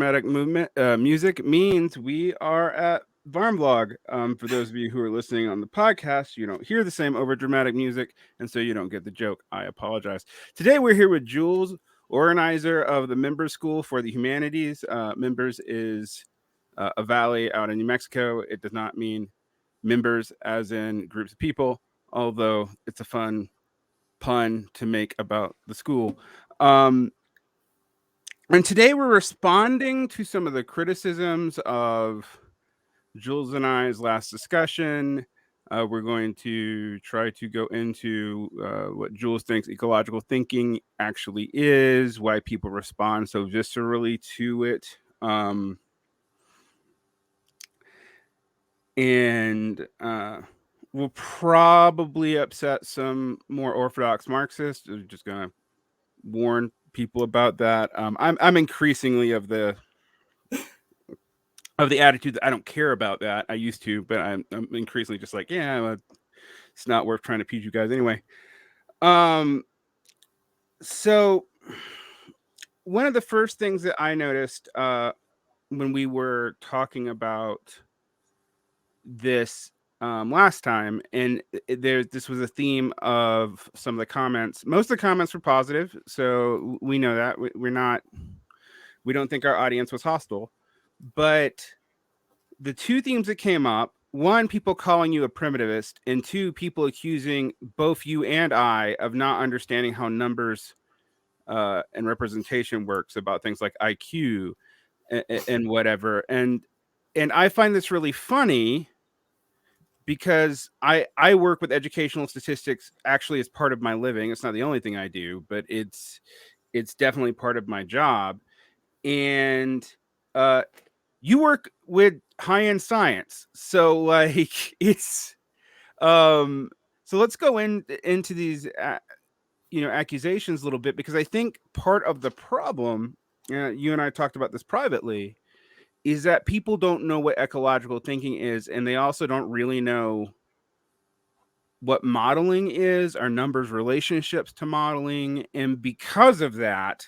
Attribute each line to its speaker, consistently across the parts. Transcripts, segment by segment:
Speaker 1: overdramatic movement music means we are at Varn Vlog. For those of you who are listening on the podcast, you don't hear the same overdramatic music, and so you don't get the joke. I apologize. Today we're here with Jules, organizer of the Members School for the Humanities. Members is a valley out in New Mexico. It does not mean members as in groups of people, although it's a fun pun to make about the school. And today we're responding to some of the criticisms of Jules and I's last discussion. We're going to try to go into what Jules thinks ecological thinking actually is, why people respond so viscerally to it. And we'll probably upset some more orthodox Marxists. I'm just going to warn people about that. I'm increasingly of the attitude that I don't care about that. I used to, but I'm increasingly just like, yeah, it's not worth trying to appease you guys anyway. So one of the first things that I noticed when we were talking about this last time, and this was a theme of some of the comments. Most of the comments were positive, so we know that we don't think our audience was hostile. But the two themes that came up, one, people calling you a primitivist, and two, people accusing both you and I of not understanding how numbers and representation works, about things like IQ and whatever. And I find this really funny because I work with educational statistics actually as part of my living. It's not the only thing I do, but it's definitely part of my job. And you work with high-end science, so like it's so let's go into these accusations a little bit, because I think part of the problem, you and I talked about this privately, is that people don't know what ecological thinking is, and they also don't really know what modeling is, or numbers relationships to modeling. And because of that,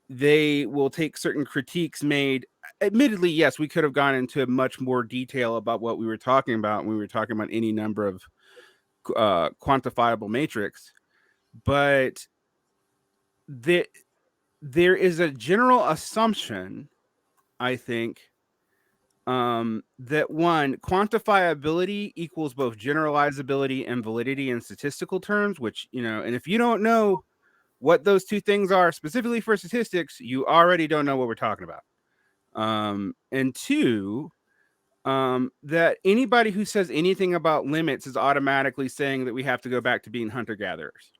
Speaker 1: they will take certain critiques made. Admittedly, yes, we could have gone into much more detail about what we were talking about when we were talking about any number of quantifiable matrix, but there is a general assumption, I think, that one, quantifiability equals both generalizability and validity in statistical terms, which, and if you don't know what those two things are specifically for statistics, you already don't know what we're talking about. And two, that anybody who says anything about limits is automatically saying that we have to go back to being hunter-gatherers.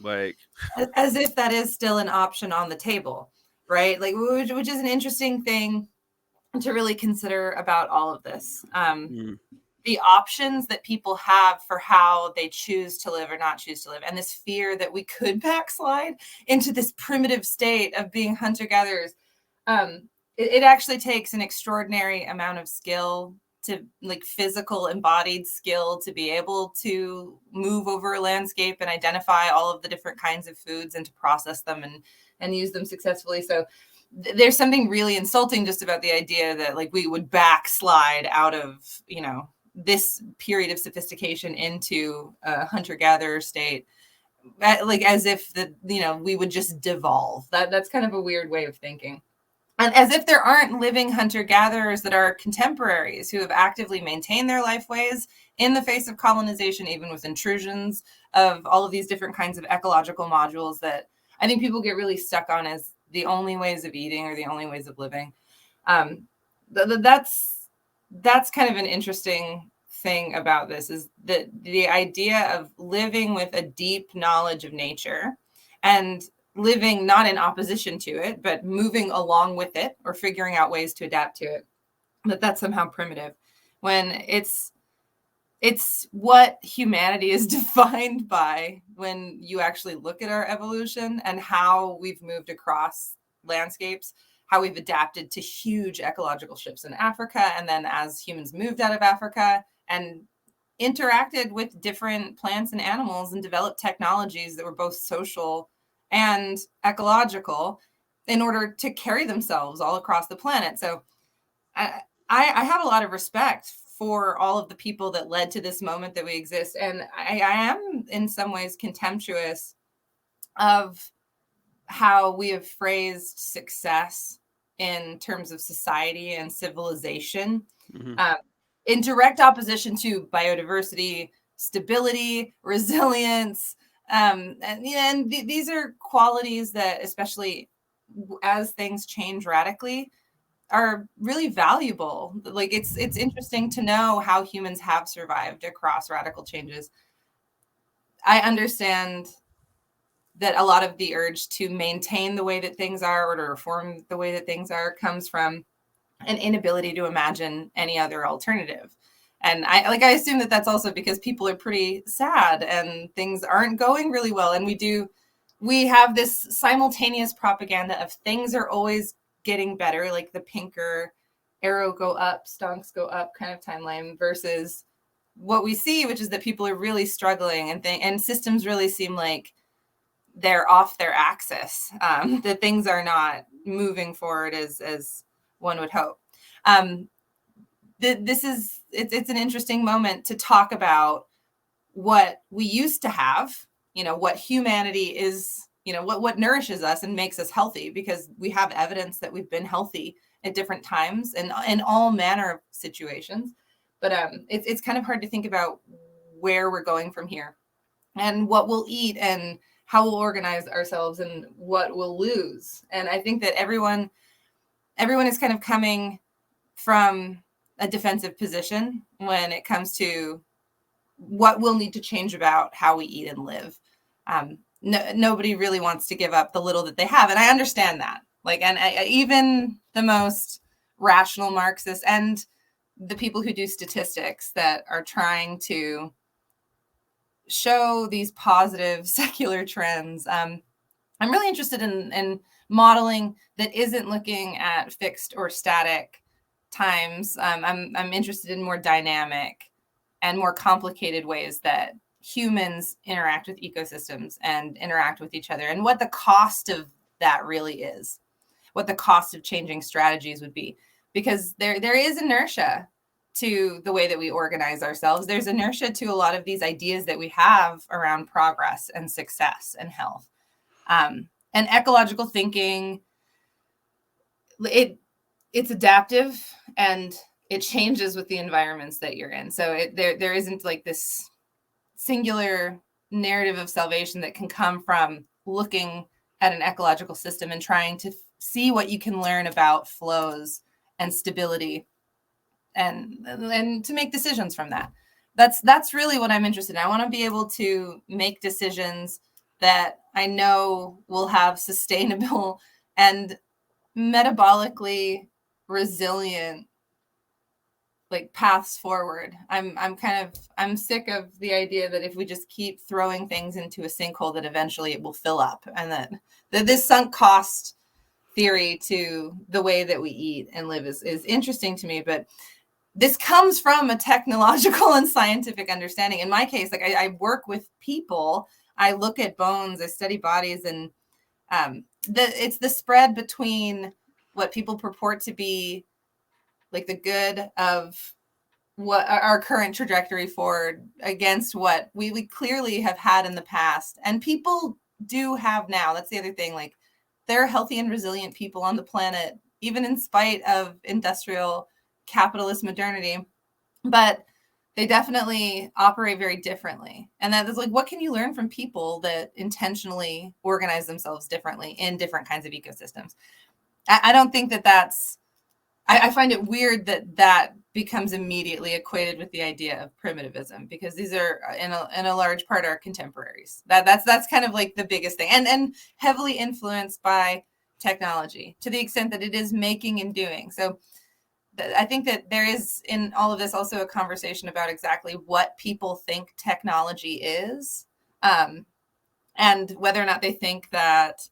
Speaker 1: Like,
Speaker 2: as if that is still an option on the table, right? Like, which is an interesting thing to really consider about all of this. The options that people have for how they choose to live or not choose to live, and this fear that we could backslide into this primitive state of being hunter-gatherers. It actually takes an extraordinary amount of skill, to like physical embodied skill, to be able to move over a landscape and identify all of the different kinds of foods and to process them and use them successfully. So there's something really insulting just about the idea that like we would backslide out of, this period of sophistication into a hunter-gatherer state, like as if we would just devolve. That's kind of a weird way of thinking. And as if there aren't living hunter-gatherers that are contemporaries who have actively maintained their lifeways in the face of colonization, even with intrusions of all of these different kinds of ecological modules that I think people get really stuck on as the only ways of eating or the only ways of living. That's kind of an interesting thing about this, is that the idea of living with a deep knowledge of nature and living not in opposition to it, but moving along with it or figuring out ways to adapt to it, that's somehow primitive, when it's what humanity is defined by when you actually look at our evolution and how we've moved across landscapes, how we've adapted to huge ecological shifts in Africa, and then as humans moved out of Africa and interacted with different plants and animals and developed technologies that were both social and ecological, in order to carry themselves all across the planet. So I have a lot of respect for all of the people that led to this moment that we exist. And I am in some ways contemptuous of how we have phrased success in terms of society and civilization, in direct opposition to biodiversity, stability, resilience. And these are qualities that, especially as things change radically, are really valuable. Like it's interesting to know how humans have survived across radical changes. I understand that a lot of the urge to maintain the way that things are or to reform the way that things are comes from an inability to imagine any other alternative. And I assume that that's also because people are pretty sad and things aren't going really well. And we have this simultaneous propaganda of things are always getting better, like the pinker arrow go up, stonks go up kind of timeline, versus what we see, which is that people are really struggling and systems really seem like they're off their axis, that things are not moving forward as one would hope. It's an interesting moment to talk about what we used to have, what humanity is, what nourishes us and makes us healthy, because we have evidence that we've been healthy at different times and in all manner of situations. But it's kind of hard to think about where we're going from here and what we'll eat and how we'll organize ourselves and what we'll lose. And I think that everyone is kind of coming from a defensive position when it comes to what we'll need to change about how we eat and live. Nobody really wants to give up the little that they have. And I understand that. Even the most rational Marxists and the people who do statistics that are trying to show these positive secular trends. I'm really interested in modeling that isn't looking at fixed or static times. I'm interested in more dynamic and more complicated ways that humans interact with ecosystems and interact with each other, and what the cost of that really is, what the cost of changing strategies would be. Because there is inertia to the way that we organize ourselves. There's inertia to a lot of these ideas that we have around progress and success and health. And ecological thinking, it's adaptive and it changes with the environments that you're in. So there isn't like this singular narrative of salvation that can come from looking at an ecological system and trying to see what you can learn about flows and stability and to make decisions from that. That's really what I'm interested in. I want to be able to make decisions that I know will have sustainable and metabolically resilient paths forward. I'm sick of the idea that if we just keep throwing things into a sinkhole, that eventually it will fill up, and that this sunk cost theory to the way that we eat and live is interesting to me. But this comes from a technological and scientific understanding. In my case, I work with people, I look at bones, I study bodies, and it's the spread between what people purport to be like the good of what our current trajectory forward against what we clearly have had in the past, and people do have now. That's the other thing. There are healthy and resilient people on the planet, even in spite of industrial capitalist modernity, but they definitely operate very differently. And that is what can you learn from people that intentionally organize themselves differently in different kinds of ecosystems? I don't think that's, I find it weird that becomes immediately equated with the idea of primitivism, because these are in a large part our contemporaries. That's kind of the biggest thing, and heavily influenced by technology to the extent that it is making and doing. So I think that there is in all of this also a conversation about exactly what people think technology is, and whether or not they think that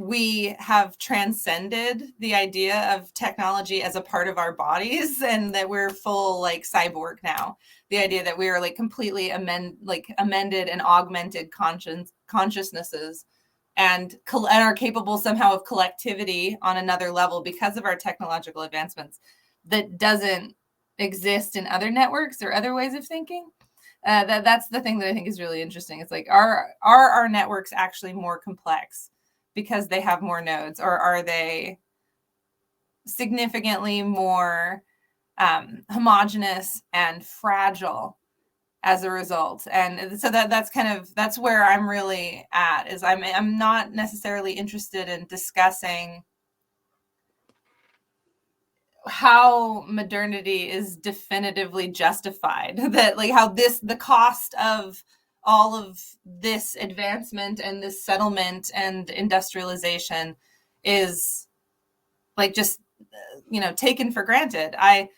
Speaker 2: we have transcended the idea of technology as a part of our bodies, and that we're full cyborg now. The idea that we are completely amended and augmented consciousnesses, and are capable somehow of collectivity on another level because of our technological advancements that doesn't exist in other networks or other ways of thinking. That's the thing that I think is really interesting. It's like, are our networks actually more complex because they have more nodes, or are they significantly more homogeneous and fragile as a result? And so that's where I'm really at, is I'm not necessarily interested in discussing how modernity is definitively justified, that like how the cost of all of this advancement and this settlement and industrialization is like just taken for granted. I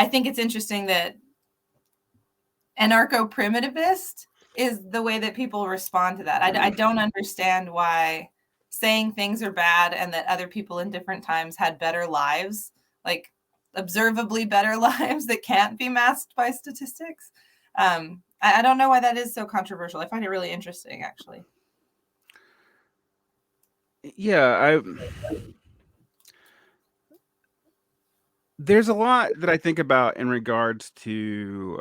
Speaker 2: think it's interesting that anarcho-primitivist is the way that people respond to that. I don't understand why saying things are bad and that other people in different times had better lives, like observably better lives that can't be masked by statistics. I don't know why that is so controversial. I find it really interesting, actually.
Speaker 1: Yeah, there's a lot that I think about in regards to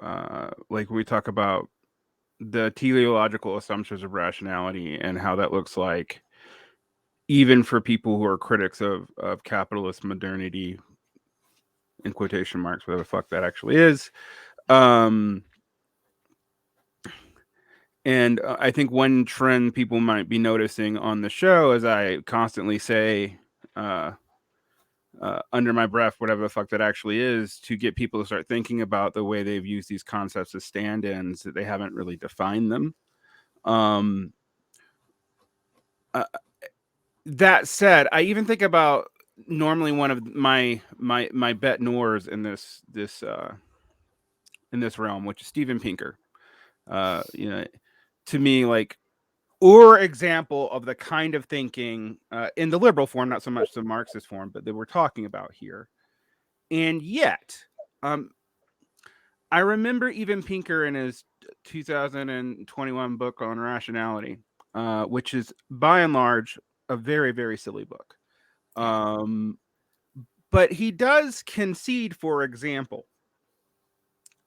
Speaker 1: like when we talk about the teleological assumptions of rationality and how that looks like even for people who are critics of capitalist modernity, in quotation marks, whatever the fuck that actually is. And I think one trend people might be noticing on the show, as I constantly say under my breath, whatever the fuck that actually is, to get people to start thinking about the way they've used these concepts as stand-ins, that they haven't really defined them. That said, I even think about normally one of my bet noirs in this realm, which is Steven Pinker. To me, like, or example of the kind of thinking in the liberal form, not so much the Marxist form, but that we're talking about here. And yet, I remember even Pinker in his 2021 book on rationality, which is by and large a very, very silly book. But he does concede, for example,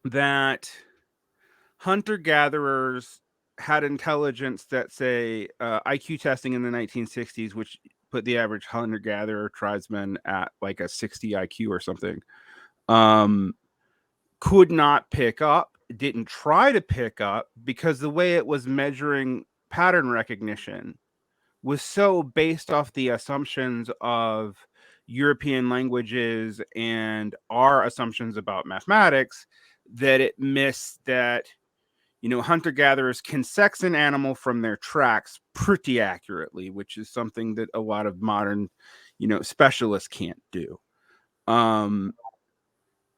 Speaker 1: that hunter-gatherers had intelligence that, say, IQ testing in the 1960s, which put the average hunter-gatherer tribesman at like a 60 IQ or something, could not pick up, didn't try to pick up, because the way it was measuring pattern recognition was so based off the assumptions of European languages and our assumptions about mathematics that it missed that, hunter-gatherers can sex an animal from their tracks pretty accurately, which is something that a lot of modern, specialists can't do.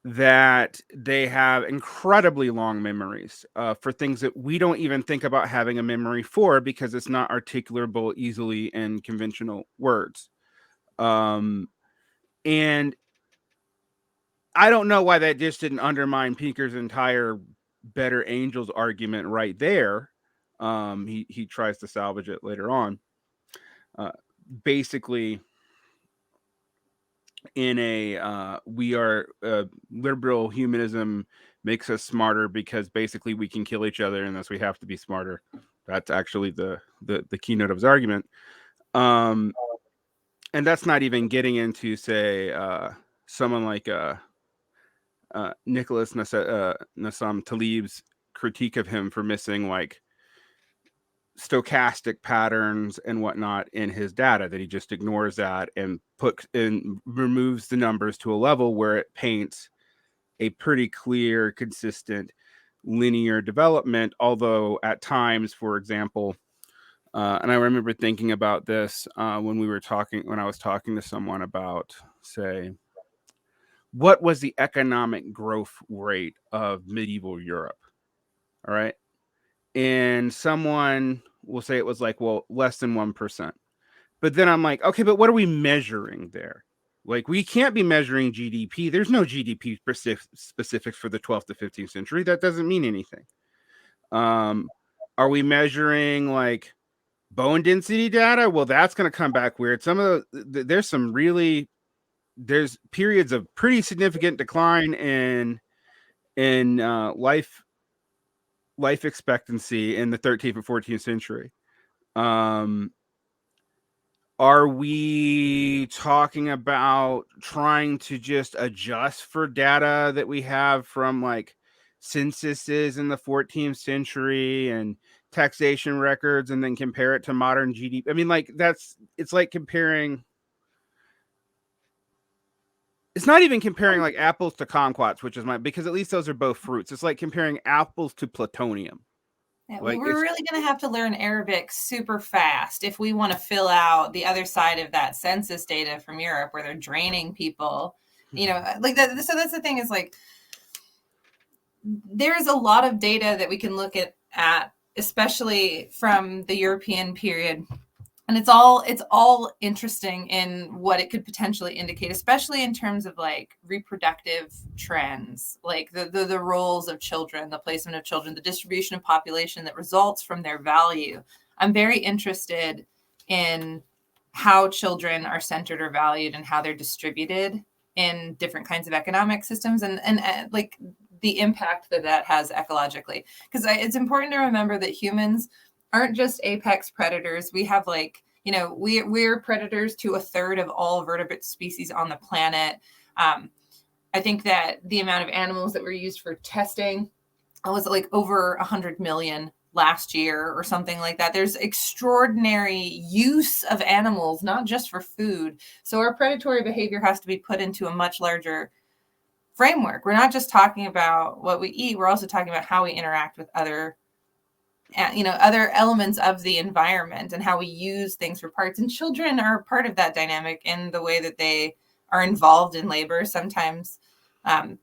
Speaker 1: That they have incredibly long memories for things that we don't even think about having a memory for, because it's not articulable easily in conventional words. And I don't know why that just didn't undermine Pinker's entire better angels argument right there. He tries to salvage it later on. Basically, in a we are liberal humanism makes us smarter because basically we can kill each other and thus we have to be smarter. That's actually the keynote of his argument. And that's not even getting into, say, someone like Nicholas Nassam Taleb's critique of him for missing like stochastic patterns and whatnot in his data, that he just ignores that and removes the numbers to a level where it paints a pretty clear, consistent, linear development. Although at times, for example, and I remember thinking about this when I was talking to someone about, say, what was the economic growth rate of medieval Europe? All right. And someone will say it was like, well, less than 1%. But then I'm like, okay, but what are we measuring there? Like, we can't be measuring GDP. There's no GDP specifics for the 12th to 15th century. That doesn't mean anything. Are we measuring like bone density data, well, that's going to come back weird. Some of there's periods of pretty significant decline in life expectancy in the 13th and 14th century. Are we talking about trying to just adjust for data that we have from like censuses in the 14th century and taxation records and then compare it to modern GDP? I mean, like it's like comparing. It's not even comparing like apples to kumquats, which is because at least those are both fruits. It's like comparing apples to plutonium.
Speaker 2: Yeah,
Speaker 1: Like
Speaker 2: we're really going to have to learn Arabic super fast if we want to fill out the other side of that census data from Europe where they're draining people, like that. So that's the thing, is like, there's a lot of data that we can look at, especially from the European period. And it's all interesting in what it could potentially indicate, especially in terms of like reproductive trends, like the roles of children, the placement of children, the distribution of population that results from their value. I'm very interested in how children are centered or valued and how they're distributed in different kinds of economic systems, and like the impact that has ecologically. Because it's important to remember that humans aren't just apex predators. We have like, we're predators to a third of all vertebrate species on the planet. I think that the amount of animals that were used for testing was like over 100 million last year or something like that. There's extraordinary use of animals, not just for food. So our predatory behavior has to be put into a much larger framework. We're not just talking about what we eat. We're also talking about how we interact with other elements of the environment and how we use things for parts. And children are part of that dynamic in the way that they are involved in labor. Sometimes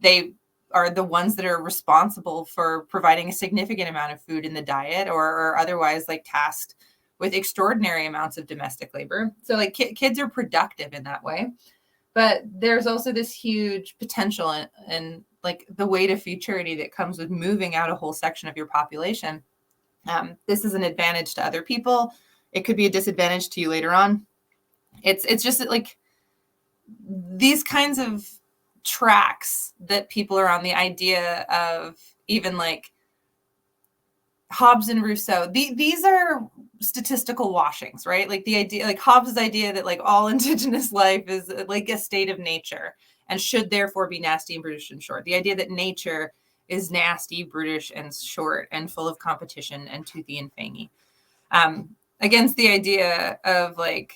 Speaker 2: they are the ones that are responsible for providing a significant amount of food in the diet, or otherwise like tasked with extraordinary amounts of domestic labor. So like kids are productive in that way. But there's also this huge potential and like the weight of futurity that comes with moving out a whole section of your population. This is an advantage to other people. It could be a disadvantage to you later on. It's just like these kinds of tracks that people are on, the idea of even like Hobbes and Rousseau, these are statistical washings, right? Like the idea, like Hobbes' idea that like all indigenous life is like a state of nature and should therefore be nasty and brutish and short. The idea that nature is nasty, brutish, and short, and full of competition and toothy and fangy. Against the idea of like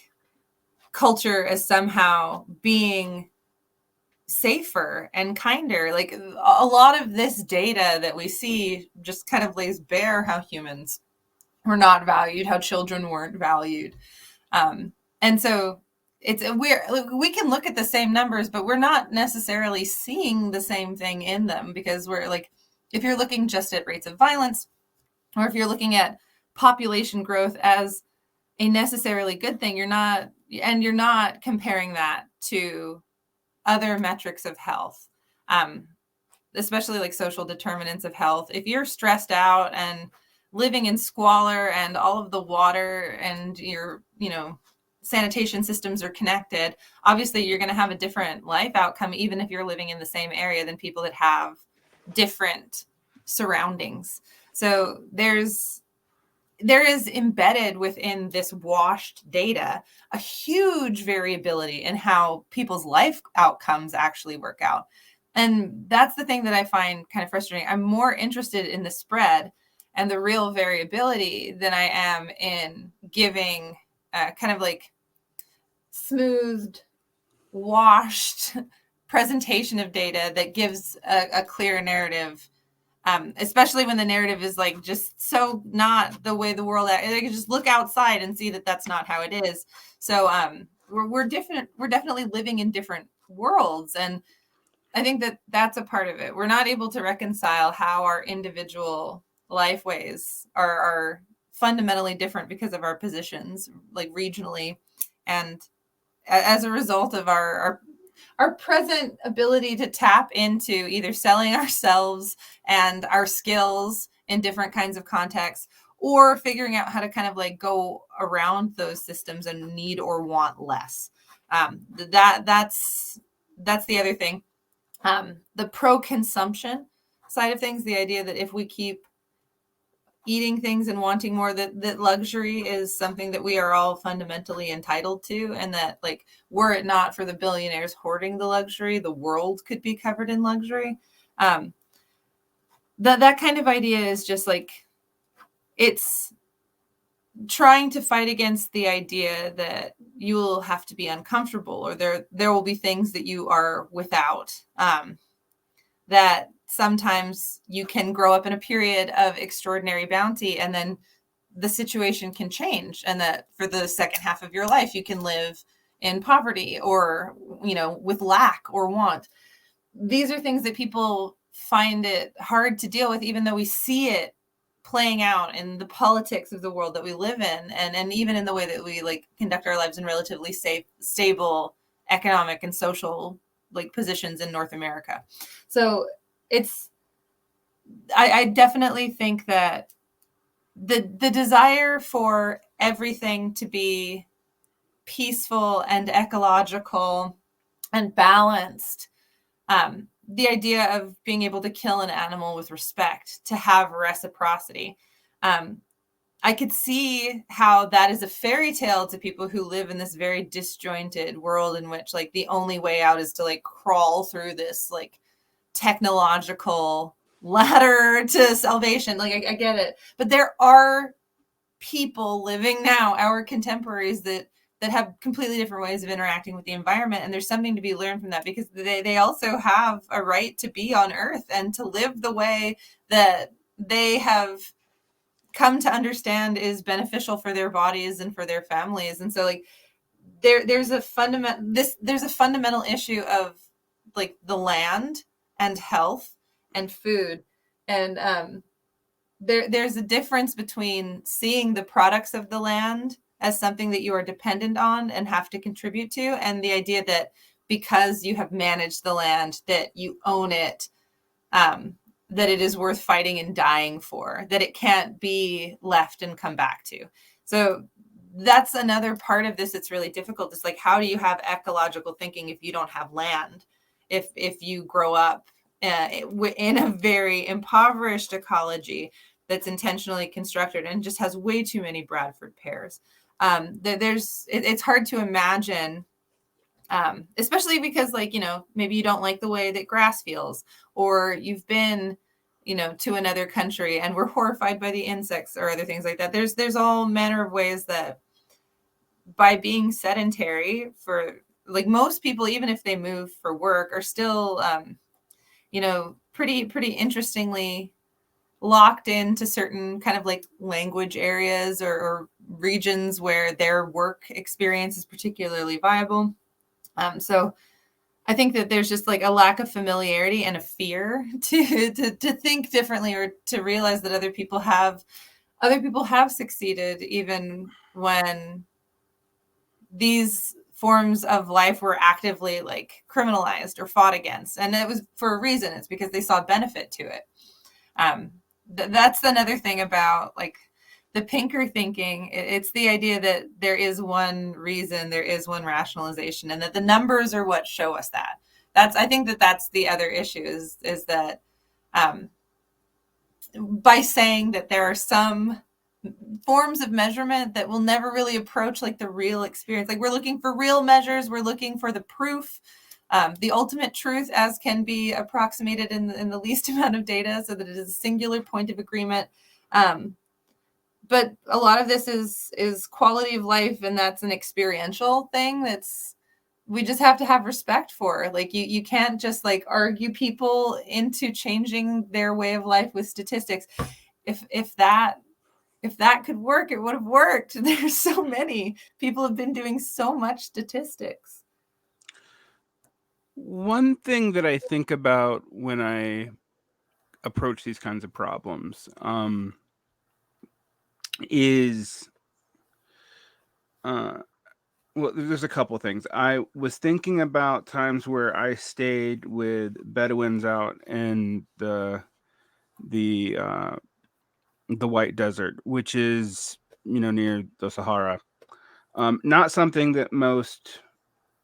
Speaker 2: culture as somehow being safer and kinder. Like a lot of this data that we see just kind of lays bare how humans were not valued, how children weren't valued. And so we can look at the same numbers, but we're not necessarily seeing the same thing in them, because we're like, if you're looking just at rates of violence, or if you're looking at population growth as a necessarily good thing, you're not comparing that to other metrics of health, especially like social determinants of health. If you're stressed out and living in squalor and all of the water and your, sanitation systems are connected, obviously you're going to have a different life outcome, even if you're living in the same area, than people that have different surroundings. So there is embedded within this washed data a huge variability in how people's life outcomes actually work out. And that's the thing that I find kind of frustrating. I'm more interested in the spread and the real variability than I am in giving kind of like smoothed, washed presentation of data that gives a clear narrative. Especially when the narrative is like just so not the way the world, they can just look outside and see that that's not how it is. So we're different. We're definitely living in different worlds. And I think that that's a part of it. We're not able to reconcile how our individual life ways are fundamentally different because of our positions, like regionally. And as a result of our present ability to tap into either selling ourselves and our skills in different kinds of contexts, or figuring out how to kind of like go around those systems and need or want less. That's the other thing. The pro-consumption side of things, the idea that if we keep eating things and wanting more, that luxury is something that we are all fundamentally entitled to, and that like were it not for the billionaires hoarding the luxury, the world could be covered in luxury. That kind of idea is just like, it's trying to fight against the idea that you will have to be uncomfortable, or there will be things that you are without, that sometimes you can grow up in a period of extraordinary bounty and then the situation can change, and that for the second half of your life you can live in poverty or, you know, with lack or want. These are things that people find it hard to deal with, even though we see it playing out in the politics of the world that we live in, and even in the way that we like conduct our lives in relatively safe, stable economic and social like positions in North America. So it's, I definitely think that the desire for everything to be peaceful and ecological and balanced, the idea of being able to kill an animal with respect, to have reciprocity, I could see how that is a fairy tale to people who live in this very disjointed world in which like the only way out is to like crawl through this like technological ladder to salvation. Like I get it, but there are people living now, our contemporaries, that have completely different ways of interacting with the environment, and there's something to be learned from that, because they also have a right to be on Earth and to live the way that they have come to understand is beneficial for their bodies and for their families. And so like there's a fundamental issue of like the land and health and food, and there's a difference between seeing the products of the land as something that you are dependent on and have to contribute to, and the idea that because you have managed the land, that you own it, that it is worth fighting and dying for, that it can't be left and come back to. So that's another part of this that's really difficult. It's like, how do you have ecological thinking if you don't have land? If you grow up in a very impoverished ecology that's intentionally constructed and just has way too many Bradford pears, it's hard to imagine, especially because like, you know, maybe you don't like the way that grass feels, or you've been, you know, to another country and we're horrified by the insects or other things like that. There's all manner of ways that by being sedentary, for like most people, even if they move for work, are still, you know, pretty interestingly locked into certain kind of like language areas or regions where their work experience is particularly viable. So I think that there's just like a lack of familiarity and a fear to think differently, or to realize that other people have succeeded even when these forms of life were actively like criminalized or fought against, and it was for a reason. It's because they saw benefit to it. That's another thing about like the Pinker thinking. It's the idea that there is one reason, there is one rationalization, and that the numbers are what show us that. I think that's the other issue, is that by saying that there are some forms of measurement that will never really approach like the real experience. Like we're looking for real measures, we're looking for the proof, the ultimate truth as can be approximated in the least amount of data, so that it is a singular point of agreement. But a lot of this is quality of life, and that's an experiential thing we just have to have respect for. Like you can't just like argue people into changing their way of life with statistics. If that could work, it would have worked. There's so many people have been doing so much statistics.
Speaker 1: One thing that I think about when I approach these kinds of problems is well, there's a couple things. I was thinking about times where I stayed with Bedouins out in the the White Desert, which is, near the Sahara. Not something that most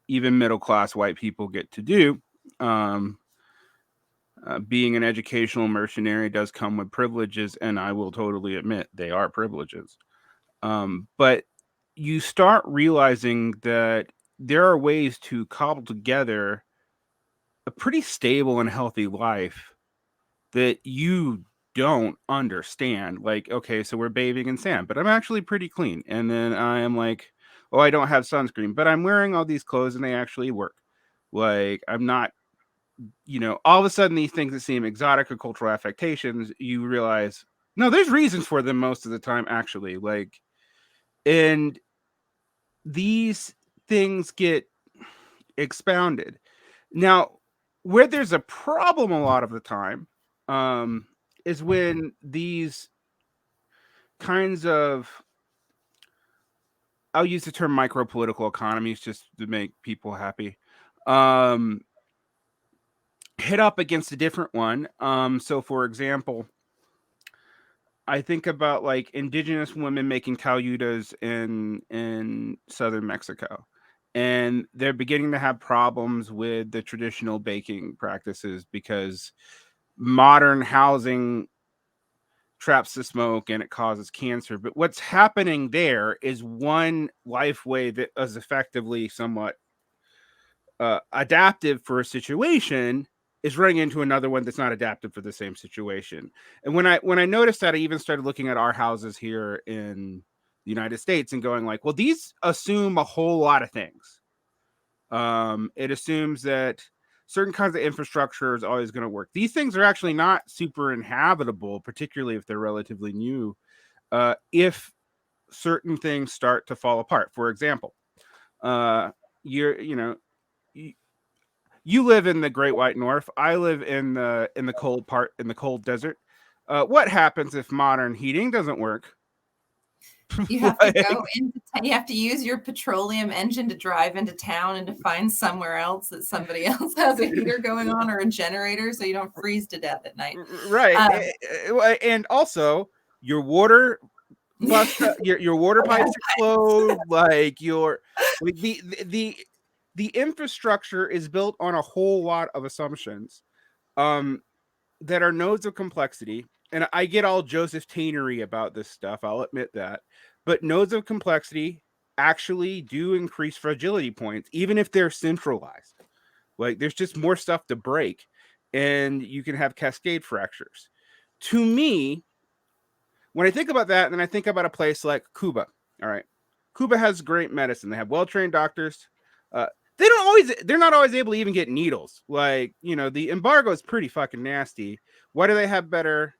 Speaker 1: even middle-class white people get to do. Being an educational mercenary does come with privileges, and I will totally admit they are privileges. But you start realizing that there are ways to cobble together a pretty stable and healthy life that you don't understand. Like, okay, so we're bathing in sand, but I'm actually pretty clean. And then I am like, oh, I don't have sunscreen, but I'm wearing all these clothes and they actually work. Like, I'm not, all of a sudden these things that seem exotic or cultural affectations, you realize, no, there's reasons for them most of the time, actually. Like, and these things get expounded. Now, where there's a problem a lot of the time, is when these kinds of, I'll use the term micro political economies just to make people happy, um, hit up against a different one. So, for example, I think about like indigenous women making cayutas in southern Mexico, and they're beginning to have problems with the traditional baking practices because modern housing traps the smoke and it causes cancer. But what's happening there is one life way that is effectively somewhat adaptive for a situation is running into another one that's not adaptive for the same situation. And when I noticed that, I even started looking at our houses here in the United States and going like, well, these assume a whole lot of things. It assumes that certain kinds of infrastructure is always going to work. These things are actually not super inhabitable, particularly if they're relatively new. If certain things start to fall apart, for example, you're you live in the Great White North. I live in the cold part in the cold desert. What happens if modern heating doesn't work?
Speaker 2: You have to go into you have to use your petroleum engine to drive into town and to find somewhere else that somebody else has a heater going on or a generator so you don't freeze to death at night.
Speaker 1: Right. And also your water your water pipes explode, like the infrastructure is built on a whole lot of assumptions that are nodes of complexity. And I get all Joseph Tainery about this stuff, I'll admit that. But nodes of complexity actually do increase fragility points, even if they're centralized. Like there's just more stuff to break, and you can have cascade fractures. To me, when I think about that, then I think about a place like Cuba. All right. Cuba has great medicine. They have well-trained doctors. Uh, they're not always able to even get needles. Like, the embargo is pretty fucking nasty. Why do they have better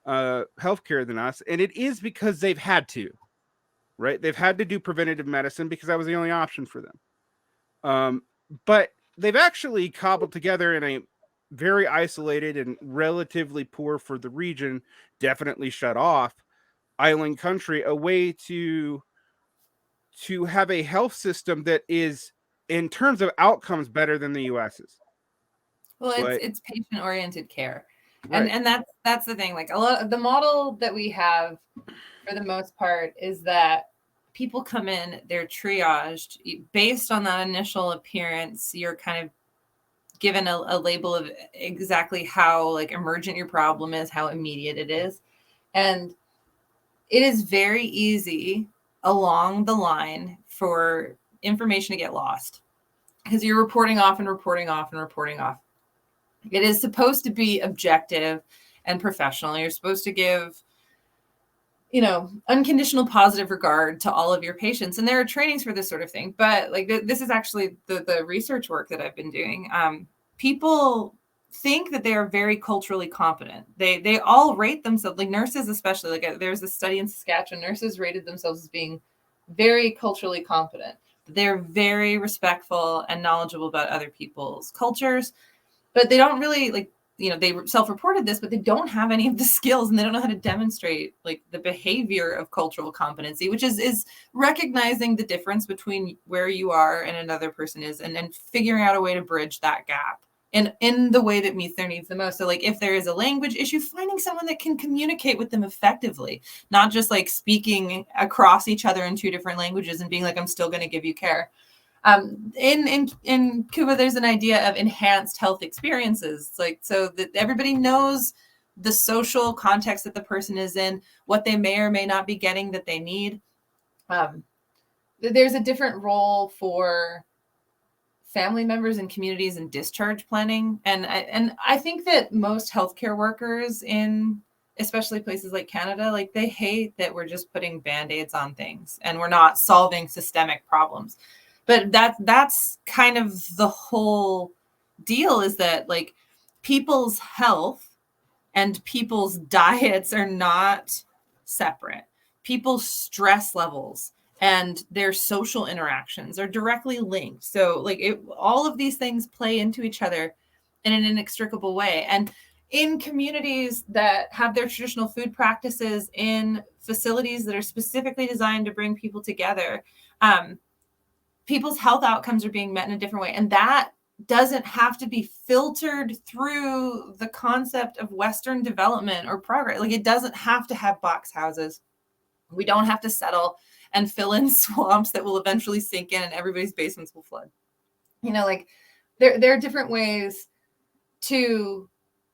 Speaker 1: healthcare than us? And it is because they've had to, right? They've had to do preventative medicine because that was the only option for them. But they've actually cobbled together in a very isolated and relatively poor for the region, definitely shut off island country, a way to have a health system that is, in terms of outcomes, better than the US's.
Speaker 2: Well, it's patient oriented care,
Speaker 1: right.
Speaker 2: and that's the thing. Like a lot of the model that we have, for the most part, is that people come in, they're triaged based on that initial appearance. You're kind of given a label of exactly how like emergent your problem is, how immediate it is, and it is very easy along the line for information to get lost because you're reporting off and reporting off and reporting off. It is supposed to be objective and professional. You're supposed to give, unconditional positive regard to all of your patients. And there are trainings for this sort of thing. But like this is actually the research work that I've been doing. People think that they are very culturally competent. They all rate themselves, like nurses especially. Like there's a study in Saskatchewan, nurses rated themselves as being very culturally competent. They're very respectful and knowledgeable about other people's cultures, but they don't really they self-reported this, but they don't have any of the skills and they don't know how to demonstrate like the behavior of cultural competency, which is recognizing the difference between where you are and another person is, and then figuring out a way to bridge that gap in the way that meets their needs the most. So like if there is a language issue, finding someone that can communicate with them effectively, not just like speaking across each other in two different languages and being like, I'm still going to give you care. In Cuba, there's an idea of enhanced health experiences. It's like, so that everybody knows the social context that the person is in, what they may or may not be getting that they need. There's a different role for family members and communities and discharge planning. And I think that most healthcare workers in especially places like Canada, like they hate that we're just putting Band-Aids on things and we're not solving systemic problems. But that's kind of the whole deal, is that like people's health and people's diets are not separate. People's stress levels and their social interactions are directly linked. So like all of these things play into each other in an inextricable way. And in communities that have their traditional food practices in facilities that are specifically designed to bring people together, people's health outcomes are being met in a different way. And that doesn't have to be filtered through the concept of Western development or progress. Like it doesn't have to have box houses. We don't have to settle and fill in swamps that will eventually sink in and everybody's basements will flood. You know, like there are different ways to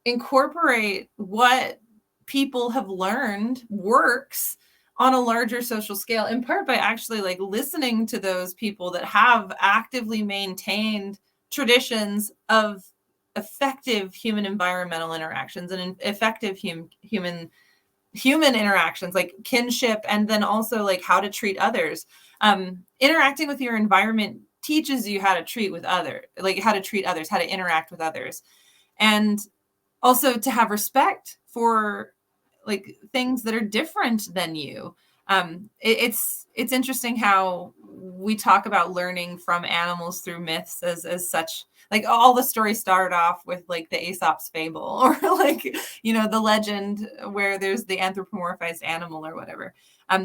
Speaker 2: incorporate what people have learned works on a larger social scale, in part by actually like listening to those people that have actively maintained traditions of effective human environmental interactions and effective human interactions like kinship, and then also like how to treat others. Interacting with your environment teaches you how to treat with others, like how to treat others, how to interact with others, and also to have respect for like things that are different than you. It's interesting how we talk about learning from animals through myths as such. Like all the stories start off with like the Aesop's fable or like, you know, the legend where there's the anthropomorphized animal or whatever.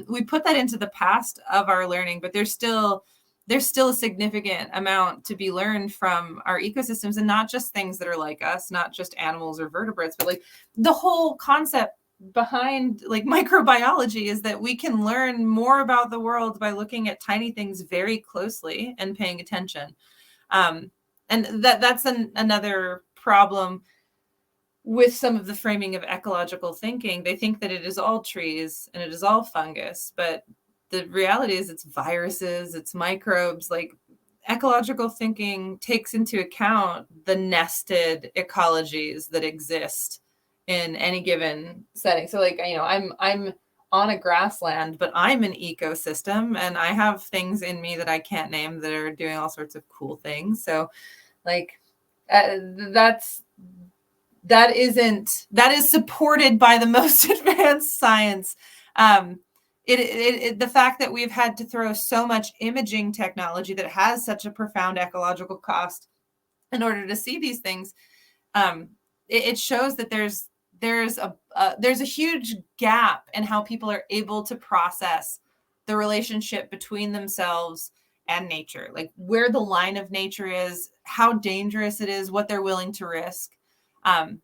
Speaker 2: We put that into the past of our learning, but there's still a significant amount to be learned from our ecosystems, and not just things that are like us, not just animals or vertebrates, but like the whole concept behind like microbiology is that we can learn more about the world by looking at tiny things very closely and paying attention. And that's another problem with some of the framing of ecological thinking. They think that it is all trees and it is all fungus, but the reality is it's viruses, it's microbes. Like ecological thinking takes into account the nested ecologies that exist in any given setting. So like, you know, I'm on a grassland, but I'm an ecosystem and I have things in me that I can't name that are doing all sorts of cool things. So like that is supported by the most advanced science. The fact that we've had to throw so much imaging technology that has such a profound ecological cost in order to see these things, it shows that there's a huge gap in how people are able to process the relationship between themselves and nature, like where the line of nature is, how dangerous it is, what they're willing to risk. And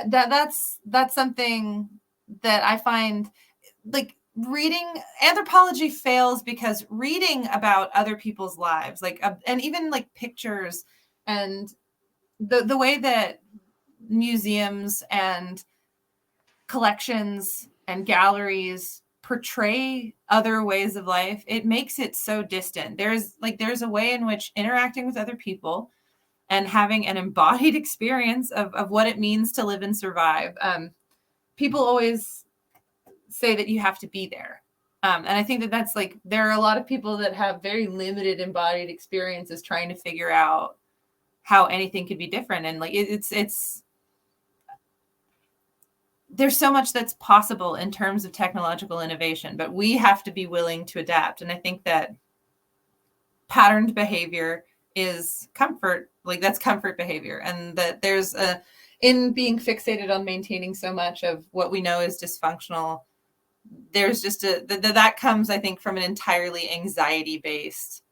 Speaker 2: that's something that I find like reading anthropology fails because reading about other people's lives, like, and even like pictures and the way that museums and collections and galleries portray other ways of life, it makes it so distant. There's a way in which interacting with other people and having an embodied experience of what it means to live and survive. People always say that you have to be there. And I think that's like, there are a lot of people that have very limited embodied experiences trying to figure out how anything could be different. And like, there's so much that's possible in terms of technological innovation, but we have to be willing to adapt. And I think that patterned behavior is comfort, like that's comfort behavior. And that there's in being fixated on maintaining so much of what we know is dysfunctional, there's just that comes, I think, from an entirely anxiety-based,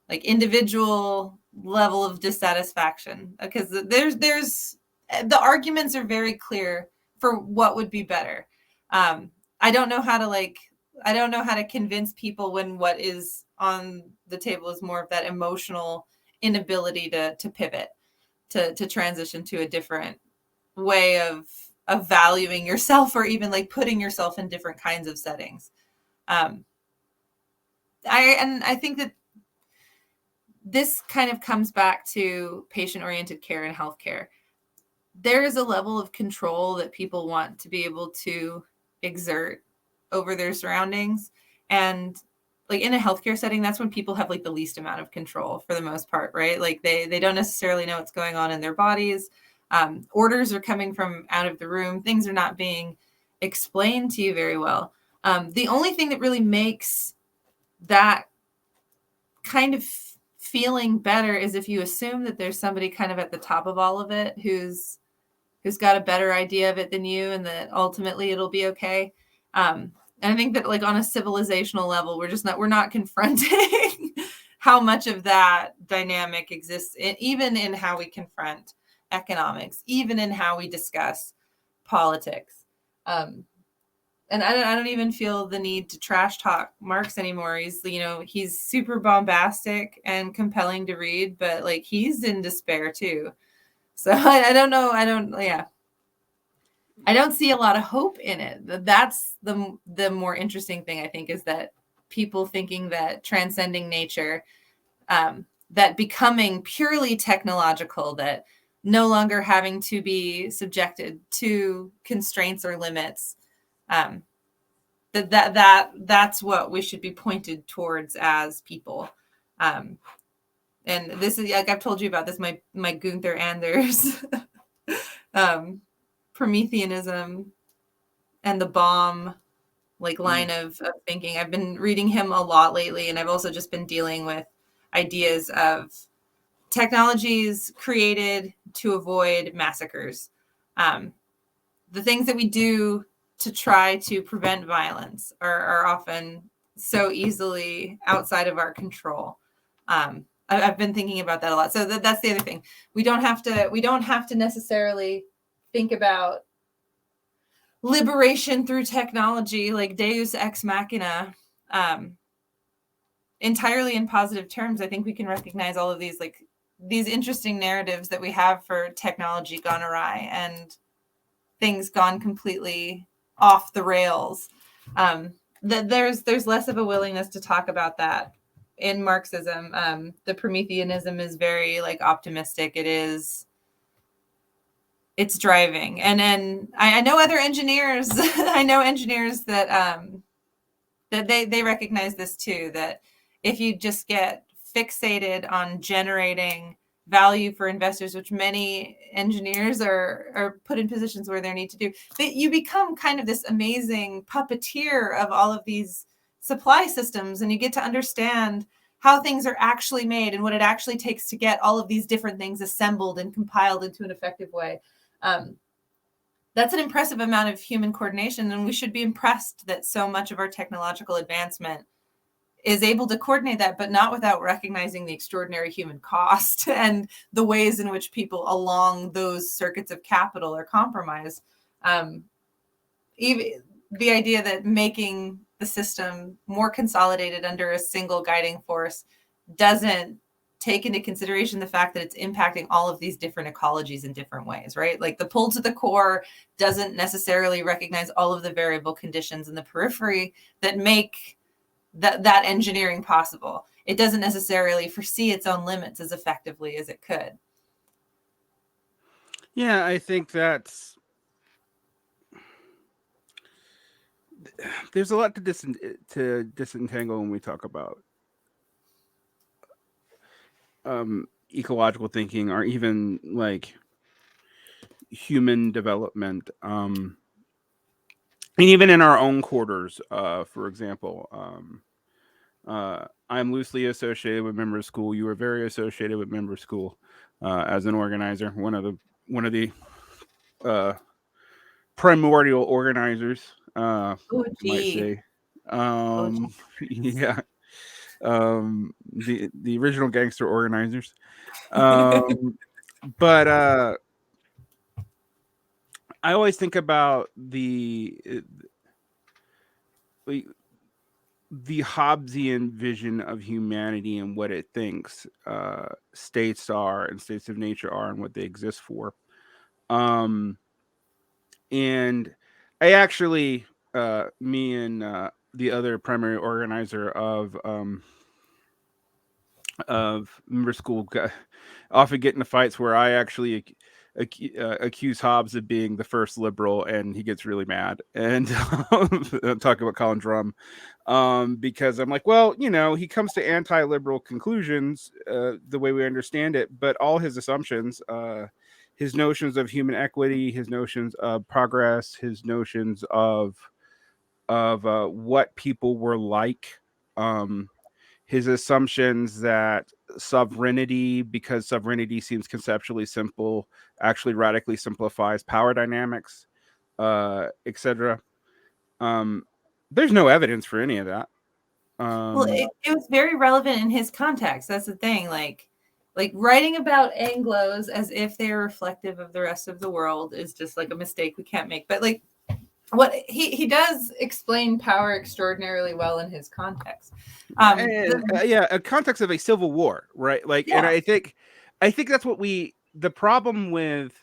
Speaker 2: like individual level of dissatisfaction, because there's the arguments are very clear for what would be better. I don't know how to convince people when what is on the table is more of that emotional inability to pivot, to transition to a different way of valuing yourself, or even like putting yourself in different kinds of settings. I think that this kind of comes back to patient-oriented care and healthcare. There is a level of control that people want to be able to exert over their surroundings. And like in a healthcare setting, that's when people have like the least amount of control for the most part, right? Like they don't necessarily know what's going on in their bodies. Orders are coming from out of the room. Things are not being explained to you very well. The only thing that really makes that kind of feeling better is if you assume that there's somebody kind of at the top of all of it who's got a better idea of it than you, and that ultimately it'll be okay. And I think that like on a civilizational level, we're not confronting how much of that dynamic exists even in how we confront economics, even in how we discuss politics. And I don't even feel the need to trash talk Marx anymore. He's super bombastic and compelling to read, but like he's in despair too. So I don't know. I don't see a lot of hope in it. That's the more interesting thing, I think, is that people thinking that transcending nature, that becoming purely technological, that no longer having to be subjected to constraints or limits, that's what we should be pointed towards as people. And this is, like I've told you about this, my Gunther Anders Prometheanism and the bomb line of thinking. I've been reading him a lot lately, and I've also just been dealing with ideas of technologies created to avoid massacres. The things that we do to try to prevent violence are often so easily outside of our control. I've been thinking about that a lot. So that's the other thing. We don't have to necessarily think about liberation through technology, like Deus ex machina, entirely in positive terms. I think we can recognize all of these interesting narratives that we have for technology gone awry and things gone completely off the rails. That there's less of a willingness to talk about that in Marxism. The Prometheanism is very optimistic. It's driving, and I know other engineers. I know engineers that they recognize this too. That if you just get fixated on generating value for investors, which many engineers are put in positions where they need to do, that you become kind of this amazing puppeteer of all of these supply systems, and you get to understand how things are actually made and what it actually takes to get all of these different things assembled and compiled into an effective way. That's an impressive amount of human coordination, and we should be impressed that so much of our technological advancement is able to coordinate that, but not without recognizing the extraordinary human cost and the ways in which people along those circuits of capital are compromised. Even the idea that making the system more consolidated under a single guiding force doesn't take into consideration the fact that it's impacting all of these different ecologies in different ways, right? Like the pull to the core doesn't necessarily recognize all of the variable conditions in the periphery that make that engineering possible. It doesn't necessarily foresee its own limits as effectively as it could.
Speaker 1: Yeah, I think there's a lot to disentangle when we talk about ecological thinking, or even human development. And even in our own quarters, for example, I'm loosely associated with Member School. You are very associated with Member School as an organizer, one of the primordial organizers, might say. Yeah. the original gangster organizers. But I always think about the Hobbesian vision of humanity and what it thinks states are and states of nature are and what they exist for. And I actually, me and the other primary organizer of member school often get into fights where I actually accuse Hobbes of being the first liberal, and he gets really mad. And I'm talking about Colin Drum, because I'm like, well, he comes to anti-liberal conclusions the way we understand it, but all his assumptions, his notions of human equity, his notions of progress, his notions of what people were like. His assumptions that sovereignty, because sovereignty seems conceptually simple, actually radically simplifies power dynamics, etc. There's no evidence for any of that.
Speaker 2: Well, it was very relevant in his context. That's the thing. Like writing about Anglos as if they're reflective of the rest of the world is just like a mistake we can't make. But like, what he does explain power extraordinarily well in his context.
Speaker 1: A context of a civil war, right? Like, yeah. And I think that's what the problem with,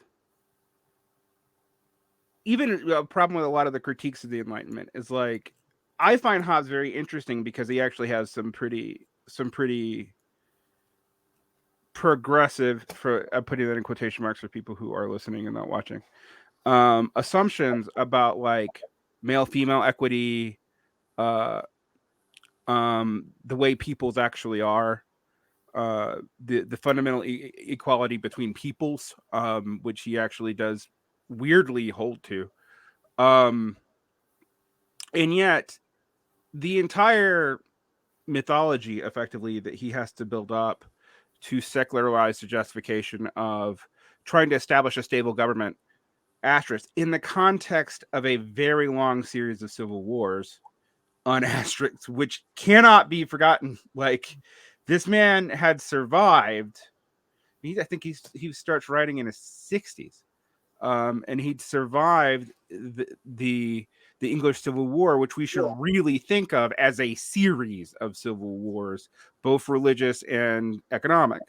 Speaker 1: even a problem with a lot of the critiques of the Enlightenment is like, I find Hobbes very interesting because he actually has some pretty progressive, for I'm putting that in quotation marks for people who are listening and not watching, assumptions about like male-female equity, the way peoples actually are, the fundamental equality between peoples, which he actually does weirdly hold to, and yet the entire mythology, effectively, that he has to build up to secularize the justification of trying to establish a stable government, asterisk, in the context of a very long series of civil wars, on asterisk, which cannot be forgotten. Like, this man had survived. I think he starts writing in his 60s, and he'd survived the English Civil War, which we should really think of as a series of civil wars, both religious and economic.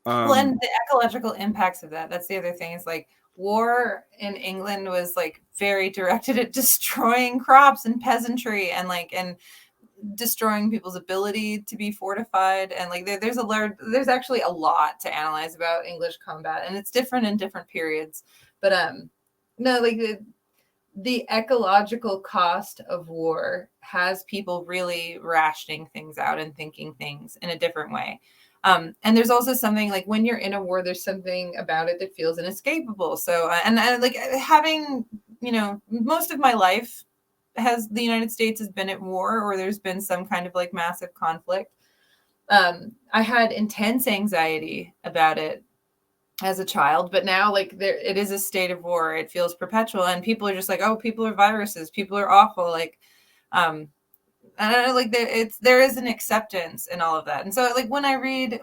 Speaker 2: Well, and the ecological impacts of that's the other thing, is like, war in England was like very directed at destroying crops and peasantry, and destroying people's ability to be fortified. And like there's actually a lot to analyze about English combat, and it's different in different periods. But no, like the ecological cost of war has people really rationing things out and thinking things in a different way. And there's also something like, when you're in a war, there's something about it that feels inescapable. So, and like having, most of my life the United States has been at war, or there's been some kind of like massive conflict. I had intense anxiety about it as a child, but now like it is a state of war. It feels perpetual, and people are just like, oh, people are viruses, people are awful. Like, I don't know, like there is an acceptance in all of that. And so like when I read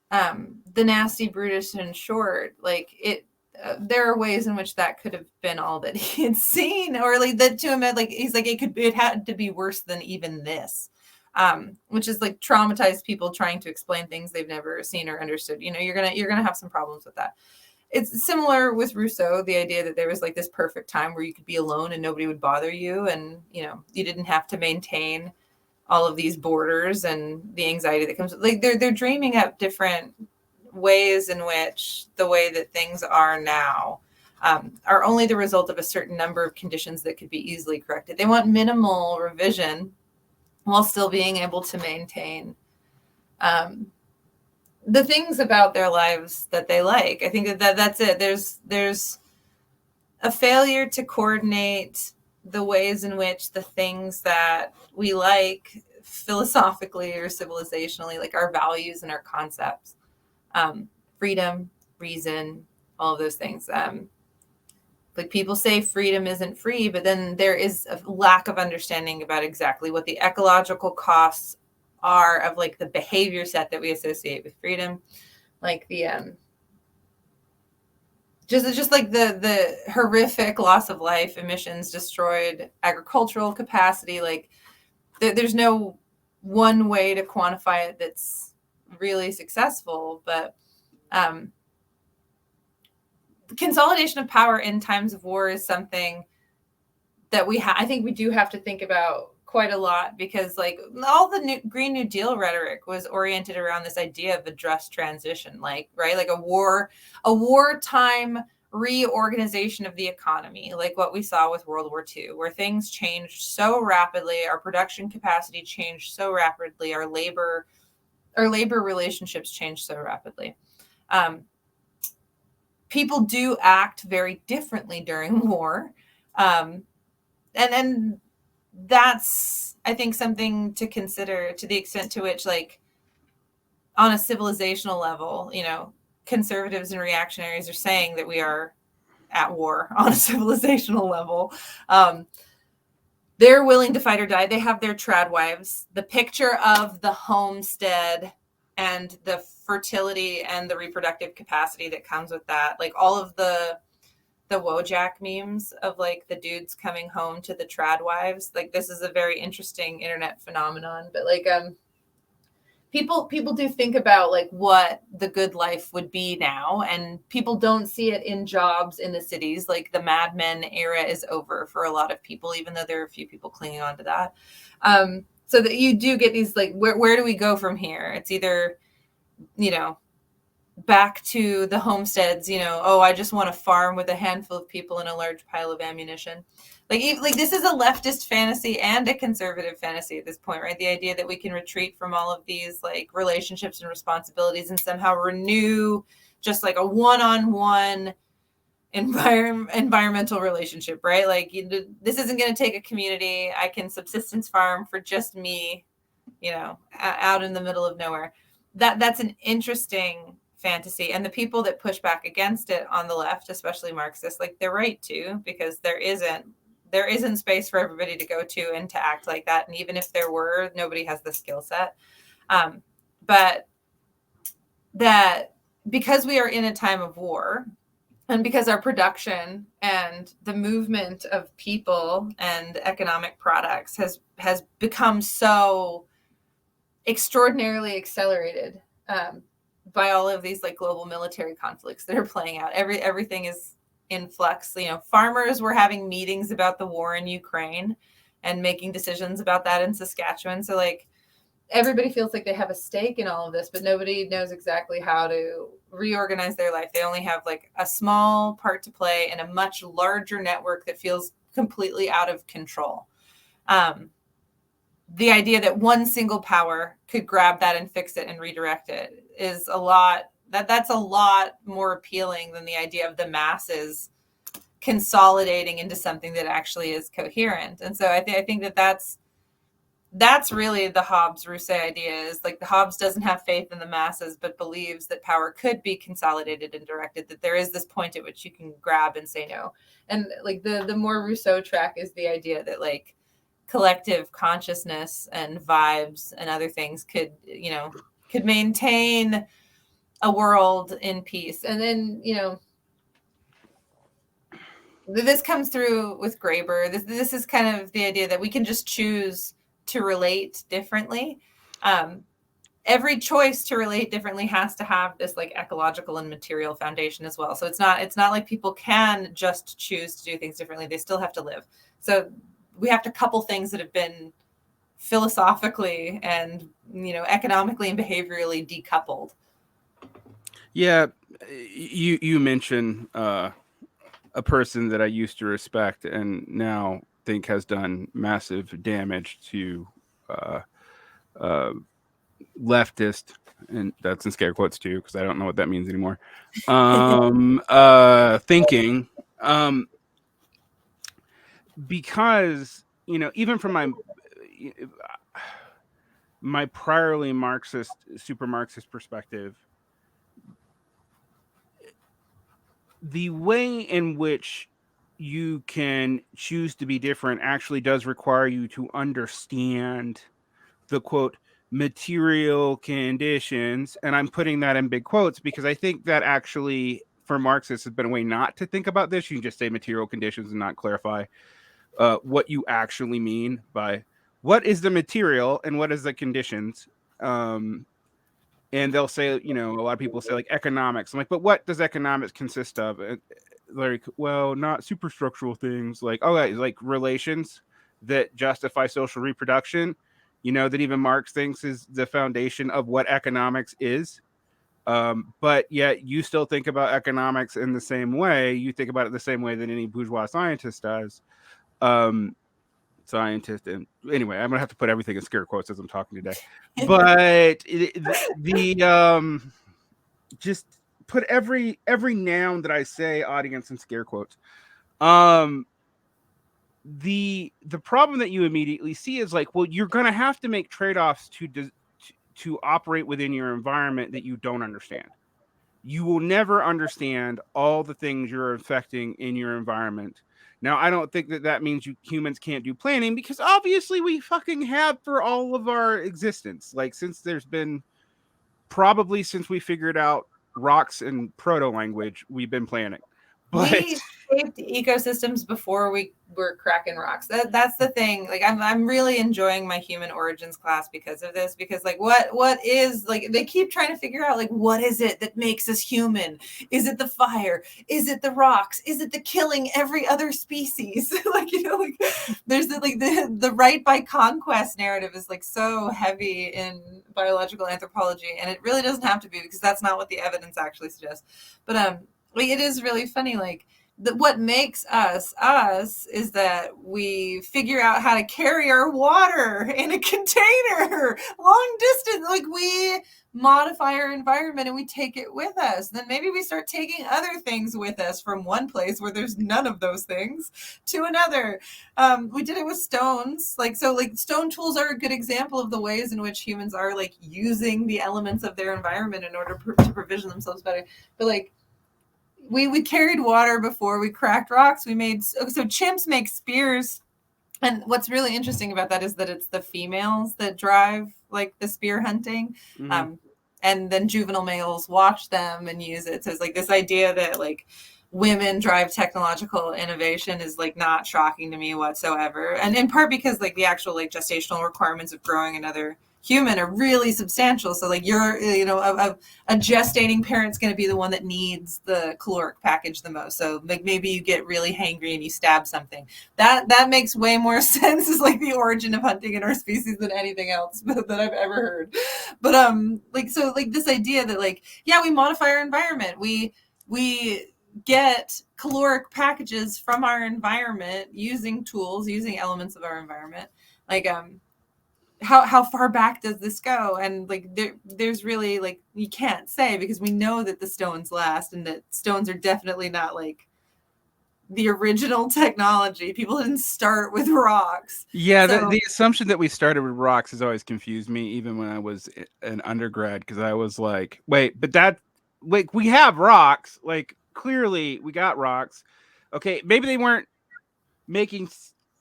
Speaker 2: The Nasty, Brutish, and Short, like there are ways in which that could have been all that he had seen, or like that to him, like he's like, it had to be worse than even this, which is like traumatized people trying to explain things they've never seen or understood. You're gonna have some problems with that. It's similar with Rousseau, the idea that there was like this perfect time where you could be alone and nobody would bother you, and you didn't have to maintain all of these borders and the anxiety that comes. Like they're dreaming up different ways in which the way that things are now are only the result of a certain number of conditions that could be easily corrected. They want minimal revision while still being able to maintain the things about their lives that they like. I think that's it. There's a failure to coordinate the ways in which the things that we like philosophically or civilizationally, like our values and our concepts, freedom, reason, all of those things. Like people say freedom isn't free, but then there is a lack of understanding about exactly what the ecological costs are of like the behavior set that we associate with freedom, like the just like the horrific loss of life, emissions, destroyed agricultural capacity. Like there's no one way to quantify it that's really successful, but consolidation of power in times of war is something that I think we do have to think about quite a lot, because like all the Green New Deal rhetoric was oriented around this idea of a just transition, like, right, like a wartime reorganization of the economy, like what we saw with World War II, where things changed so rapidly, our production capacity changed so rapidly, our labor relationships changed so rapidly. People do act very differently during war. And that's, I think, something to consider, to the extent to which, like, on a civilizational level, you know, conservatives and reactionaries are saying that we are at war on a civilizational level. They're willing to fight or die. They have their trad wives. The picture of the homestead and the fertility and the reproductive capacity that comes with that, like all of the Wojak memes of like the dudes coming home to the trad wives, like this is a very interesting internet phenomenon. But like people do think about like what the good life would be now, and people don't see it in jobs in the cities. Like the Mad Men era is over for a lot of people, even though there are a few people clinging on to that. So that you do get these like, where do we go from here? It's either, you know, back to the homesteads, you know, oh, I just want to farm with a handful of people and a large pile of ammunition. Like this is a leftist fantasy and a conservative fantasy at this point, right? The idea that we can retreat from all of these like relationships and responsibilities and somehow renew just like a one-on-one environmental relationship, right? Like this isn't going to take a community. I can subsistence farm for just me, you know, out in the middle of nowhere. That's an interesting fantasy, and the people that push back against it on the left, especially Marxists, like they're right too, because there isn't space for everybody to go to and to act like that, and even if there were, nobody has the skill set. But that because we are in a time of war, and because our production and the movement of people and economic products has become so extraordinarily accelerated by all of these like global military conflicts that are playing out. Everything is in flux. You know, farmers were having meetings about the war in Ukraine and making decisions about that in Saskatchewan. So like everybody feels like they have a stake in all of this, but nobody knows exactly how to reorganize their life. They only have like a small part to play in a much larger network that feels completely out of control. The idea that one single power could grab that and fix it and redirect it is that's a lot more appealing than the idea of the masses consolidating into something that actually is coherent. And so I think that's really the Hobbes-Rousseau idea, is like the Hobbes doesn't have faith in the masses, but believes that power could be consolidated and directed, that there is this point at which you can grab and say no. And like the more Rousseau track is the idea that like collective consciousness and vibes and other things could maintain a world in peace. And then, you know, this comes through with Graeber. This is kind of the idea that we can just choose to relate differently. Every choice to relate differently has to have this like ecological and material foundation as well. So it's not like people can just choose to do things differently. They still have to live. So we have to couple things that have been philosophically and, you know, economically and behaviorally decoupled.
Speaker 1: Yeah, you mentioned a person that I used to respect and now think has done massive damage to leftist, and that's in scare quotes too, because I don't know what that means anymore. Thinking, because, you know, even from my priorly Marxist, super Marxist perspective, the way in which you can choose to be different actually does require you to understand the quote material conditions, and I'm putting that in big quotes because I think that actually for Marxists has been a way not to think about this. You can just say material conditions and not clarify what you actually mean by what is the material and what is the conditions. And they'll say, you know, a lot of people say like economics. I'm like, but what does economics consist of? Like, well, not superstructural things like, okay, like relations that justify social reproduction, you know, that even Marx thinks is the foundation of what economics is. But yet you still think about economics in the same way. You think about it the same way that any bourgeois scientist does. Um, Scientist, and anyway, I'm gonna have to put everything in scare quotes as I'm talking today. But just put every noun that I say, audience, in scare quotes. Um, the problem that you immediately see is like, well, you're gonna have to make trade-offs to operate within your environment that you don't understand. You will never understand all the things you're affecting in your environment. Now, I don't think that that means humans can't do planning, because obviously we fucking have for all of our existence. Like, since there's been probably since we figured out rocks and proto language, we've been planning. But
Speaker 2: We shaped ecosystems before we were cracking rocks. That's the thing. Like I'm really enjoying my human origins class because of this. Because like what is, like, they keep trying to figure out like what is it that makes us human? Is it the fire? Is it the rocks? Is it the killing every other species? Like, you know, like there's the right by conquest narrative is like so heavy in biological anthropology, and it really doesn't have to be, because that's not what the evidence actually suggests. But like, it is really funny, like what makes us is that we figure out how to carry our water in a container long distance. Like, we modify our environment and we take it with us. Then maybe we start taking other things with us from one place where there's none of those things to another. We did it with stones. Like stone tools are a good example of the ways in which humans are like using the elements of their environment in order to provision themselves better. But like, we carried water before we cracked rocks. We made, so chimps make spears. And what's really interesting about that is that it's the females that drive like the spear hunting. And then juvenile males watch them and use it. So it's like this idea that like women drive technological innovation is like not shocking to me whatsoever. And in part because like the actual like gestational requirements of growing another human are really substantial. So like you're, you know, a gestating parent's going to be the one that needs the caloric package the most. So like maybe you get really hangry and you stab something. That makes way more sense as like the origin of hunting in our species than anything else that I've ever heard. But like, so like this idea that like, yeah, we modify our environment. We get caloric packages from our environment using tools, using elements of our environment. Like how far back does this go? And like there's really like, you can't say, because we know that the stones last and that stones are definitely not like the original technology. People didn't start with rocks.
Speaker 1: yeah, the assumption that we started with rocks has always confused me, even when I was an undergrad, because I was like, wait, but that, like, we have rocks, like clearly we got rocks. Okay, maybe they weren't making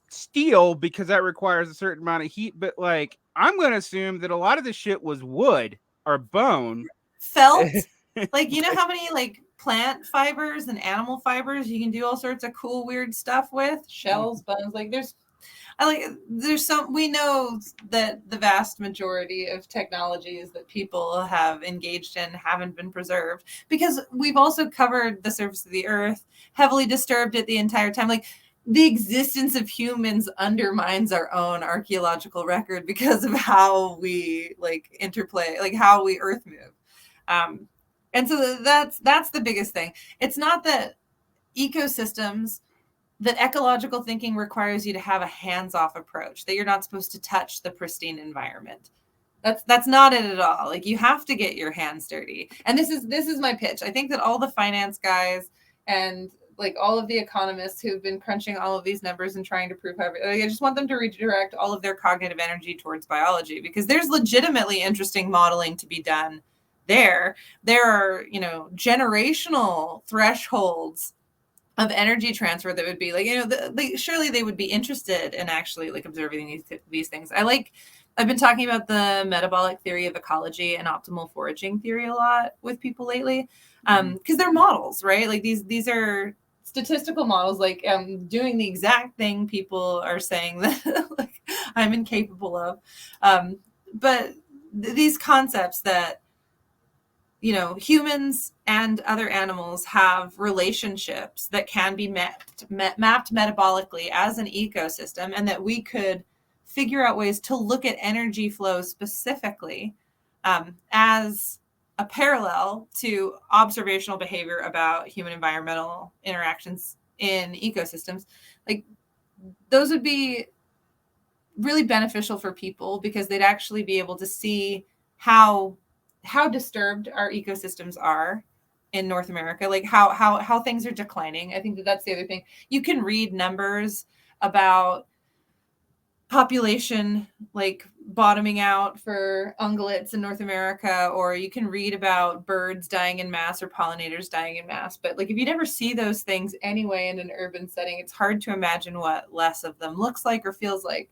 Speaker 1: steel because that requires a certain amount of heat, but like, I'm gonna assume that a lot of the shit was wood or bone.
Speaker 2: Felt. Like, you know how many like plant fibers and animal fibers you can do all sorts of cool weird stuff with? Shells, bones. Like there's some, we know that the vast majority of technologies that people have engaged in haven't been preserved, because we've also covered the surface of the earth, heavily disturbed it the entire time. Like, the existence of humans undermines our own archaeological record because of how we like interplay, like how we earth move. And so that's the biggest thing. It's not that ecosystems, that ecological thinking requires you to have a hands-off approach, that you're not supposed to touch the pristine environment. That's not it at all. Like, you have to get your hands dirty. And this is my pitch. I think that all the finance guys and like all of the economists who've been crunching all of these numbers and trying to prove how, like, I just want them to redirect all of their cognitive energy towards biology, because there's legitimately interesting modeling to be done there. There are, you know, generational thresholds energy transfer that would be like, surely they would be interested in actually like observing these things. I've been talking about the metabolic theory of ecology and optimal foraging theory a lot with people lately, because they're models, right? Like these are statistical models, like doing the exact thing people are saying that like I'm incapable of, but these concepts that humans and other animals have relationships that can be mapped metabolically as an ecosystem, and that we could figure out ways to look at energy flow specifically as a parallel to observational behavior about human environmental interactions in ecosystems. Like those would be really beneficial for people, because they'd actually be able to see how disturbed our ecosystems are in North America, like how things are declining. I think that's the other thing. You can read numbers about population like bottoming out for ungulates in North America, or you can read about birds dying in mass or pollinators dying in mass. But like if you never see those things anyway in an urban setting, it's hard to imagine what less of them looks like or feels like.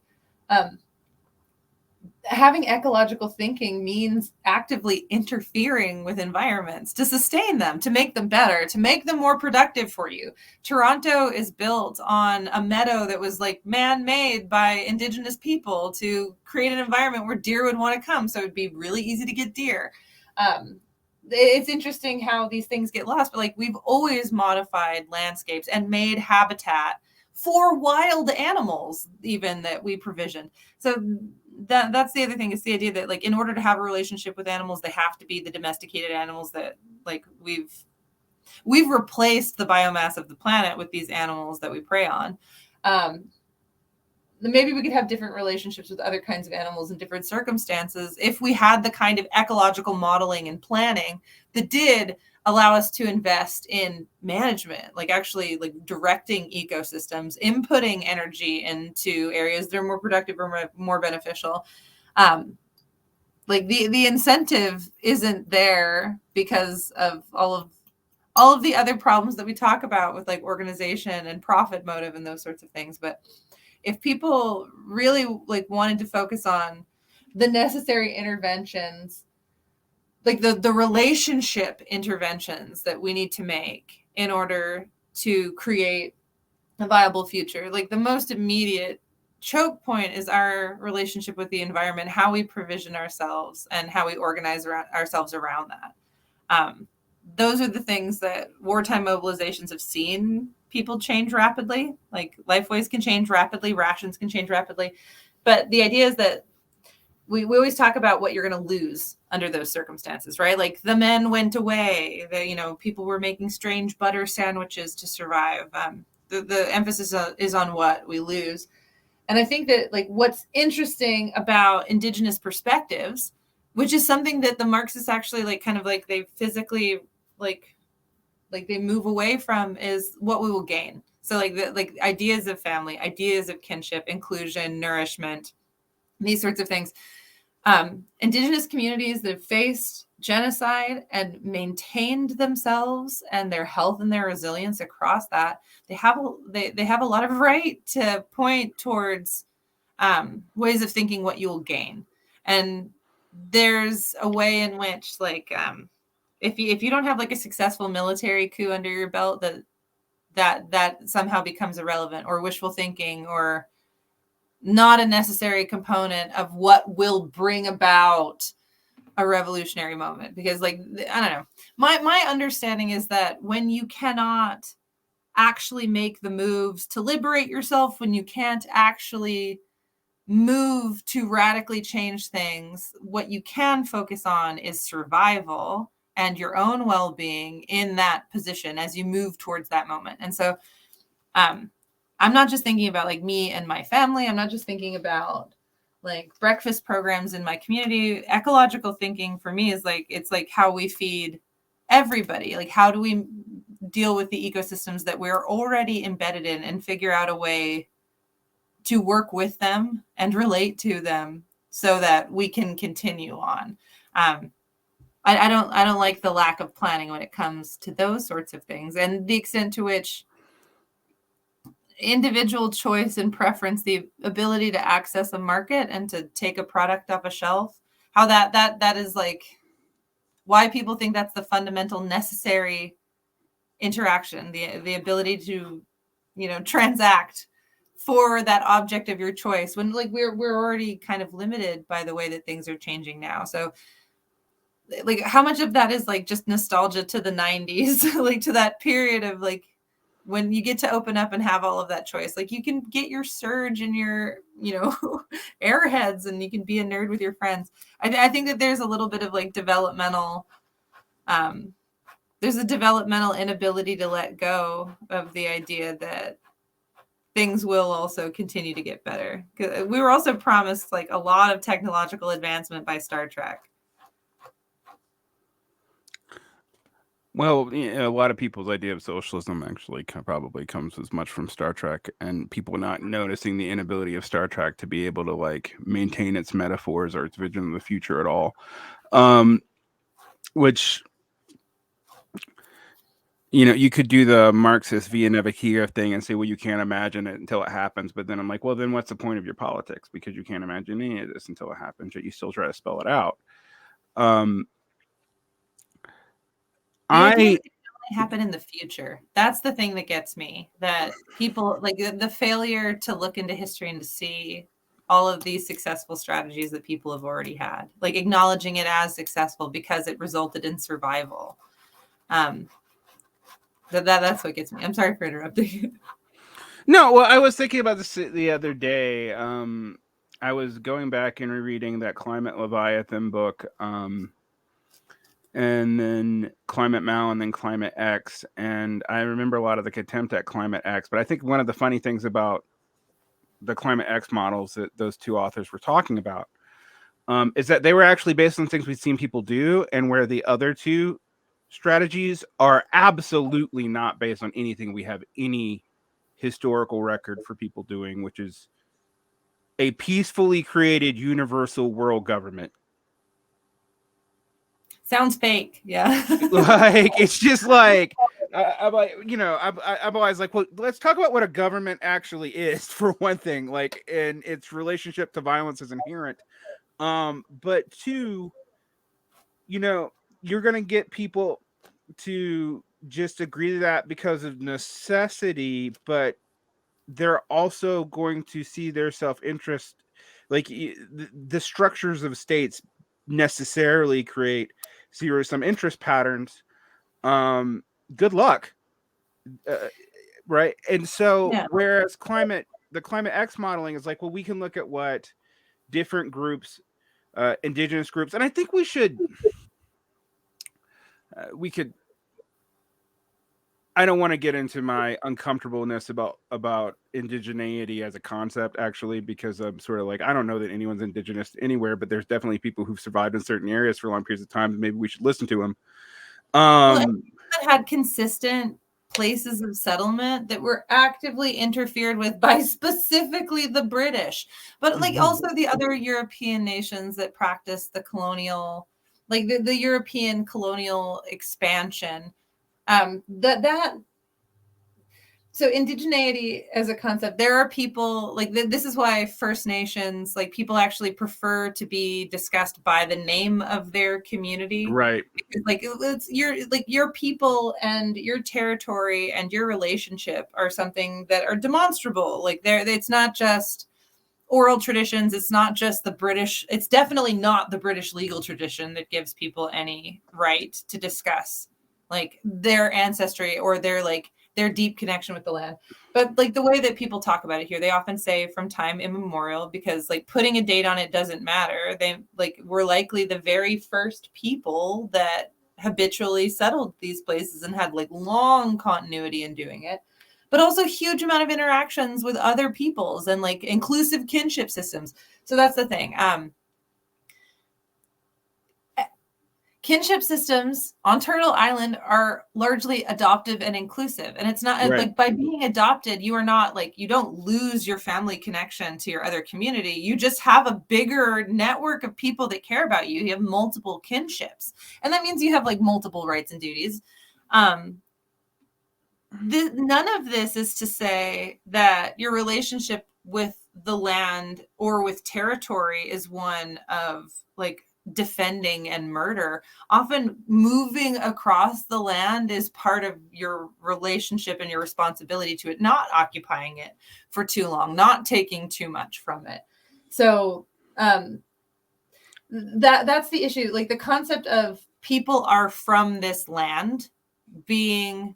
Speaker 2: Having ecological thinking means actively interfering with environments to sustain them, to make them better, to make them more productive for you. Toronto is built on a meadow that was like man-made by indigenous people to create an environment where deer would want to come. So it'd be really easy to get deer. It's interesting how these things get lost, but like we've always modified landscapes and made habitat for wild animals, even, that we provisioned. So that's the other thing, is the idea that like in order to have a relationship with animals, they have to be the domesticated animals that like we've replaced the biomass of the planet with these animals that we prey on. Maybe we could have different relationships with other kinds of animals in different circumstances if we had the kind of ecological modeling and planning that did allow us to invest in management, like actually like directing ecosystems, inputting energy into areas that are more productive or more beneficial. Like the incentive isn't there because of all of the other problems that we talk about with like organization and profit motive and those sorts of things. But if people really like wanted to focus on the necessary interventions, like the relationship interventions that we need to make in order to create a viable future, like the most immediate choke point is our relationship with the environment, how we provision ourselves and how we organize ourselves around that. Those are the things that wartime mobilizations have seen people change rapidly. Like lifeways can change rapidly, rations can change rapidly. But the idea is that we always talk about what you're going to lose under those circumstances, right? Like the men went away, people were making strange butter sandwiches to survive. The emphasis is on what we lose. And I think that like what's interesting about indigenous perspectives, which is something that the Marxists actually like kind of like they physically like they move away from, is what we will gain. So like ideas of family, ideas of kinship, inclusion, nourishment, these sorts of things. Indigenous communities that have faced genocide and maintained themselves and their health and their resilience across that, they have a lot of right to point towards ways of thinking what you will gain. And there's a way in which like if you don't have like a successful military coup under your belt, that somehow becomes irrelevant or wishful thinking or not a necessary component of what will bring about a revolutionary moment. Because like I don't know, my understanding is that when you cannot actually make the moves to liberate yourself, when you can't actually move to radically change things, what you can focus on is survival and your own well-being in that position as you move towards that moment. And so I'm not just thinking about like me and my family. I'm not just thinking about like breakfast programs in my community. Ecological thinking for me is like, it's like how we feed everybody. Like how do we deal with the ecosystems that we're already embedded in and figure out a way to work with them and relate to them so that we can continue on. I don't like the lack of planning when it comes to those sorts of things, and the extent to which individual choice and preference, the ability to access a market and to take a product off a shelf, how that is like why people think that's the fundamental necessary interaction, the ability to, you know, transact for that object of your choice, when like we're already kind of limited by the way that things are changing now. So like how much of that is like just nostalgia to the 90s, like to that period of like when you get to open up and have all of that choice. Like you can get your Surge and your, you know, Airheads, and you can be a nerd with your friends. I think that there's a little bit of like developmental there's a developmental inability to let go of the idea that things will also continue to get better. We were also promised like a lot of technological advancement by Star Trek.
Speaker 1: Well, a lot of people's idea of socialism actually probably comes as much from Star Trek, and people not noticing the inability of Star Trek to be able to like maintain its metaphors or its vision of the future at all. Which, you know, you could do the Marxist via Nebuchadnezzar thing and say, well, you can't imagine it until it happens. But then I'm like, well, then what's the point of your politics? Because you can't imagine any of this until it happens, yet you still try to spell it out.
Speaker 2: Happen in the future. That's the thing that gets me, that people like the failure to look into history and to see all of these successful strategies that people have already had, like acknowledging it as successful because it resulted in survival. That's what gets me. I'm sorry for interrupting.
Speaker 1: No, well, I was thinking about this the other day. I was going back and rereading that Climate Leviathan book, and then Climate Mal, and then Climate X. And I remember a lot of the contempt at Climate X. But I think one of the funny things about the Climate X models that those two authors were talking about is that they were actually based on things we've seen people do, and where the other two strategies are absolutely not based on anything we have any historical record for people doing, which is a peacefully created universal world government.
Speaker 2: Sounds fake. Yeah.
Speaker 1: Like, it's just like, I'm like, you know, I'm always like, well, let's talk about what a government actually is, for one thing, like, and its relationship to violence is inherent. But two, you know, you're going to get people to just agree to that because of necessity, but they're also going to see their self-interest, like the structures of states necessarily create zero-sum interest patterns. Good luck, right? And so, yeah. Whereas the Climate X modeling is like, well, we can look at what different groups, indigenous groups, and I think we could. I don't want to get into my uncomfortableness about indigeneity as a concept, actually, because I'm sort of like, I don't know that anyone's indigenous anywhere, but there's definitely people who've survived in certain areas for long periods of time. Maybe we should listen to them.
Speaker 2: That had consistent places of settlement that were actively interfered with by specifically the British, but like also the other European nations that practiced the colonial, like the European colonial expansion. So indigeneity as a concept, there are people like this is why First Nations, like people actually prefer to be discussed by the name of their community,
Speaker 1: right?
Speaker 2: Because, like it's your people and your territory and your relationship are something that are demonstrable. Like it's not just oral traditions. It's not just the British. It's definitely not the British legal tradition that gives people any right to discuss like their ancestry or their deep connection with the land. But like the way that people talk about it here, they often say from time immemorial, because like putting a date on it doesn't matter. They like were likely the very first people that habitually settled these places and had like long continuity in doing it, but also huge amount of interactions with other peoples and like inclusive kinship systems. So that's the thing. Kinship systems on Turtle Island are largely adoptive and inclusive. And it's not right. Like by being adopted, you are not like, you don't lose your family connection to your other community. You just have a bigger network of people that care about you. You have multiple kinships. And that means you have like multiple rights and duties. none of this is to say that your relationship with the land or with territory is one of like defending and murder. Often moving across the land is part of your relationship and your responsibility to it, not occupying it for too long, not taking too much from it. So that's the issue. Like the concept of people are from this land being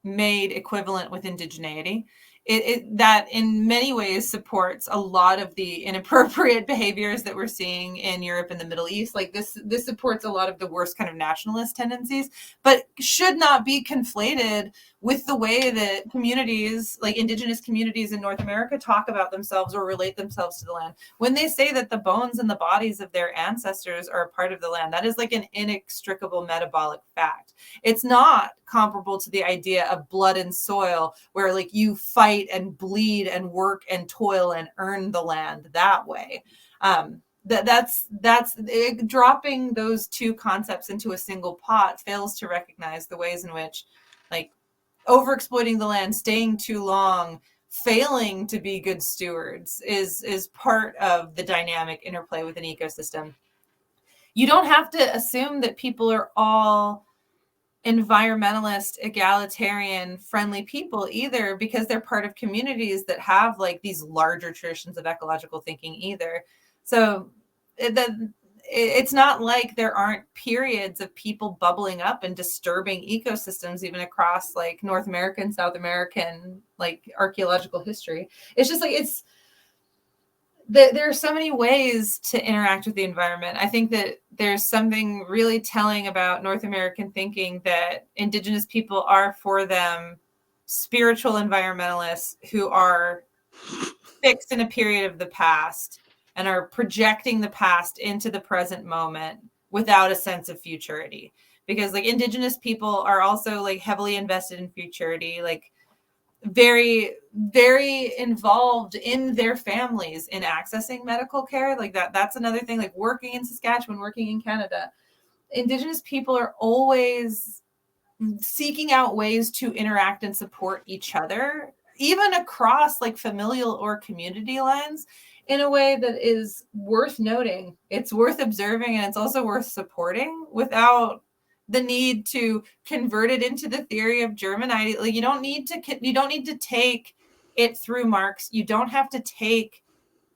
Speaker 2: made equivalent with indigeneity, that in many ways supports a lot of the inappropriate behaviors that we're seeing in Europe and the Middle East. Like this supports a lot of the worst kind of nationalist tendencies, but should not be conflated with the way that communities, like indigenous communities in North America, talk about themselves or relate themselves to the land. When they say that the bones and the bodies of their ancestors are a part of the land, that is like an inextricable metabolic fact. It's not comparable to the idea of blood and soil, where like you fight and bleed and work and toil and earn the land that way. That's dropping those two concepts into a single pot fails to recognize the ways in which like overexploiting the land, staying too long, failing to be good stewards is part of the dynamic interplay with an ecosystem. You don't have to assume that people are all environmentalist, egalitarian, friendly people either, because they're part of communities that have like these larger traditions of ecological thinking either. So it's not like there aren't periods of people bubbling up and disturbing ecosystems even across like North American, South American, like archaeological history. It's just like there are so many ways to interact with the environment. I think that there's something really telling about North American thinking, that indigenous people are for them spiritual environmentalists who are fixed in a period of the past and are projecting the past into the present moment without a sense of futurity. Because like indigenous people are also like heavily invested in futurity, like very, very involved in their families in accessing medical care. Like that's another thing, like working in Saskatchewan, working in Canada. Indigenous people are always seeking out ways to interact and support each other, even across like familial or community lines, in a way that is worth noting. It's worth observing, and it's also worth supporting without the need to convert it into the theory of German ideology. Like you don't need to take it through Marx. You don't have to take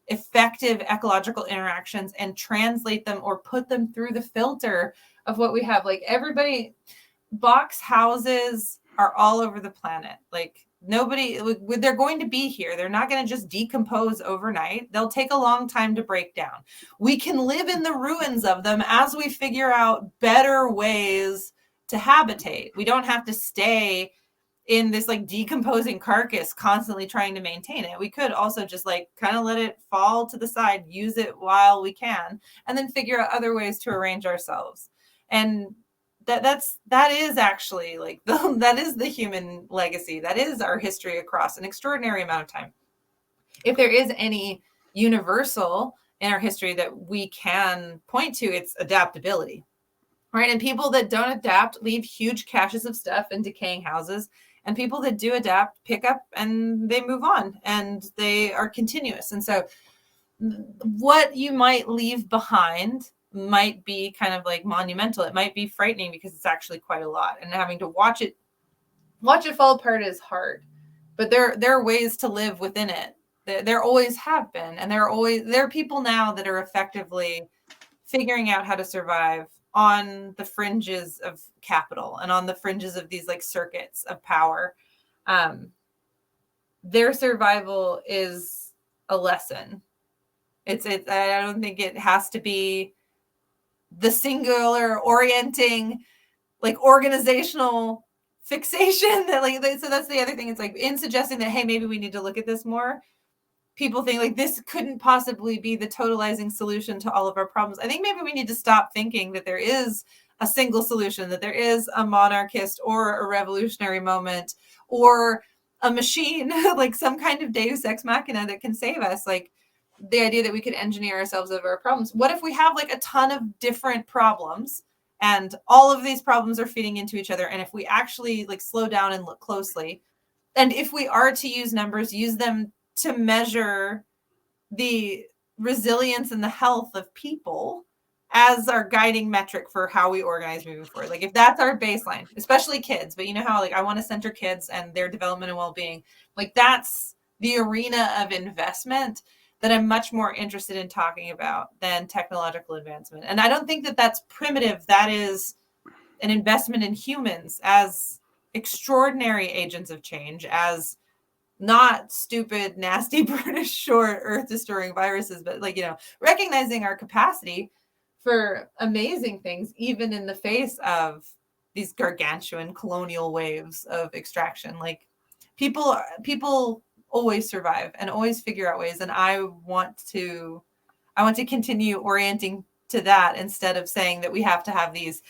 Speaker 2: effective ecological interactions and translate them or put them through the filter of what we have. Like everybody, box houses are all over the planet. Like nobody, they're going to be here. They're not going to just decompose overnight. They'll take a long time to break down. We can live in the ruins of them as we figure out better ways to habitate. We don't have to stay in this like decomposing carcass constantly trying to maintain it. We could also just like kind of let it fall to the side, use it while we can, and then figure out other ways to arrange ourselves. And that is actually like that is the human legacy. That is our history across an extraordinary amount of time. If there is any universal in our history that we can point to, it's adaptability, right? And people that don't adapt leave huge caches of stuff in decaying houses, and people that do adapt pick up and they move on, and they are continuous. And so what you might leave behind might be kind of like monumental. It might be frightening because it's actually quite a lot, and having to watch it fall apart is hard. But there are ways to live within it. There always have been, and there are people now that are effectively figuring out how to survive on the fringes of capital and on the fringes of these like circuits of power. Their survival is a lesson. I don't think it has to be the singular orienting, like organizational fixation that like, so that's the other thing. It's like in suggesting that, hey, maybe we need to look at this more. People think like this couldn't possibly be the totalizing solution to all of our problems. I think maybe we need to stop thinking that there is a single solution, that there is a monarchist or a revolutionary moment or a machine, like some kind of deus ex machina that can save us. Like the idea that we could engineer ourselves out of our problems. What if we have like a ton of different problems And all of these problems are feeding into each other. And if we actually like slow down and look closely, and if we are to use numbers, use them to measure the resilience and the health of people as our guiding metric for how we organize moving forward. Like if that's our baseline, especially kids, but you know how like I want to center kids and their development and well-being, like that's the arena of investment that I'm much more interested in talking about than technological advancement. And I don't think that that's primitive. That is an investment in humans as extraordinary agents of change, as not stupid, nasty, British short earth destroying viruses, but like, you know, recognizing our capacity for amazing things, even in the face of these gargantuan colonial waves of extraction. Like people always survive and always figure out ways. And I want to continue orienting to that instead of saying that we have to have these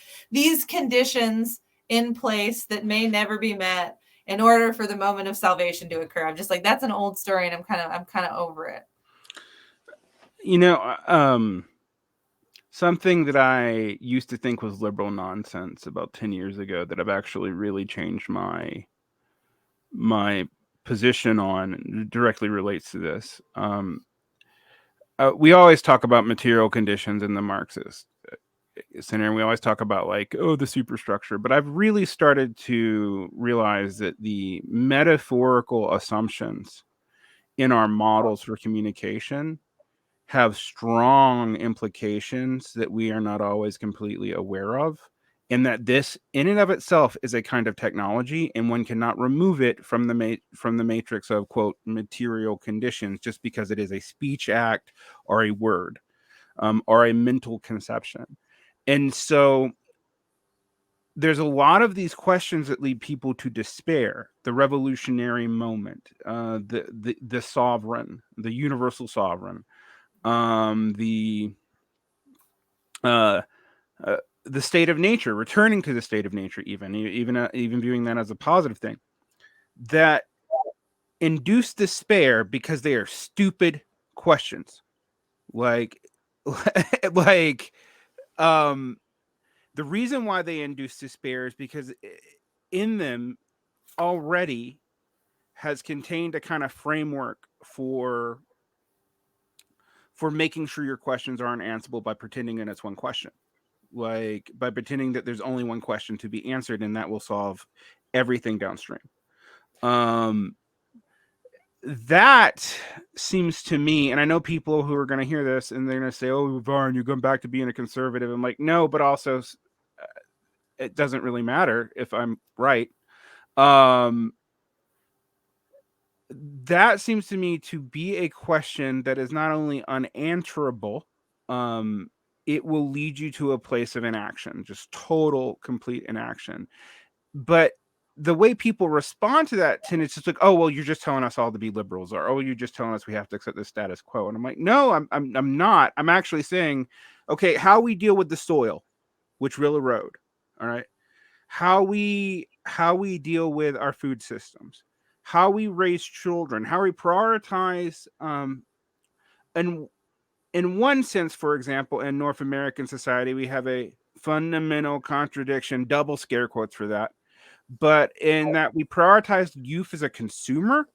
Speaker 2: conditions in place that may never be met in order for the moment of salvation to occur. I'm just like, that's an old story, and I'm kind of over it.
Speaker 1: You know, something that I used to think was liberal nonsense about 10 years ago that I've actually really changed my position on directly relates to this. We always talk about material conditions in the Marxist scenario. We always talk about like, oh, the superstructure. But I've really started to realize that the metaphorical assumptions in our models for communication have strong implications that we are not always completely aware of, and that this in and of itself is a kind of technology, and one cannot remove it from the matrix of quote material conditions just because it is a speech act or a word or a mental conception. And so there's a lot of these questions that lead people to despair: the revolutionary moment, the sovereign, the universal sovereign, the state of nature, returning to the state of nature, even viewing that as a positive thing, that induce despair because they are stupid questions. Like, like, the reason why they induce despair is because in them already has contained a kind of framework for making sure your questions aren't answerable by pretending that it's one question. Like by pretending that there's only one question to be answered and that will solve everything downstream. That seems to me, and I know people who are going to hear this and they're going to say, oh, Varn, you're going back to being a conservative. I'm like, no, but also it doesn't really matter if I'm right. That seems to me to be a question that is not only unanswerable, it will lead you to a place of inaction, just total, complete inaction. But the way people respond to that it's just like, oh, well, you're just telling us all to be liberals, or oh, you're just telling us we have to accept the status quo. And I'm like, no, I'm not. I'm actually saying, okay, how we deal with the soil, which will erode. All right. How we deal with our food systems, how we raise children, how we prioritize, and in one sense, for example, in North American society, we have a fundamental contradiction, double scare quotes for that, but in that we prioritize youth as a consumer,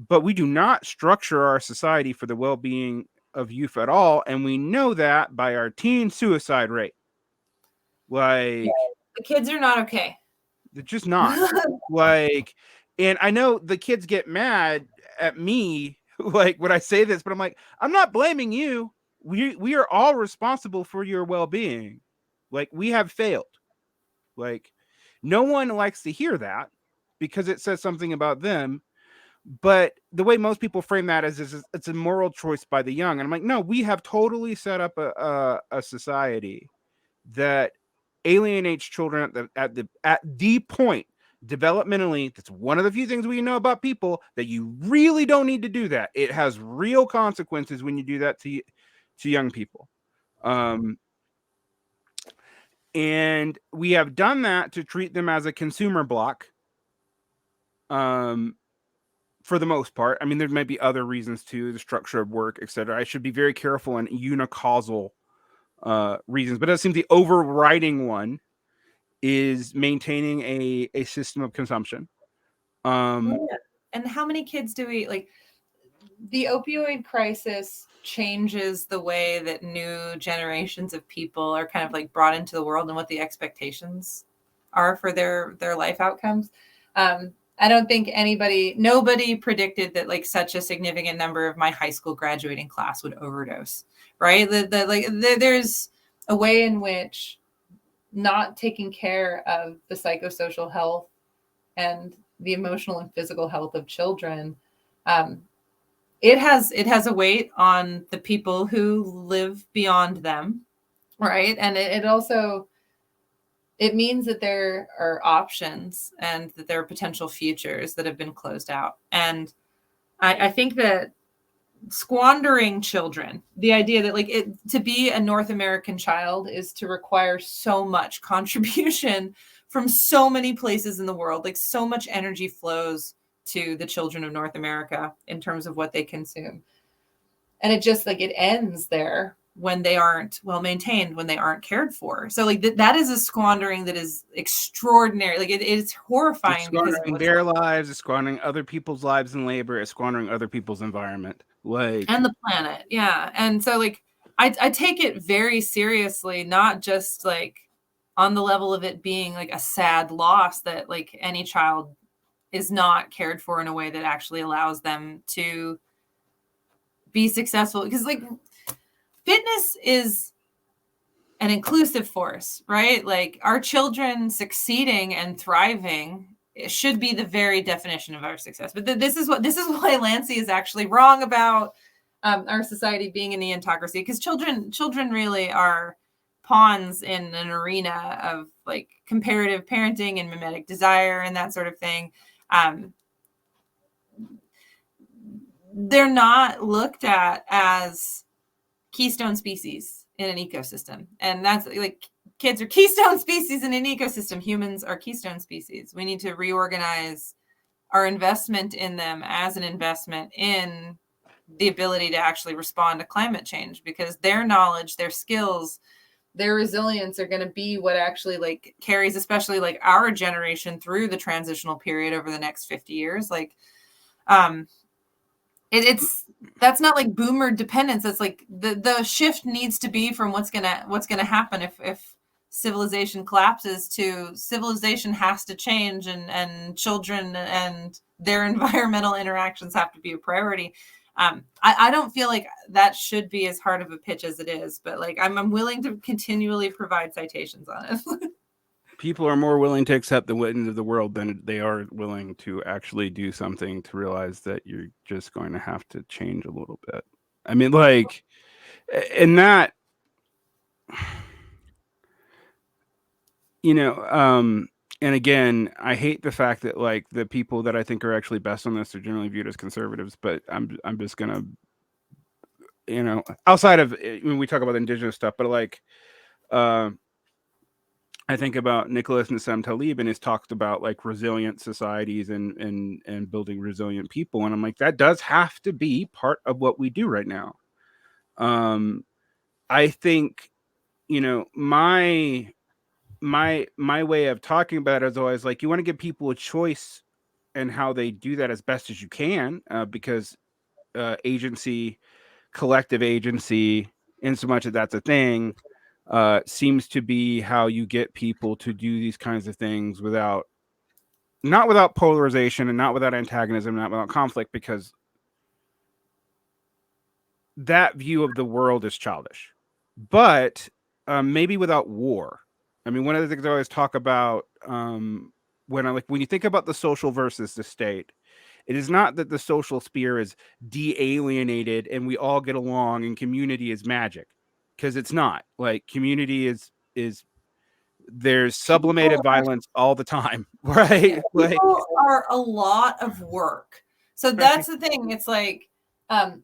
Speaker 1: but we do not structure our society for the well-being of youth at all. And we know that by our teen suicide rate. Like,
Speaker 2: the kids are not okay.
Speaker 1: They're just not. Like, and I know the kids get mad at me like when I say this, but I'm like, I'm not blaming you. We are all responsible for your well-being. Like, we have failed. Like, no one likes to hear that because it says something about them. But the way most people frame that is it's a moral choice by the young. And I'm like, no, we have totally set up a society that alienates children at the point developmentally. That's one of the few things we know about people, that you really don't need to do that. It has real consequences when you do that to young people. And we have done that to treat them as a consumer block. For the most part. I mean, there might be other reasons too, the structure of work, etc. I should be very careful in unicausal reasons, but it seems the overriding one is maintaining a system of consumption.
Speaker 2: And how many kids do we like? The opioid crisis changes the way that new generations of people are kind of like brought into the world and what the expectations are for their life outcomes. I don't think nobody predicted that like such a significant number of my high school graduating class would overdose, right? There's a way in which not taking care of the psychosocial health and the emotional and physical health of children, it has a weight on the people who live beyond them, right? And it also it means that there are options and that there are potential futures that have been closed out. And I think that squandering children, the idea that like to be a North American child is to require so much contribution from so many places in the world, like so much energy flows to the children of North America in terms of what they consume. And it just like it ends there when they aren't well maintained, when they aren't cared for. So like that is a squandering that is extraordinary. Like it's horrifying.
Speaker 1: It's squandering their lives, it's squandering other people's lives and labor, it's squandering other people's environment. Like,
Speaker 2: and the planet. Yeah. And so like I take it very seriously, not just like on the level of it being like a sad loss that like any child is not cared for in a way that actually allows them to be successful. Because like fitness is an inclusive force, right? Like our children succeeding and thriving, it should be the very definition of our success. But this is why Lancy is actually wrong about our society being a neontocracy, because children really are pawns in an arena of like comparative parenting and mimetic desire and that sort of thing. They're not looked at as keystone species in an ecosystem. And that's like kids are keystone species in an ecosystem. Humans are keystone species. We need to reorganize our investment in them as an investment in the ability to actually respond to climate change, because their knowledge, their skills, their resilience are going to be what actually like carries, especially like our generation through the transitional period over the next 50 years. Like, it's that's not like boomer dependence. That's like the shift needs to be from what's gonna happen if civilization collapses to civilization has to change, and children and their environmental interactions have to be a priority. I don't feel like that should be as hard of a pitch as it is, but like I'm willing to continually provide citations on it.
Speaker 1: People are more willing to accept the witness of the world than they are willing to actually do something to realize that you're just going to have to change a little bit. I mean, like, and that, you know, and again, I hate the fact that like the people that I think are actually best on this are generally viewed as conservatives, but I'm just gonna, you know, outside of when we talk about indigenous stuff, but like, I think about Nicholas Nassim Taleb, and he's talked about like resilient societies and building resilient people, and I'm like, that does have to be part of what we do right now. I think, you know, my way of talking about it is always like, you want to give people a choice and how they do that as best as you can, because agency, collective agency, in so much that that's a thing, seems to be how you get people to do these kinds of things not without polarization and not without antagonism, not without conflict, because that view of the world is childish. But maybe without war. I mean, one of the things I always talk about when you think about the social versus the state, it is not that the social sphere is de-alienated and we all get along and community is magic, because it's not. Like, community is there's sublimated violence all the time, right?
Speaker 2: People are a lot of work. So that's the thing. It's like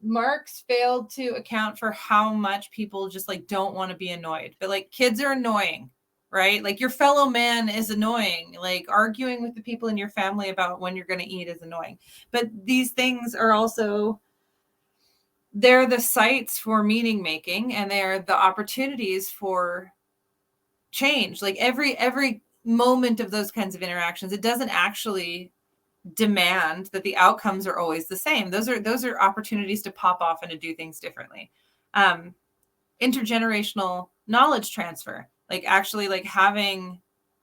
Speaker 2: Marx failed to account for how much people just like don't want to be annoyed. But like kids are annoying, right? Like your fellow man is annoying. Like arguing with the people in your family about when you're going to eat is annoying. But these things are also they're the sites for meaning making, and they're the opportunities for change. Like every moment of those kinds of interactions, it doesn't actually demand that the outcomes are always the same. Those are opportunities to pop off and to do things differently. Intergenerational knowledge transfer, like actually like having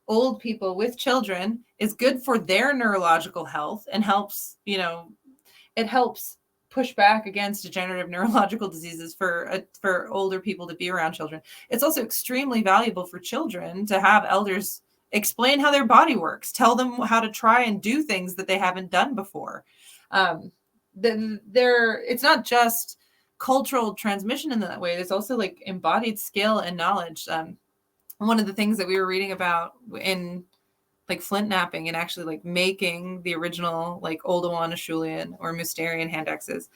Speaker 2: old people with children is good for their neurological health and helps, it helps push back against degenerative neurological diseases for older people to be around children. It's also extremely valuable for children to have elders explain how their body works, tell them how to try and do things that they haven't done before. It's not just cultural transmission in that way. There's also like embodied skill and knowledge. One of the things that we were reading about in like flint knapping and actually like making the original like Oldowan Acheulean or Mousterian hand axes,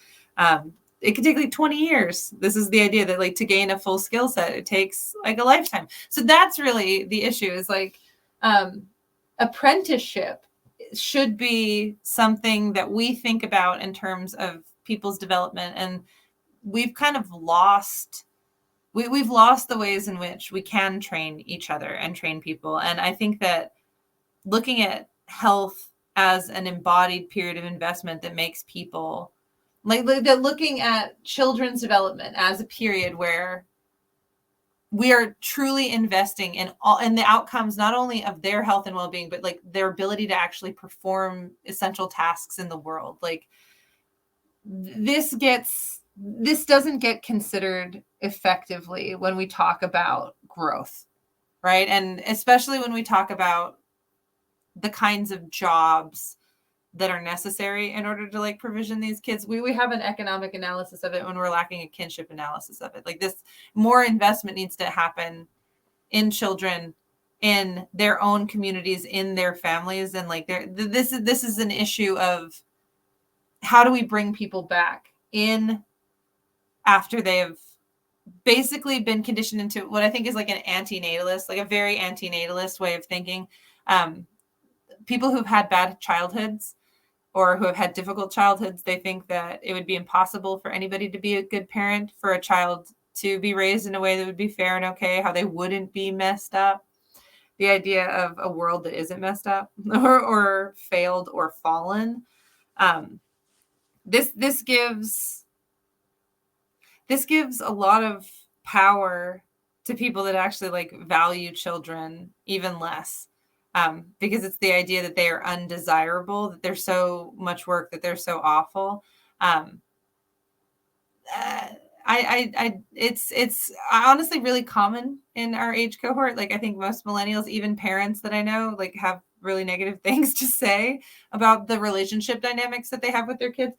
Speaker 2: it could take like 20 years. This is the idea that like to gain a full skill set, it takes like a lifetime. So that's really the issue, is like apprenticeship should be something that we think about in terms of people's development. And we've kind of lost, we've lost the ways in which we can train each other and train people. And I think that looking at health as an embodied period of investment that makes people like looking at children's development as a period where we are truly investing in the outcomes, not only of their health and well-being, but like their ability to actually perform essential tasks in the world. Like this doesn't get considered effectively when we talk about growth, right? And especially when we talk about the kinds of jobs that are necessary in order to like provision these kids. We have an economic analysis of it when we're lacking a kinship analysis of it. Like this, more investment needs to happen in children, in their own communities, in their families. And like this is an issue of how do we bring people back in after they have basically been conditioned into what I think is like an antinatalist, like a very antinatalist way of thinking. People who've had bad childhoods or who have had difficult childhoods, they think that it would be impossible for anybody to be a good parent, for a child to be raised in a way that would be fair and okay, how they wouldn't be messed up. The idea of a world that isn't messed up or failed or fallen. This gives a lot of power to people that actually like value children even less. Because it's the idea that they are undesirable, that they're so much work, that they're so awful. It's honestly really common in our age cohort. Like I think most millennials, even parents that I know, like have really negative things to say about the relationship dynamics that they have with their kids.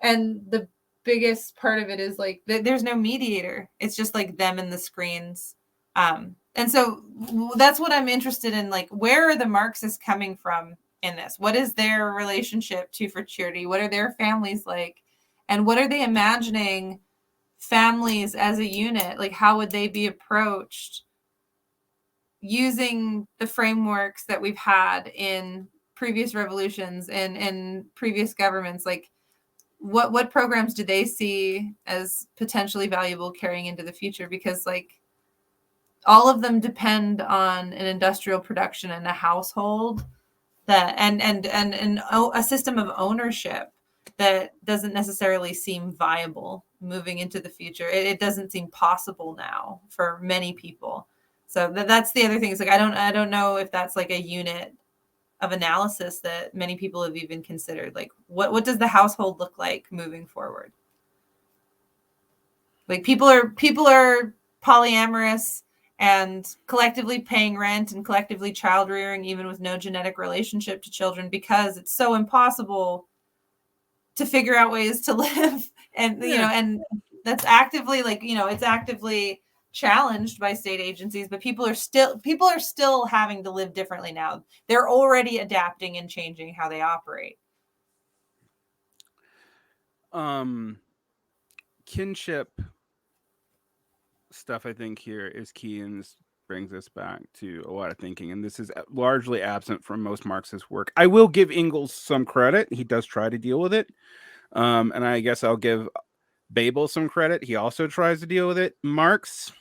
Speaker 2: And the biggest part of it is like there's no mediator. It's just like them and the screens. And so that's what I'm interested in. Like, where are the Marxists coming from in this? What is their relationship to fragility? What are their families like? And what are they imagining families as a unit? Like, how would they be approached using the frameworks that we've had in previous revolutions and in previous governments? Like, what programs do they see as potentially valuable carrying into the future? Because like, all of them depend on an industrial production and a household that and a system of ownership that doesn't necessarily seem viable moving into the future. It doesn't seem possible now for many people. So that's the other thing. Is like I don't know if that's like a unit of analysis that many people have even considered. Like what does the household look like moving forward? Like people are polyamorous and collectively paying rent and collectively child rearing, even with no genetic relationship to children, because it's so impossible to figure out ways to live. And, and that's actively like, it's actively challenged by state agencies, but people are still having to live differently now. They're already adapting and changing how they operate.
Speaker 1: Kinship stuff I think here is key, and this brings us back to a lot of thinking, and this is largely absent from most Marxist work. I will give Engels some credit. He does try to deal with it. And I guess I'll give Babel some credit. He also tries to deal with it. Marx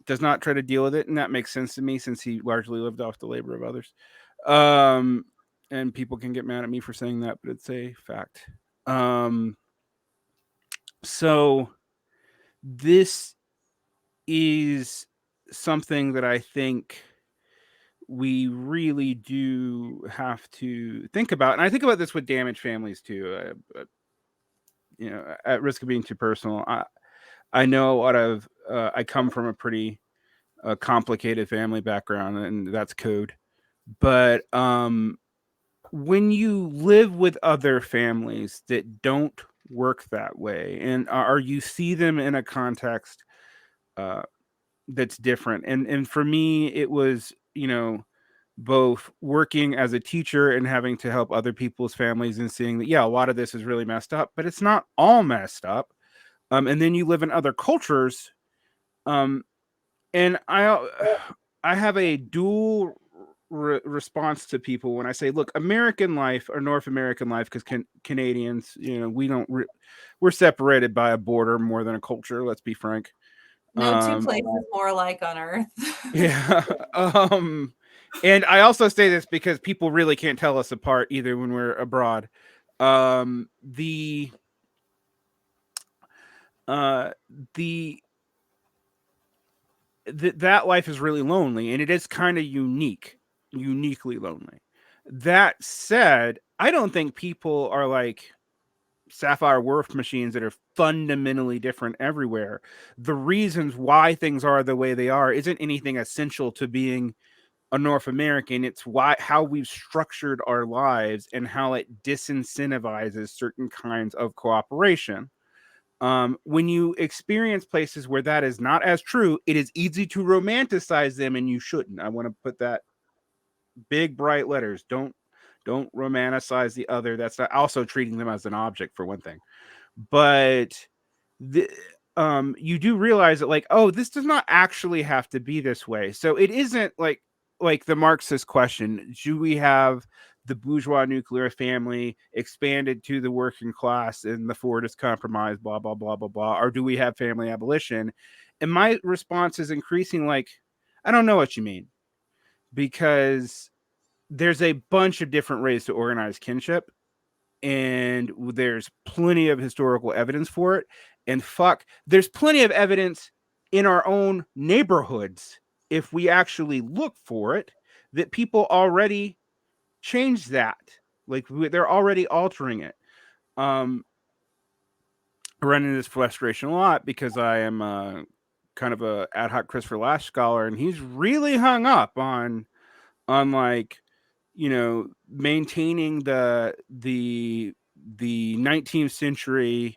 Speaker 1: does not try to deal with it, and that makes sense to me since he largely lived off the labor of others. And people can get mad at me for saying that, but it's a fact. So this is something that I think we really do have to think about, and I think about this with damaged families too. At risk of being too personal, I know a lot of. I come from a pretty complicated family background, and that's code. But when you live with other families that don't work that way, and or you see them in a context that's different, and for me, it was both working as a teacher and having to help other people's families and seeing that a lot of this is really messed up, but it's not all messed up. And then you live in other cultures, and I have a dual response to people when I say, look, American life or North American life, because Canadians, we're separated by a border more than a culture. Let's be frank.
Speaker 2: No two places more alike on earth.
Speaker 1: Yeah. And I also say this because people really can't tell us apart either when we're abroad. The that life is really lonely, and it is kind of uniquely lonely. That said, I don't think people are like sapphire wharf machines that are fundamentally different everywhere. The reasons why things are the way they are isn't anything essential to being a North American. It's how we've structured our lives and how it disincentivizes certain kinds of cooperation. When you experience places where that is not as true, it is easy to romanticize them, and you shouldn't. I want to put that big bright letters. Don't romanticize the other. That's not also treating them as an object for one thing. But you do realize that, like, oh, this does not actually have to be this way. So it isn't like the Marxist question: do we have the bourgeois nuclear family expanded to the working class in the Fordist Compromise, blah blah blah blah blah, or do we have family abolition? And my response is increasing like, I don't know what you mean, because there's a bunch of different ways to organize kinship, and there's plenty of historical evidence for it. And there's plenty of evidence in our own neighborhoods, if we actually look for it, that people already changed that. Like, they're already altering it. I run into this frustration a lot because I am kind of a ad hoc Christopher Lasch scholar, and he's really hung up on like, maintaining the 19th century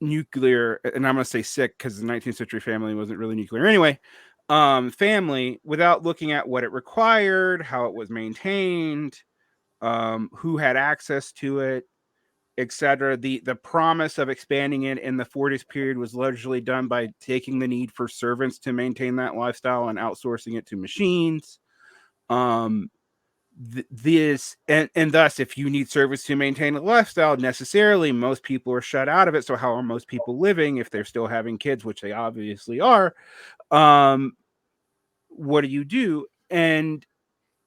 Speaker 1: nuclear, and I'm going to say sick because the 19th century family wasn't really nuclear anyway, family, without looking at what it required, how it was maintained, who had access to it, etc. The promise of expanding it in the 40s period was largely done by taking the need for servants to maintain that lifestyle and outsourcing it to machines. This and thus, if you need service to maintain a lifestyle, necessarily most people are shut out of it. So how are most people living if they're still having kids, which they obviously are? What do? And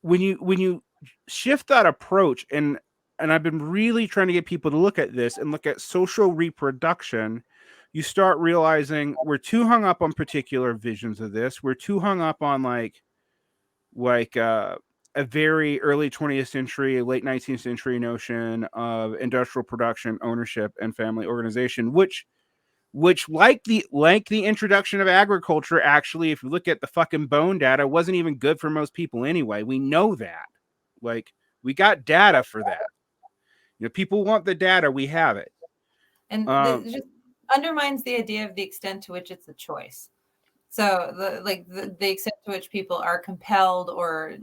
Speaker 1: when you shift that approach, and I've been really trying to get people to look at this and look at social reproduction, you start realizing we're too hung up on particular visions of this. We're too hung up on like a very early 20th century, late 19th century notion of industrial production, ownership, and family organization, which like the introduction of agriculture, actually, if you look at the fucking bone data, wasn't even good for most people anyway. We know that. Like, we got data for that. People want the data, we have it.
Speaker 2: And it just undermines the idea of the extent to which it's a choice. So the extent to which people are compelled, or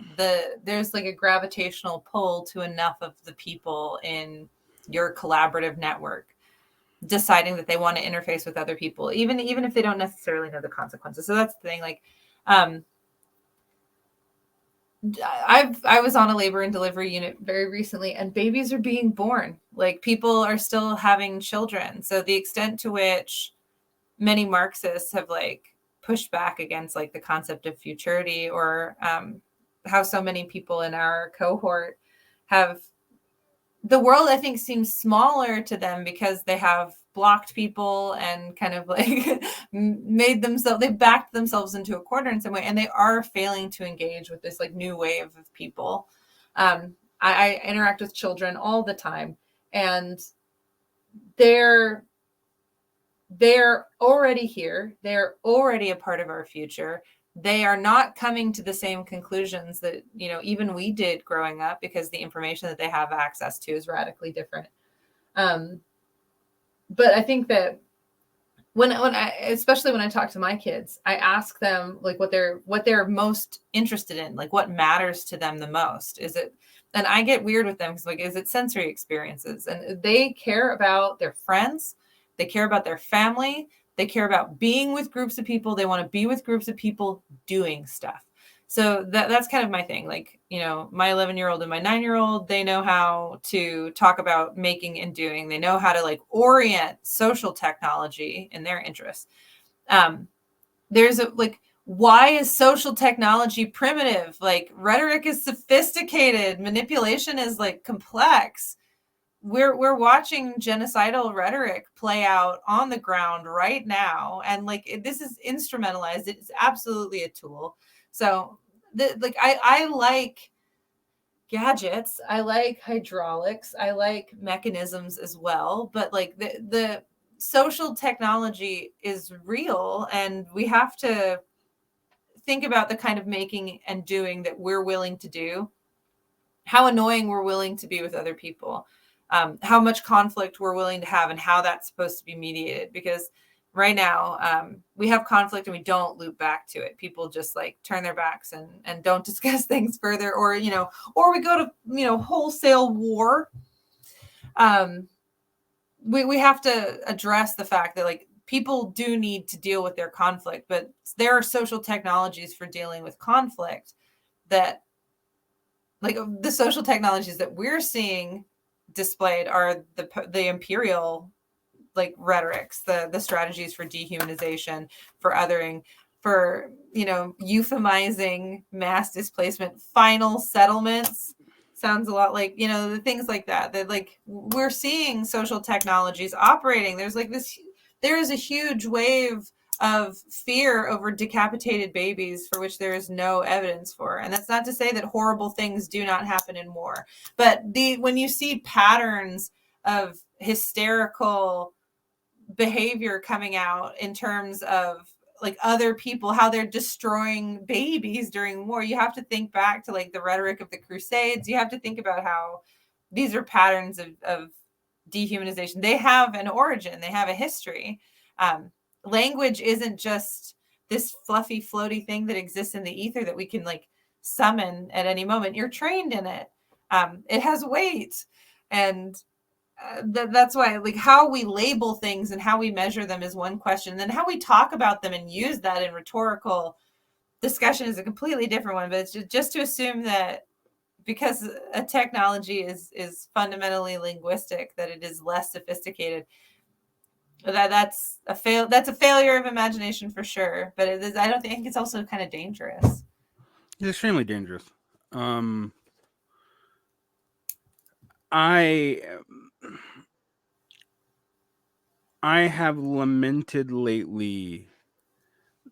Speaker 2: there's like a gravitational pull to enough of the people in your collaborative network deciding that they want to interface with other people, even if they don't necessarily know the consequences. So that's the thing. Like, I was on a labor and delivery unit very recently, and babies are being born. Like, people are still having children. So the extent to which many Marxists have like pushed back against like the concept of futurity, or how so many people in our cohort have, the world I think seems smaller to them because they have blocked people and kind of like made themselves, they backed themselves into a corner in some way, and they are failing to engage with this like new wave of people. I interact with children all the time, and they're already here. They're already a part of our future. They are not coming to the same conclusions that, you know, even we did growing up, because the information that they have access to is radically different. But I think that when I, especially when I talk to my kids, I ask them like what they're most interested in, like what matters to them the most. Is it, and I get weird with them because like, is it sensory experiences? And they care about their friends, they care about their family, they care about being with groups of people, they want to be with groups of people doing stuff. So that's kind of my thing. Like, you know, my 11-year-old and my 9-year-old, they know how to talk about making and doing. They know how to like orient social technology in their interests. There's a like, why is social technology primitive? Like, rhetoric is sophisticated, manipulation is like complex. We're watching genocidal rhetoric play out on the ground right now, and like this is instrumentalized. It's absolutely a tool. So like I like gadgets, I like hydraulics, I like mechanisms as well, but like the social technology is real, and we have to think about the kind of making and doing that we're willing to do, how annoying we're willing to be with other people, how much conflict we're willing to have, and how that's supposed to be mediated. Because right now we have conflict and we don't loop back to it. People just like turn their backs and don't discuss things further, or, you know, or we go to, you know, wholesale war. We have to address the fact that like people do need to deal with their conflict, but there are social technologies for dealing with conflict that, like, the social technologies that we're seeing displayed are the imperial like rhetorics, the strategies for dehumanization, for othering, for, you know, euphemizing mass displacement, final settlements. Sounds a lot like, you know, the things like that like we're seeing social technologies operating. There's like this, there is a huge wave of fear over decapitated babies for which there is no evidence for. And that's not to say that horrible things do not happen in war, but when you see patterns of hysterical behavior coming out in terms of like other people, how they're destroying babies during war, you have to think back to like the rhetoric of the Crusades. You have to think about how these are patterns of dehumanization. They have an origin, they have a history. Language isn't just this fluffy floaty thing that exists in the ether that we can like summon at any moment. You're trained in it. It has weight. And that's why like how we label things and how we measure them is one question, and then how we talk about them and use that in rhetorical discussion is a completely different one. But it's just to assume that because a technology is fundamentally linguistic, that it is less sophisticated, that's a failure of imagination for sure. But it is, I don't think, it's also kind of dangerous.
Speaker 1: It's extremely dangerous. I have lamented lately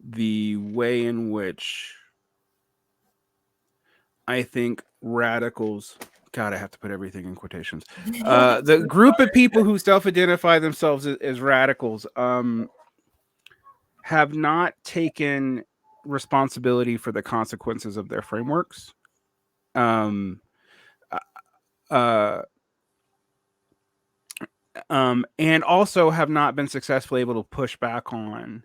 Speaker 1: the way in which I think radicals, God, I have to put everything in quotations. The group of people who self-identify themselves as radicals have not taken responsibility for the consequences of their frameworks. And also have not been successfully able to push back on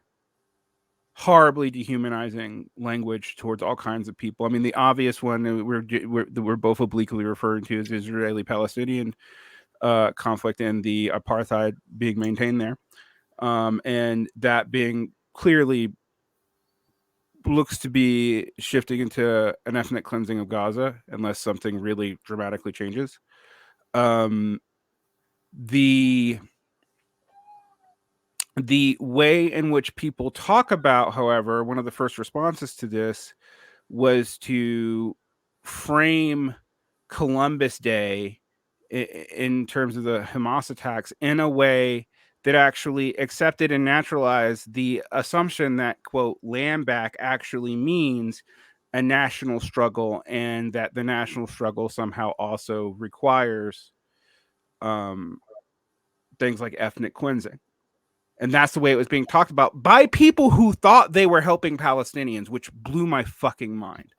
Speaker 1: horribly dehumanizing language towards all kinds of people. I mean, the obvious one we're both obliquely referring to is Israeli-Palestinian conflict and the apartheid being maintained there, and that being clearly looks to be shifting into an ethnic cleansing of Gaza unless something really dramatically changes. The way in which people talk about, however, one of the first responses to this was to frame Columbus Day in terms of the Hamas attacks in a way that actually accepted and naturalized the assumption that, quote, land back actually means a national struggle, and that the national struggle somehow also requires things like ethnic cleansing. And that's the way it was being talked about by people who thought they were helping Palestinians, which blew my fucking mind.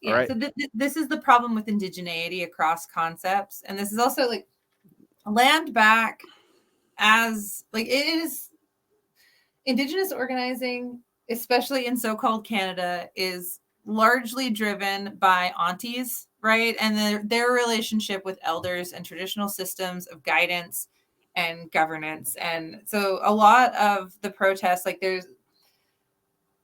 Speaker 2: Yeah, right? So this is the problem with indigeneity across concepts. And this is also like land back as like it is indigenous organizing, especially in so-called Canada, is largely driven by aunties, right? And their relationship with elders and traditional systems of guidance and governance. And so a lot of the protests, like there's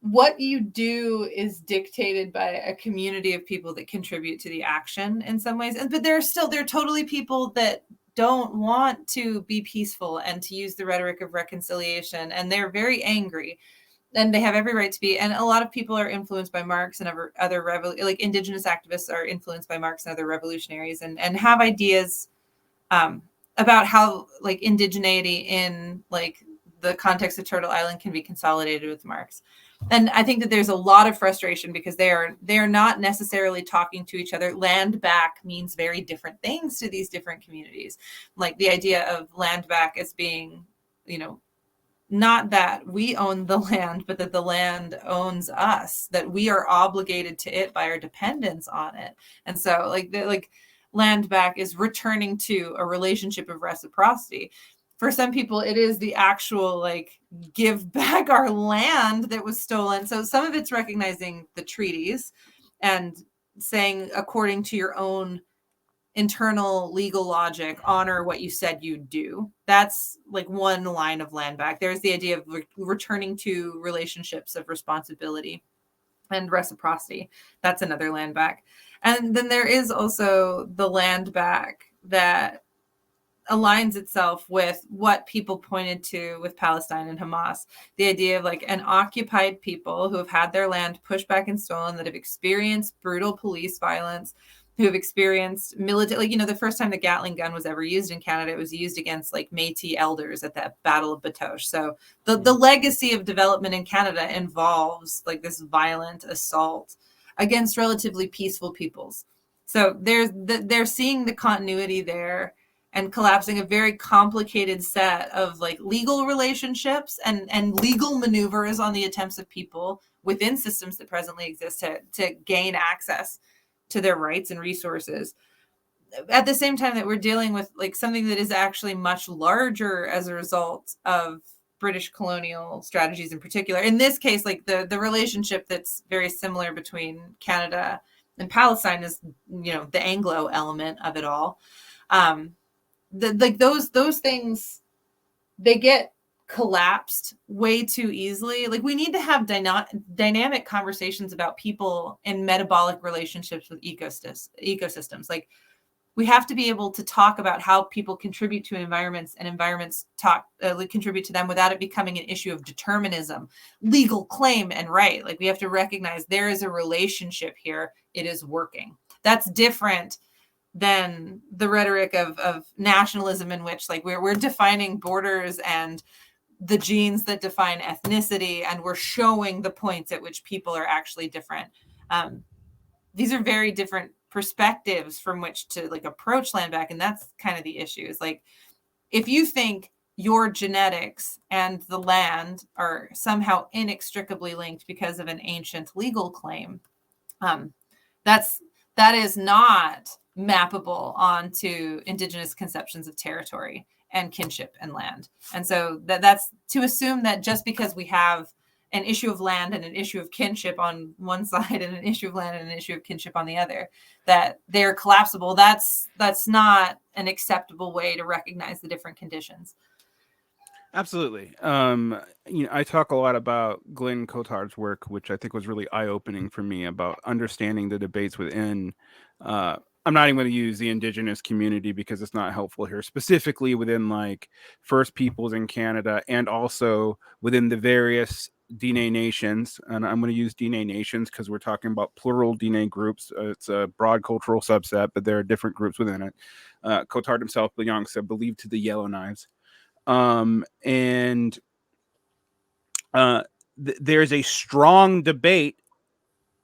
Speaker 2: what you do is dictated by a community of people that contribute to the action in some ways. But there are totally people that don't want to be peaceful and to use the rhetoric of reconciliation. And they're very angry, and they have every right to be. And a lot of people are influenced by Marx and other like indigenous activists are influenced by Marx and other revolutionaries, and have ideas about how like indigeneity in like the context of Turtle Island can be consolidated with Marx. And I think that there's a lot of frustration because they are not necessarily talking to each other. Land back means very different things to these different communities. Like the idea of land back as being, you know, not that we own the land, but that the land owns us, that we are obligated to it by our dependence on it. And so like land back is returning to a relationship of reciprocity. For some people, it is the actual like give back our land that was stolen. So some of it's recognizing the treaties and saying, according to your own internal legal logic, honor what you said you'd do. That's like one line of land back. There's the idea of returning to relationships of responsibility and reciprocity. That's another land back. And then there is also the land back that aligns itself with what people pointed to with Palestine and Hamas. The idea of like an occupied people who have had their land pushed back and stolen, that have experienced brutal police violence, who have experienced military, like, you know, the first time the Gatling gun was ever used in Canada, it was used against like Métis elders at that Battle of Batoche. So the legacy of development in Canada involves like this violent assault against relatively peaceful peoples. So they're seeing the continuity there and collapsing a very complicated set of like legal relationships and legal maneuvers on the attempts of people within systems that presently exist to gain access to their rights and resources. At the same time that we're dealing with like something that is actually much larger as a result of British colonial strategies in particular. In this case, like the relationship that's very similar between Canada and Palestine is, you know, the Anglo element of it all. Like those things, they get collapsed way too easily. Like we need to have dynamic conversations about people in metabolic relationships with ecosystems. Like we have to be able to talk about how people contribute to environments, and environments contribute to them without it becoming an issue of determinism, legal claim and right. Like we have to recognize there is a relationship here. It is working. That's different than the rhetoric of nationalism, in which like we're defining borders and the genes that define ethnicity, and we're showing the points at which people are actually different. These are very different perspectives from which to like approach land back, and that's kind of the issue. Is like if you think your genetics and the land are somehow inextricably linked because of an ancient legal claim, that is not mappable onto indigenous conceptions of territory and kinship and land. And so that's to assume that just because we have an issue of land and an issue of kinship on one side and an issue of land and an issue of kinship on the other, that they're collapsible. That's not an acceptable way to recognize the different conditions.
Speaker 1: Absolutely. I talk a lot about Glenn Cotard's work, which I think was really eye-opening for me about understanding the debates within. I'm not even going to use the indigenous community because it's not helpful here. Specifically within like First Peoples in Canada, and also within the various DNA nations. And I'm going to use DNA nations because we're talking about plural DNA groups. It's a broad cultural subset, but there are different groups within it. Cotard himself belongs, I believe, to the Yellowknives. And there's a strong debate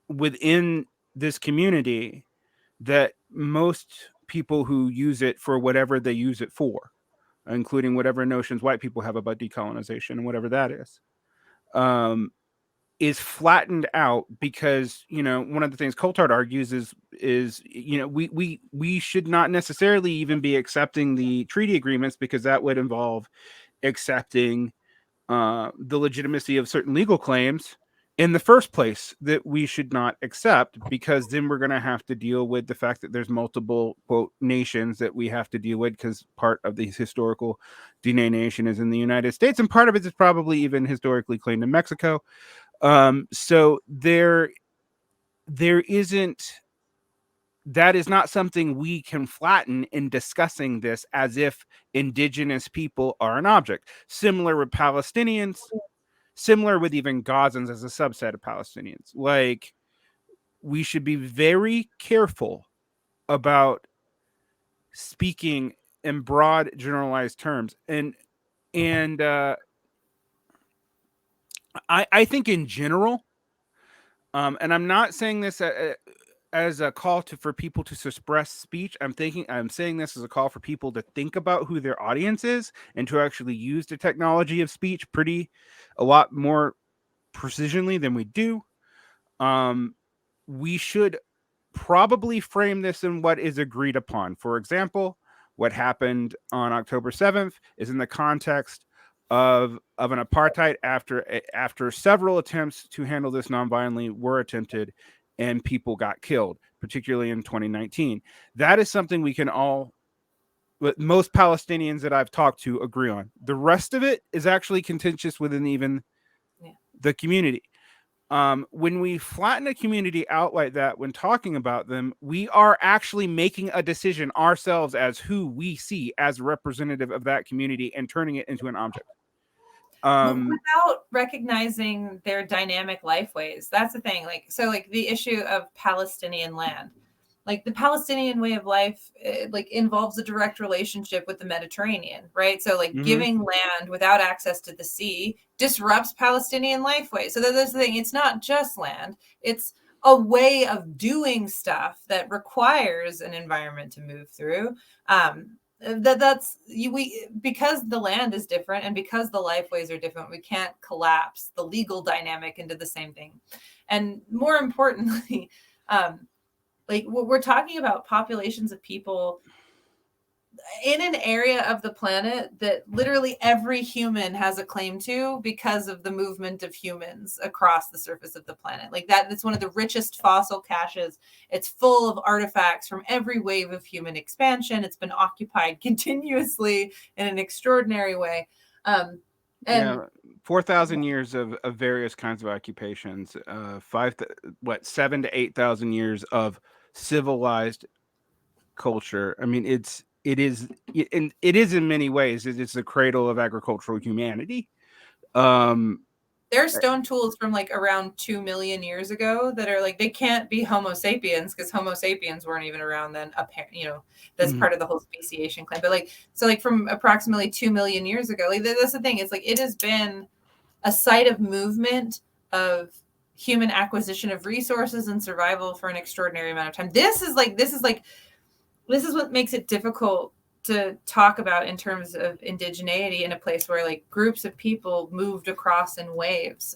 Speaker 1: within this community that most people who use it for whatever they use it for, including whatever notions white people have about decolonization and whatever that um, is flattened out because one of the things Coulthard argues is we should not necessarily even be accepting the treaty agreements because that would involve accepting the legitimacy of certain legal claims in the first place that we should not accept, because then we're going to have to deal with the fact that there's multiple quote nations that we have to deal with, because part of the historical DNA nation is in the United States and part of it is probably even historically claimed in Mexico. So there isn't, that is not something we can flatten in discussing this as if indigenous people are an object. Similar with Palestinians, similar with even Gazans as a subset of Palestinians. Like, we should be very careful about speaking in broad, generalized terms. And I think in general, and I'm not saying this as a call for people to suppress speech. I'm saying this as a call for people to think about who their audience is and to actually use the technology of speech a lot more precisionally than we do. We should probably frame this in what is agreed upon. For example, what happened on October 7th is in the context of an apartheid after several attempts to handle this nonviolently were attempted and people got killed, particularly in 2019. That is something we can all, most Palestinians that I've talked to, agree on. The rest of it is actually contentious within even the community. When we flatten a community out like that, when talking about them, we are actually making a decision ourselves as who we see as a representative of that community and turning it into an object.
Speaker 2: Without recognizing their dynamic lifeways. That's the thing. Like the issue of Palestinian land. Like the Palestinian way of life, like involves a direct relationship with the Mediterranean, right? So like giving land without access to the sea disrupts Palestinian lifeway. So that's the thing. It's not just land. It's a way of doing stuff that requires an environment to move through. Because the land is different and because the lifeways are different, we can't collapse the legal dynamic into the same thing. And more importantly, like we're talking about populations of people in an area of the planet that literally every human has a claim to because of the movement of humans across the surface of the planet. Like that's one of the richest fossil caches. It's full of artifacts from every wave of human expansion. It's been occupied continuously in an extraordinary way.
Speaker 1: And 4,000 years of various kinds of occupations, 7 to 8,000 years of civilized culture. I mean, it is in many ways, it's the cradle of agricultural humanity.
Speaker 2: There's stone tools from like around 2 million years ago that are like, they can't be Homo sapiens because Homo sapiens weren't even around then. That's part of the whole speciation claim. But like from approximately 2 million years ago, like that's the thing. It's like it has been a site of movement, of human acquisition of resources and survival for an extraordinary amount of time. This is what makes it difficult to talk about in terms of indigeneity in a place where like groups of people moved across in waves.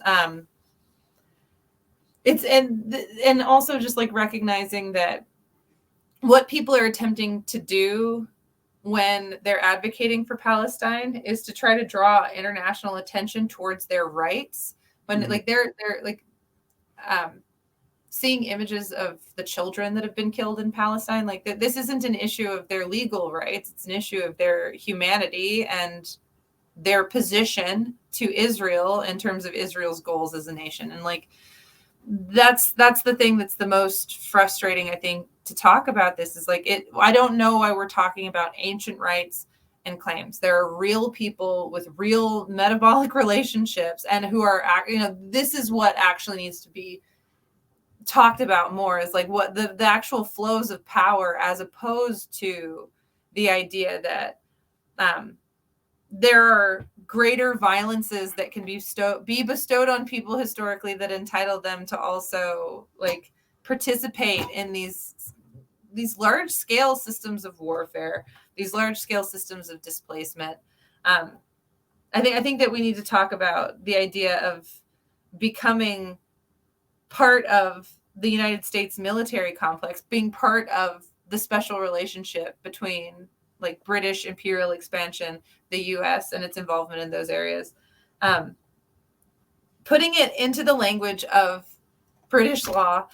Speaker 2: It's and also just like recognizing that what people are attempting to do when they're advocating for Palestine is to try to draw international attention towards their rights when like they're like seeing images of the children that have been killed in Palestine. Like this isn't an issue of their legal rights. It's an issue of their humanity. And their position to Israel in terms of Israel's goals as a nation. And like, that's the thing that's the most frustrating, I think, to talk about this is like I don't know why we're talking about ancient rights and claims. There are real people with real metabolic relationships and who are, this is what actually needs to be talked about more, is like what the actual flows of power, as opposed to the idea that there are greater violences that can be bestowed on people historically that entitle them to also like participate in these large scale systems of warfare, these large scale systems of displacement. I think that we need to talk about the idea of becoming part of the United States military complex, being part of the special relationship between like British imperial expansion, the US, and its involvement in those areas. Putting it into the language of British law.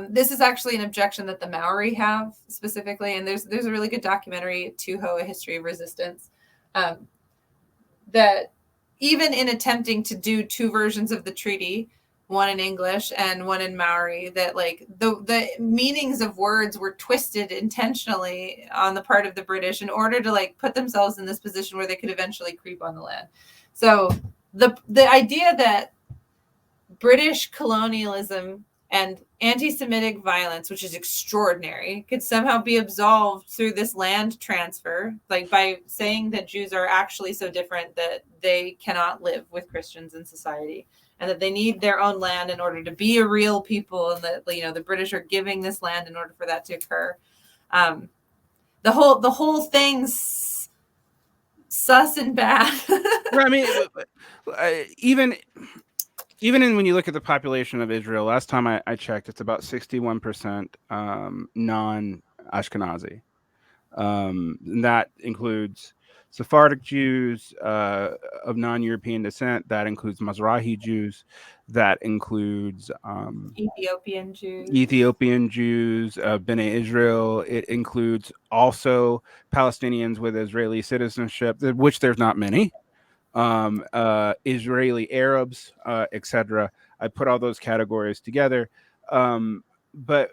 Speaker 2: This is actually an objection that the Maori have specifically, and there's a really good documentary, Toho, A History of Resistance, that even in attempting to do two versions of the treaty, one in English and one in Maori, that like the meanings of words were twisted intentionally on the part of the British in order to like put themselves in this position where they could eventually creep on the land. So the idea that British colonialism and anti-Semitic violence, which is extraordinary, could somehow be absolved through this land transfer, like by saying that Jews are actually so different that they cannot live with Christians in society, and that they need their own land in order to be a real people, and that the British are giving this land in order for that to occur. The whole thing's sus and bad.
Speaker 1: I mean, even when you look at the population of Israel, last time I checked, it's about 61% non-Ashkenazi. And that includes Sephardic Jews of non-European descent. That includes Mizrahi Jews. That includes
Speaker 2: Ethiopian Jews,
Speaker 1: B'nai Israel. It includes also Palestinians with Israeli citizenship, which there's not many. Israeli Arabs, etc. I put all those categories together. But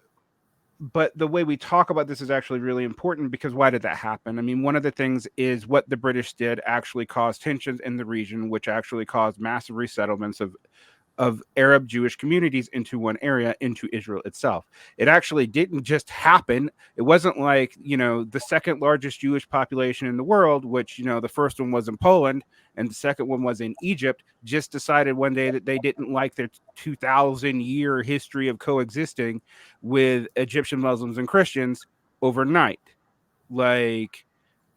Speaker 1: the way we talk about this is actually really important, because why did that happen? I mean, one of the things is what the British did actually caused tensions in the region, which actually caused massive resettlements of Arab Jewish communities into one area, into Israel itself. It actually didn't just happen. It wasn't like, the second largest Jewish population in the world, which, the first one was in Poland and the second one was in Egypt, just decided one day that they didn't like their 2,000-year history of coexisting with Egyptian Muslims and Christians overnight. Like,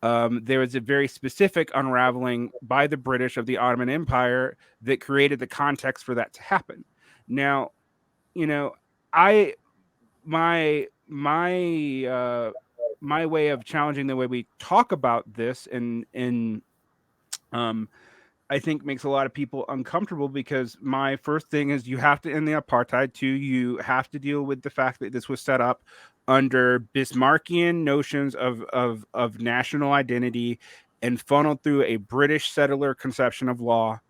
Speaker 1: there was a very specific unraveling by the British of the Ottoman Empire that created the context for that to happen. Now, my way of challenging the way we talk about this and I think makes a lot of people uncomfortable, because my first thing is you have to end the apartheid. Two, you have to deal with the fact that this was set up under Bismarckian notions of national identity and funneled through a British settler conception of law.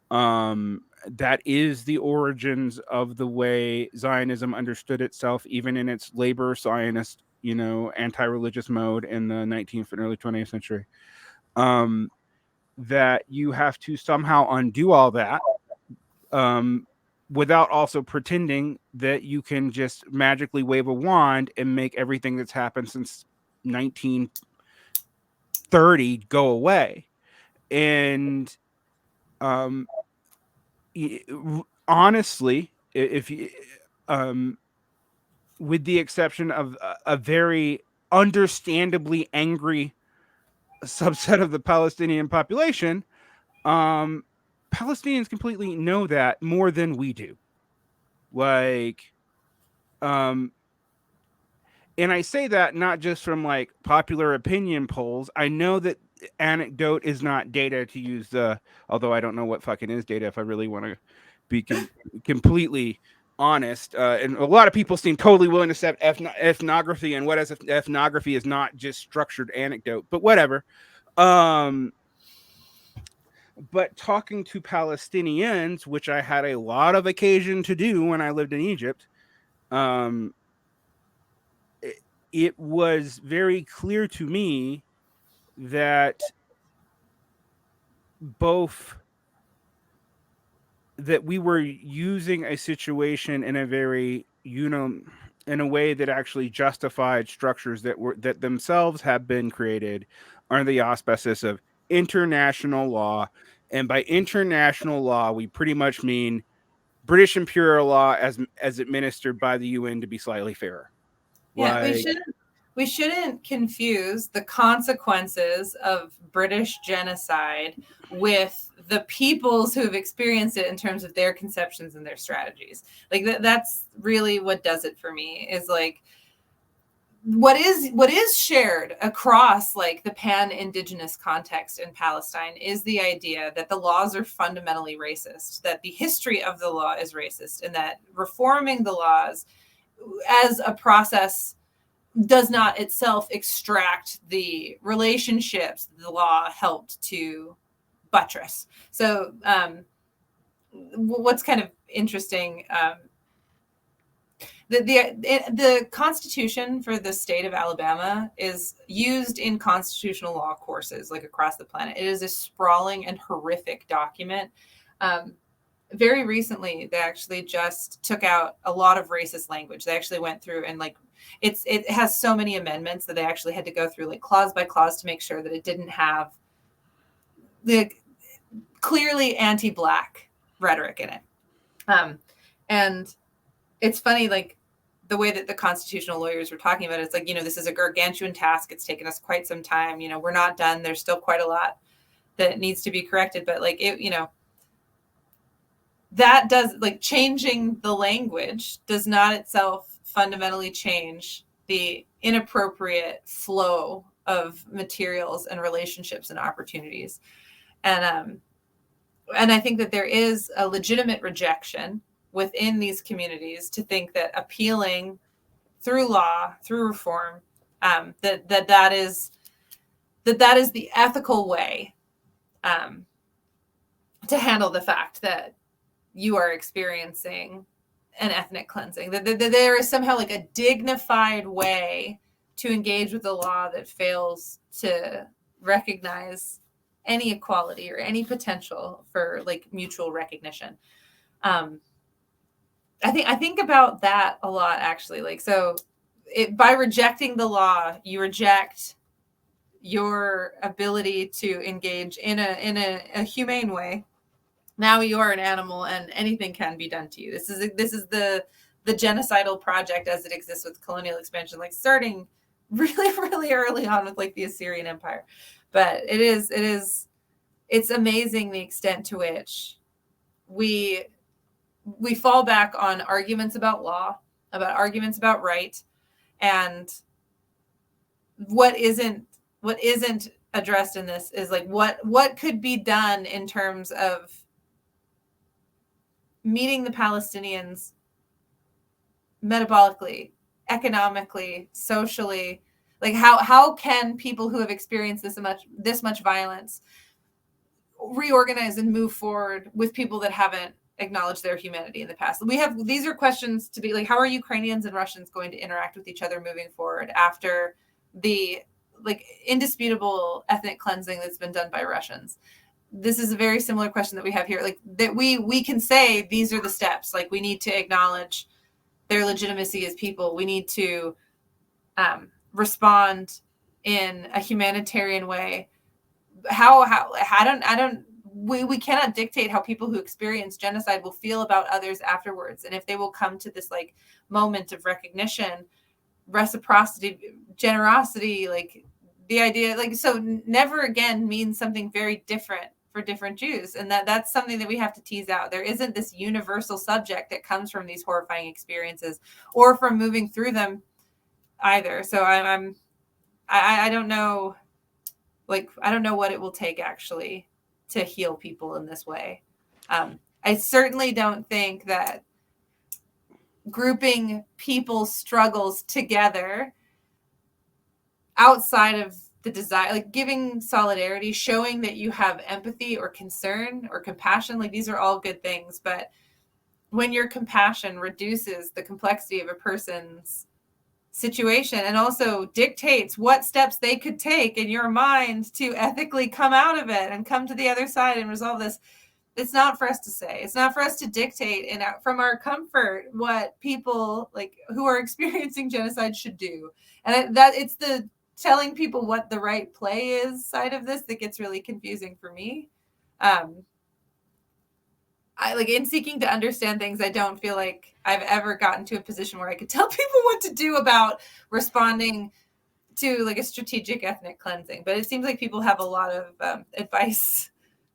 Speaker 1: That is the origins of the way Zionism understood itself, even in its labor Zionist, anti-religious mode in the 19th and early 20th century. That you have to somehow undo all that, without also pretending that you can just magically wave a wand and make everything that's happened since 1930 go away. And honestly, if you, with the exception of a very understandably angry subset of the Palestinian population, Palestinians completely know that more than we do. Like, and I say that not just from like popular opinion polls. I know that anecdote is not data, to use although I don't know what fucking is data if I really want to be completely honest. And a lot of people seem totally willing to accept ethnography, and what as if ethnography is not just structured anecdote, but whatever. but talking to Palestinians, which I had a lot of occasion to do when I lived in Egypt, it was very clear to me that that we were using a situation in a very, in a way that actually justified structures that themselves have been created under the auspices of international law. And by international law, we pretty much mean British imperial law as administered by the UN, to be slightly fairer.
Speaker 2: Yeah, we shouldn't confuse the consequences of British genocide with the peoples who have experienced it in terms of their conceptions and their strategies. Like that's really what does it for me, is like what is shared across like the pan-indigenous context in Palestine is the idea that the laws are fundamentally racist, that the history of the law is racist, and that reforming the laws as a process does not itself extract the relationships the law helped to buttress. So what's kind of interesting, the Constitution for the state of Alabama is used in constitutional law courses like across the planet. It is a sprawling and horrific document. Very recently, they actually just took out a lot of racist language. They actually went through and like it has so many amendments that they actually had to go through like clause by clause to make sure that it didn't have the clearly anti-Black rhetoric in it. And it's funny, like the way that the constitutional lawyers were talking about it, it's like, this is a gargantuan task. It's taken us quite some time. We're not done. There's still quite a lot that needs to be corrected. But like it, that does, like, changing the language does not itself fundamentally change the inappropriate flow of materials and relationships and opportunities. And I think that there is a legitimate rejection within these communities to think that appealing through law, through reform, that is the ethical way to handle the fact that you are experiencing an ethnic cleansing, that there is somehow like a dignified way to engage with the law that fails to recognize any equality or any potential for like mutual recognition. I think about that a lot, actually. Like, so by rejecting the law, you reject your ability to engage in a humane way. Now you are an animal, and anything can be done to you. This is the genocidal project as it exists with colonial expansion, like starting really, really early on with like the Assyrian Empire. But it's amazing the extent to which we fall back on arguments about law, about arguments about right, and what isn't addressed in this is like what could be done in terms of meeting the Palestinians metabolically, economically, socially. Like how can people who have experienced this much violence reorganize and move forward with people that haven't acknowledged their humanity in the past? These are questions to be like, how are Ukrainians and Russians going to interact with each other moving forward after the like indisputable ethnic cleansing that's been done by Russians? This is a very similar question that we have here. Like that we can say these are the steps. Like we need to acknowledge their legitimacy as people. We need to respond in a humanitarian way. We cannot dictate how people who experience genocide will feel about others afterwards, and if they will come to this like moment of recognition, reciprocity, generosity, like the idea, like, so never again means something very different for different Jews, and that's something that we have to tease out. There isn't this universal subject that comes from these horrifying experiences or from moving through them either. So I don't know, like, I don't know what it will take actually to heal people in this way. I certainly don't think that grouping people's struggles together outside of the desire, like giving solidarity, showing that you have empathy or concern or compassion, like these are all good things. But when your compassion reduces the complexity of a person's situation and also dictates what steps they could take in your mind to ethically come out of it and come to the other side and resolve this, it's not for us to say. It's not for us to dictate and from our comfort what people like who are experiencing genocide should do. And that it's the telling people what the right play is side of this that gets really confusing for me. I like in seeking to understand things, I don't feel like I've ever gotten to a position where I could tell people what to do about responding to like a strategic ethnic cleansing. But it seems like people have a lot of advice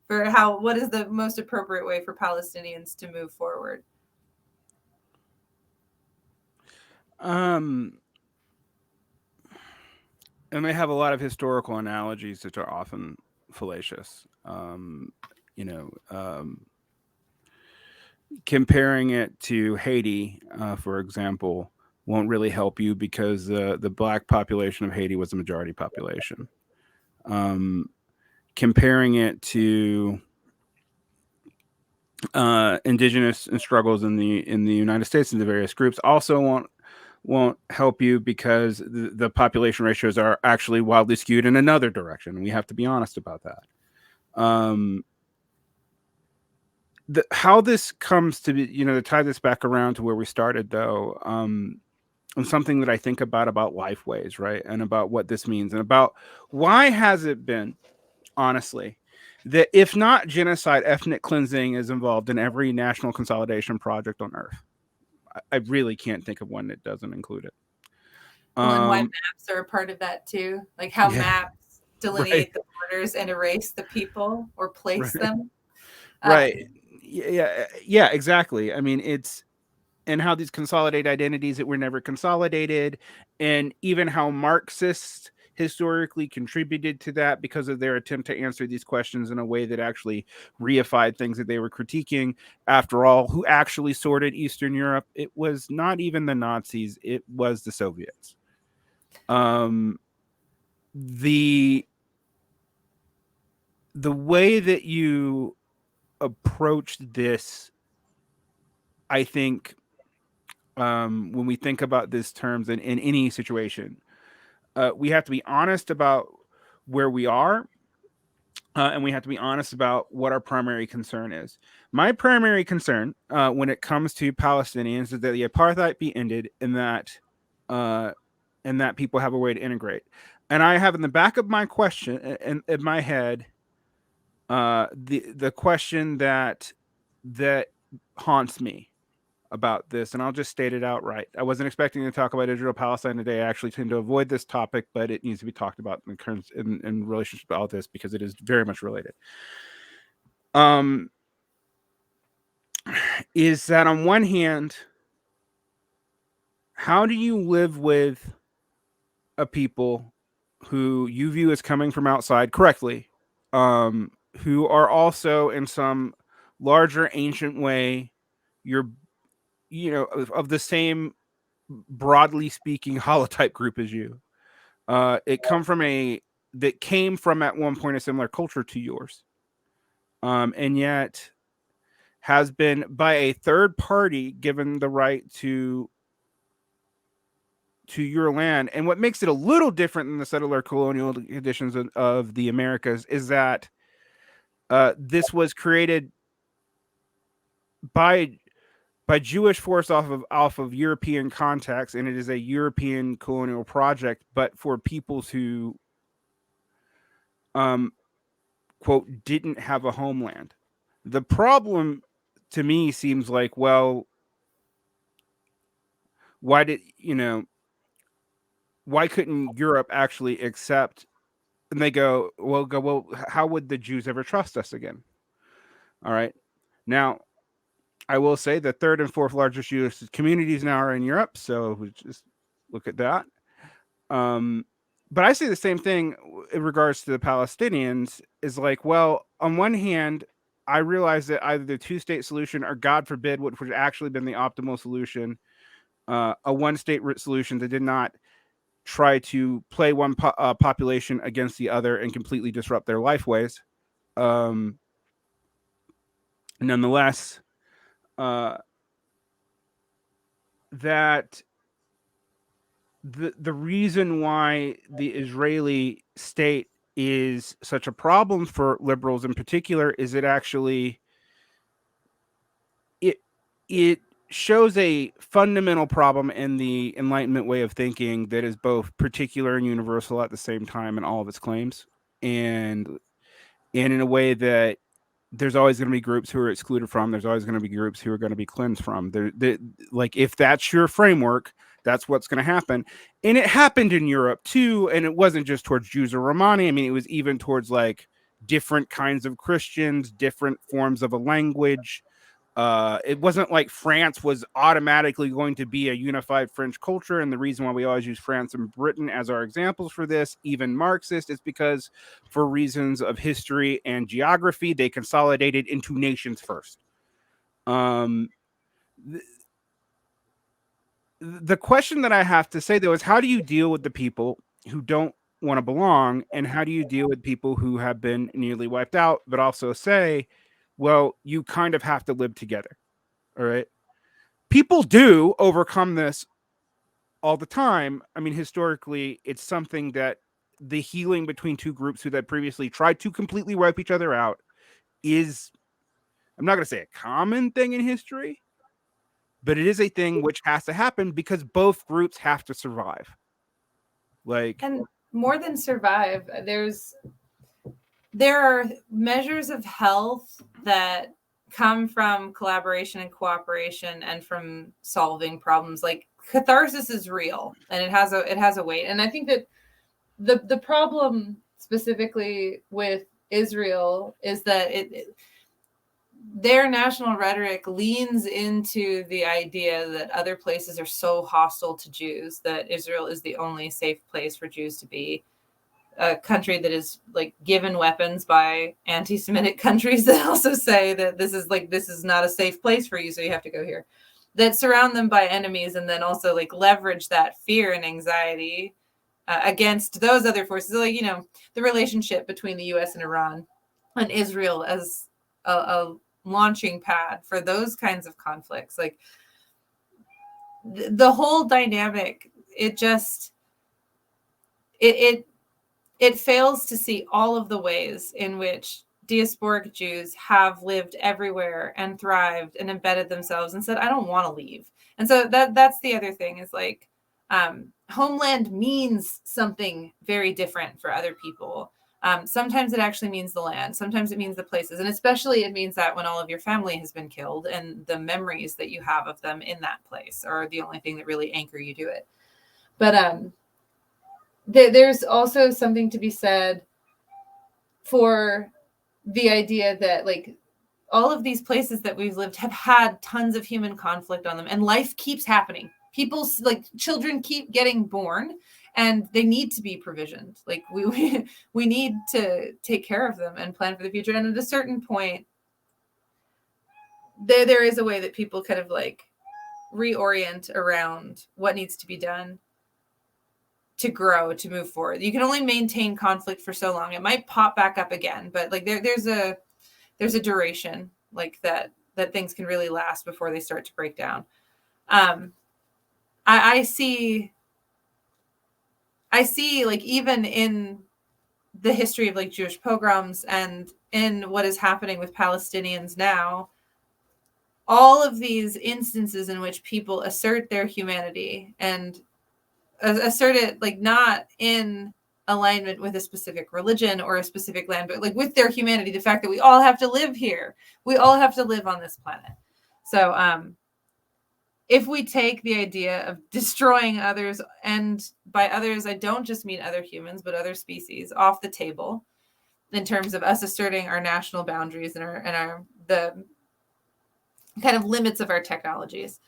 Speaker 2: for what is the most appropriate way for Palestinians to move forward.
Speaker 1: And they have a lot of historical analogies that are often fallacious. Comparing it to Haiti, for example, won't really help you because the black population of Haiti was the majority population. Comparing it to indigenous struggles in the United States and the various groups also won't help you because the population ratios are actually wildly skewed in another direction. We have to be honest about that. How this comes to be, to tie this back around to where we started, though, and something that I think about lifeways, right, and about what this means, and about why has it been, honestly, that if not genocide, ethnic cleansing is involved in every national consolidation project on Earth. I really can't think of one that doesn't include it.
Speaker 2: Well, and why maps are a part of that too, like how maps delineate the borders and erase the people or place them.
Speaker 1: Right. Yeah, exactly. I mean, and how these consolidate identities that were never consolidated, and even how Marxists historically contributed to that because of their attempt to answer these questions in a way that actually reified things that they were critiquing. After all, who actually sorted Eastern Europe? It was not even the Nazis, it was the Soviets. The way that you approached this, I think, when we think about these terms in any situation, we have to be honest about where we are, and we have to be honest about what our primary concern is. My primary concern when it comes to Palestinians is that the apartheid be ended, and that people have a way to integrate. And I have in the back of my question in my head the question that haunts me about this, and I'll just state it outright. I wasn't expecting to talk about Israel Palestine today. I actually tend to avoid this topic, but it needs to be talked about in relationship to all this because it is very much related. Is that on one hand, how do you live with a people who you view as coming from outside correctly, who are also in some larger ancient way of the same, broadly speaking, holotype group as you? It came from at one point a similar culture to yours, and yet has been by a third party given the right to your land. And what makes it a little different than the settler colonial conditions of the Americas is that this was created by Jewish force off of European context, and it is a European colonial project, but for peoples who quote didn't have a homeland. The problem to me seems like, well, why couldn't Europe actually accept? And they go, well, how would the Jews ever trust us again? All right. Now, I will say the third and fourth largest Jewish communities now are in Europe, so we just look at that. But I say the same thing in regards to the Palestinians. Is like, well, on one hand, I realize that either the two-state solution or, God forbid, what would actually been the optimal solution, a one-state solution that did not try to play one population against the other and completely disrupt their lifeways. Nonetheless, that the reason why the Israeli state is such a problem for liberals in particular is it actually it shows a fundamental problem in the Enlightenment way of thinking that is both particular and universal at the same time in all of its claims, and in a way that there's always going to be groups who are excluded from. There's always going to be groups who are going to be cleansed from. Like if that's your framework, that's what's going to happen. And it happened in Europe too. And it wasn't just towards Jews or Romani. I mean, it was even towards like different kinds of Christians, different forms of a language. It wasn't like France was automatically going to be a unified French culture. And the reason why we always use France and Britain as our examples for this, even Marxist, is because for reasons of history and geography, they consolidated into nations first. The question that I have to say, though, is how do you deal with the people who don't want to belong? And how do you deal with people who have been nearly wiped out, but also say, well, you kind of have to live together. All right. People do overcome this all the time. I mean, historically, it's something that the healing between two groups who had previously tried to completely wipe each other out is, I'm not going to say a common thing in history, but it is a thing which has to happen because both groups have to survive. Like,
Speaker 2: and more than survive, there are measures of health that come from collaboration and cooperation and from solving problems. Like catharsis is real and it has a weight. And I think that the problem specifically with Israel is that their national rhetoric leans into the idea that other places are so hostile to Jews that Israel is the only safe place for Jews to be. A country that is like given weapons by anti-Semitic countries that also say that this is not a safe place for you, so you have to go here, that surround them by enemies and then also like leverage that fear and anxiety against those other forces, like, you know, the relationship between the US and Iran and Israel as a launching pad for those kinds of conflicts. Like the whole dynamic, it fails to see all of the ways in which diasporic Jews have lived everywhere and thrived and embedded themselves and said, I don't want to leave. And so that's the other thing is like, homeland means something very different for other people. Sometimes it actually means the land. Sometimes it means the places. And especially it means that when all of your family has been killed and the memories that you have of them in that place are the only thing that really anchor you to it. But there's also something to be said for the idea that like all of these places that we've lived have had tons of human conflict on them and life keeps happening. People's like children keep getting born and they need to be provisioned. Like we need to take care of them and plan for the future. And at a certain point, there is a way that people kind of like reorient around what needs to be done to grow, to move forward. You can only maintain conflict for so long. It might pop back up again, but like there's a duration like that things can really last before they start to break down. I see like even in the history of like Jewish pogroms and in what is happening with Palestinians now, all of these instances in which people assert their humanity and assert it like not in alignment with a specific religion or a specific land, but like with their humanity, the fact that we all have to live here, we all have to live on this planet. So if we take the idea of destroying others, and by others I don't just mean other humans but other species, off the table in terms of us asserting our national boundaries and the kind of limits of our technologies,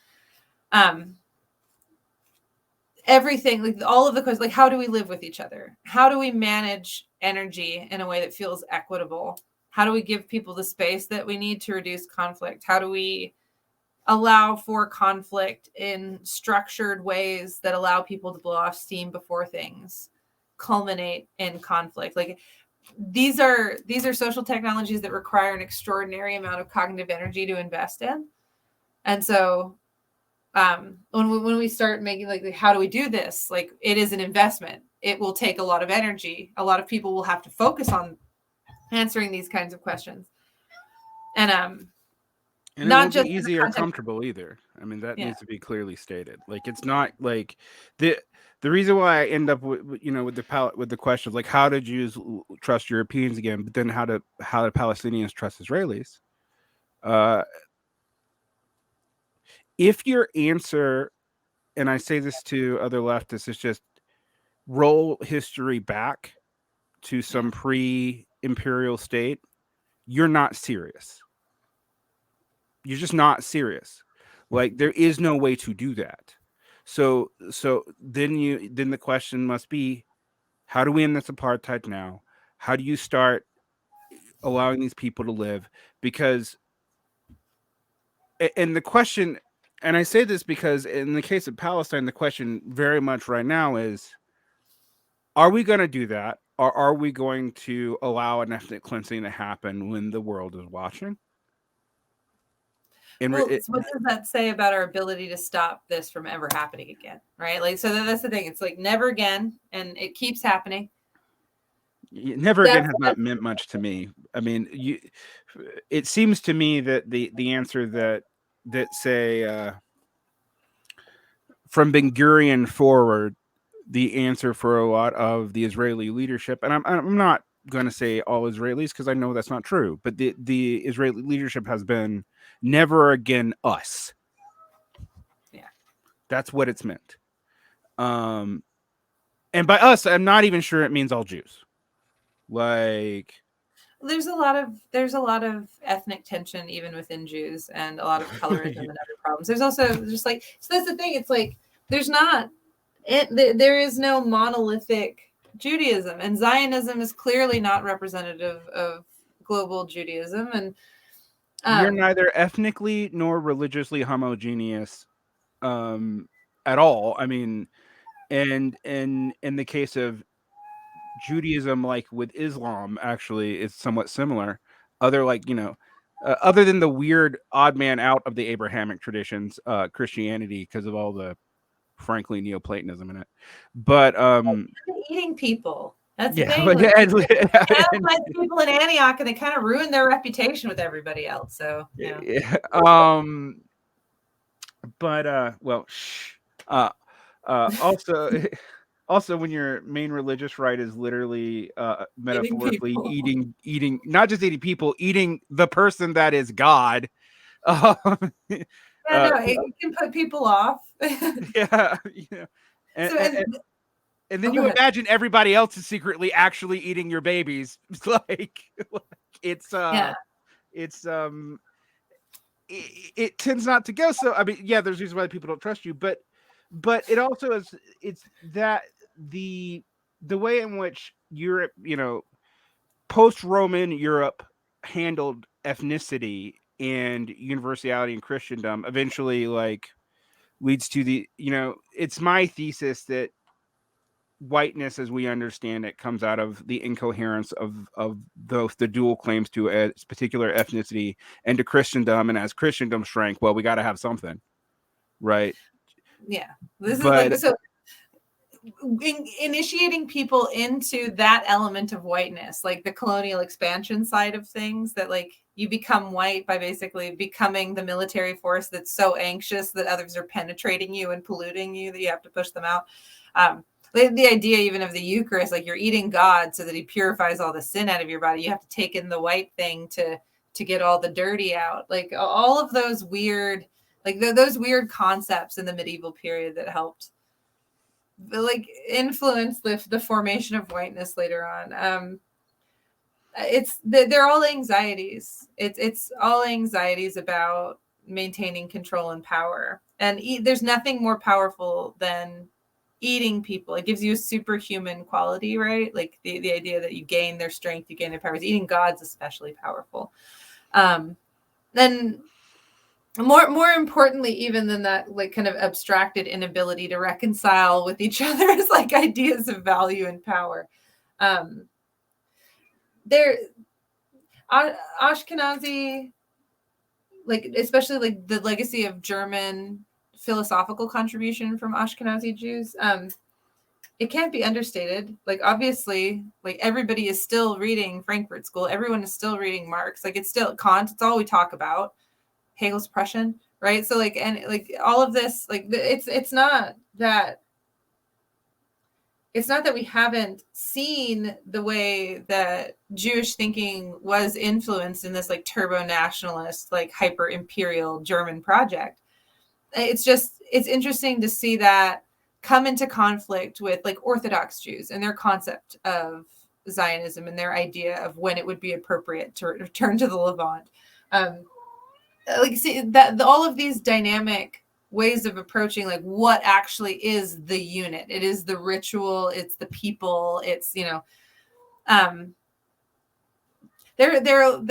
Speaker 2: everything, like all of the questions, like how do we live with each other? How do we manage energy in a way that feels equitable? How do we give people the space that we need to reduce conflict? How do we allow for conflict in structured ways that allow people to blow off steam before things culminate in conflict. Like these are social technologies that require an extraordinary amount of cognitive energy to invest in. And so when we start making like how do we do this, like it is an investment. It will take a lot of energy. A lot of people will have to focus on answering these kinds of questions. And
Speaker 1: it won't be easy or comfortable either. I mean, that needs to be clearly stated. Like, it's not like the reason why I end up with the questions like how did Jews trust Europeans again, but then how do Palestinians trust Israelis? If your answer, and I say this to other leftists, is just roll history back to some pre-imperial state, you're not serious. You're just not serious. Like, there is no way to do that. So then the question must be, how do we end this apartheid now? How do you start allowing these people to live? Because, and the question, and I say this because in the case of Palestine, the question very much right now is, are we going to do that? Or are we going to allow an ethnic cleansing to happen when the world is watching?
Speaker 2: And what does that say about our ability to stop this from ever happening again? Right? Like, so that's the thing. It's like never again, and it keeps happening.
Speaker 1: Never again has not meant much to me. I mean, it seems to me that the answer that say from Ben Gurion forward, the answer for a lot of the Israeli leadership, and I'm not going to say all Israelis because I know that's not true, but the Israeli leadership has been never again us.
Speaker 2: Yeah,
Speaker 1: that's what it's meant. And by us, I'm not even sure it means all Jews. Like,
Speaker 2: there's a lot of ethnic tension even within Jews, and a lot of colorism and other problems. There's also just like, so that's the thing. It's like there is no monolithic Judaism, and Zionism is clearly not representative of global Judaism. And
Speaker 1: you're neither ethnically nor religiously homogeneous at all. I mean, and in the case of Judaism, like with Islam, actually, it's somewhat similar. Other other than the weird odd man out of the Abrahamic traditions, Christianity, because of all the, frankly, Neoplatonism in it. But
Speaker 2: eating people. That's
Speaker 1: the thing.
Speaker 2: Like, people in Antioch, and they kind of ruined their reputation with everybody else. So
Speaker 1: yeah. But also when your main religious rite is literally metaphorically eating not just eating people, eating the person that is God.
Speaker 2: It can put people off.
Speaker 1: Yeah. And then you imagine everybody else is secretly actually eating your babies. It tends not to go so. I mean, yeah, there's reasons why people don't trust you, but it also is. It's that the way in which Europe, post-Roman Europe handled ethnicity and universality and Christendom eventually leads to the. It's my thesis that whiteness, as we understand it, comes out of the incoherence of the dual claims to a particular ethnicity and to Christendom, and as Christendom shrank, well, we got to have something, right?
Speaker 2: Yeah, this is so initiating people into that element of whiteness, like the colonial expansion side of things, that like you become white by basically becoming the military force that's so anxious that others are penetrating you and polluting you that you have to push them out. The idea even of the Eucharist, like you're eating God so that he purifies all the sin out of your body. You have to take in the white thing to get all the dirty out. Like all of those weird, like those weird concepts in the medieval period that helped like influence the formation of whiteness later on. They're all anxieties. It's all anxieties about maintaining control and power. And there's nothing more powerful than eating people. It gives you a superhuman quality, right? Like the idea that you gain their strength, you gain their powers. Eating God's especially powerful. Then more importantly even than that, like kind of abstracted inability to reconcile with each other's like ideas of value and power. There Ashkenazi, like especially like the legacy of German philosophical contribution from Ashkenazi Jews, it can't be understated. Like obviously, like everybody is still reading Frankfurt School, everyone is still reading Marx, like it's still Kant, it's all we talk about, Hegel's Prussian, right? So like, and like all of this, like it's not that we haven't seen the way that Jewish thinking was influenced in this like turbo nationalist, like hyper imperial German project. It's just, it's interesting to see that come into conflict with like Orthodox Jews and their concept of Zionism and their idea of when it would be appropriate to return to the Levant. Like see that all of these dynamic ways of approaching like what actually is the unit. It is the ritual, it's the people, it's, you know, there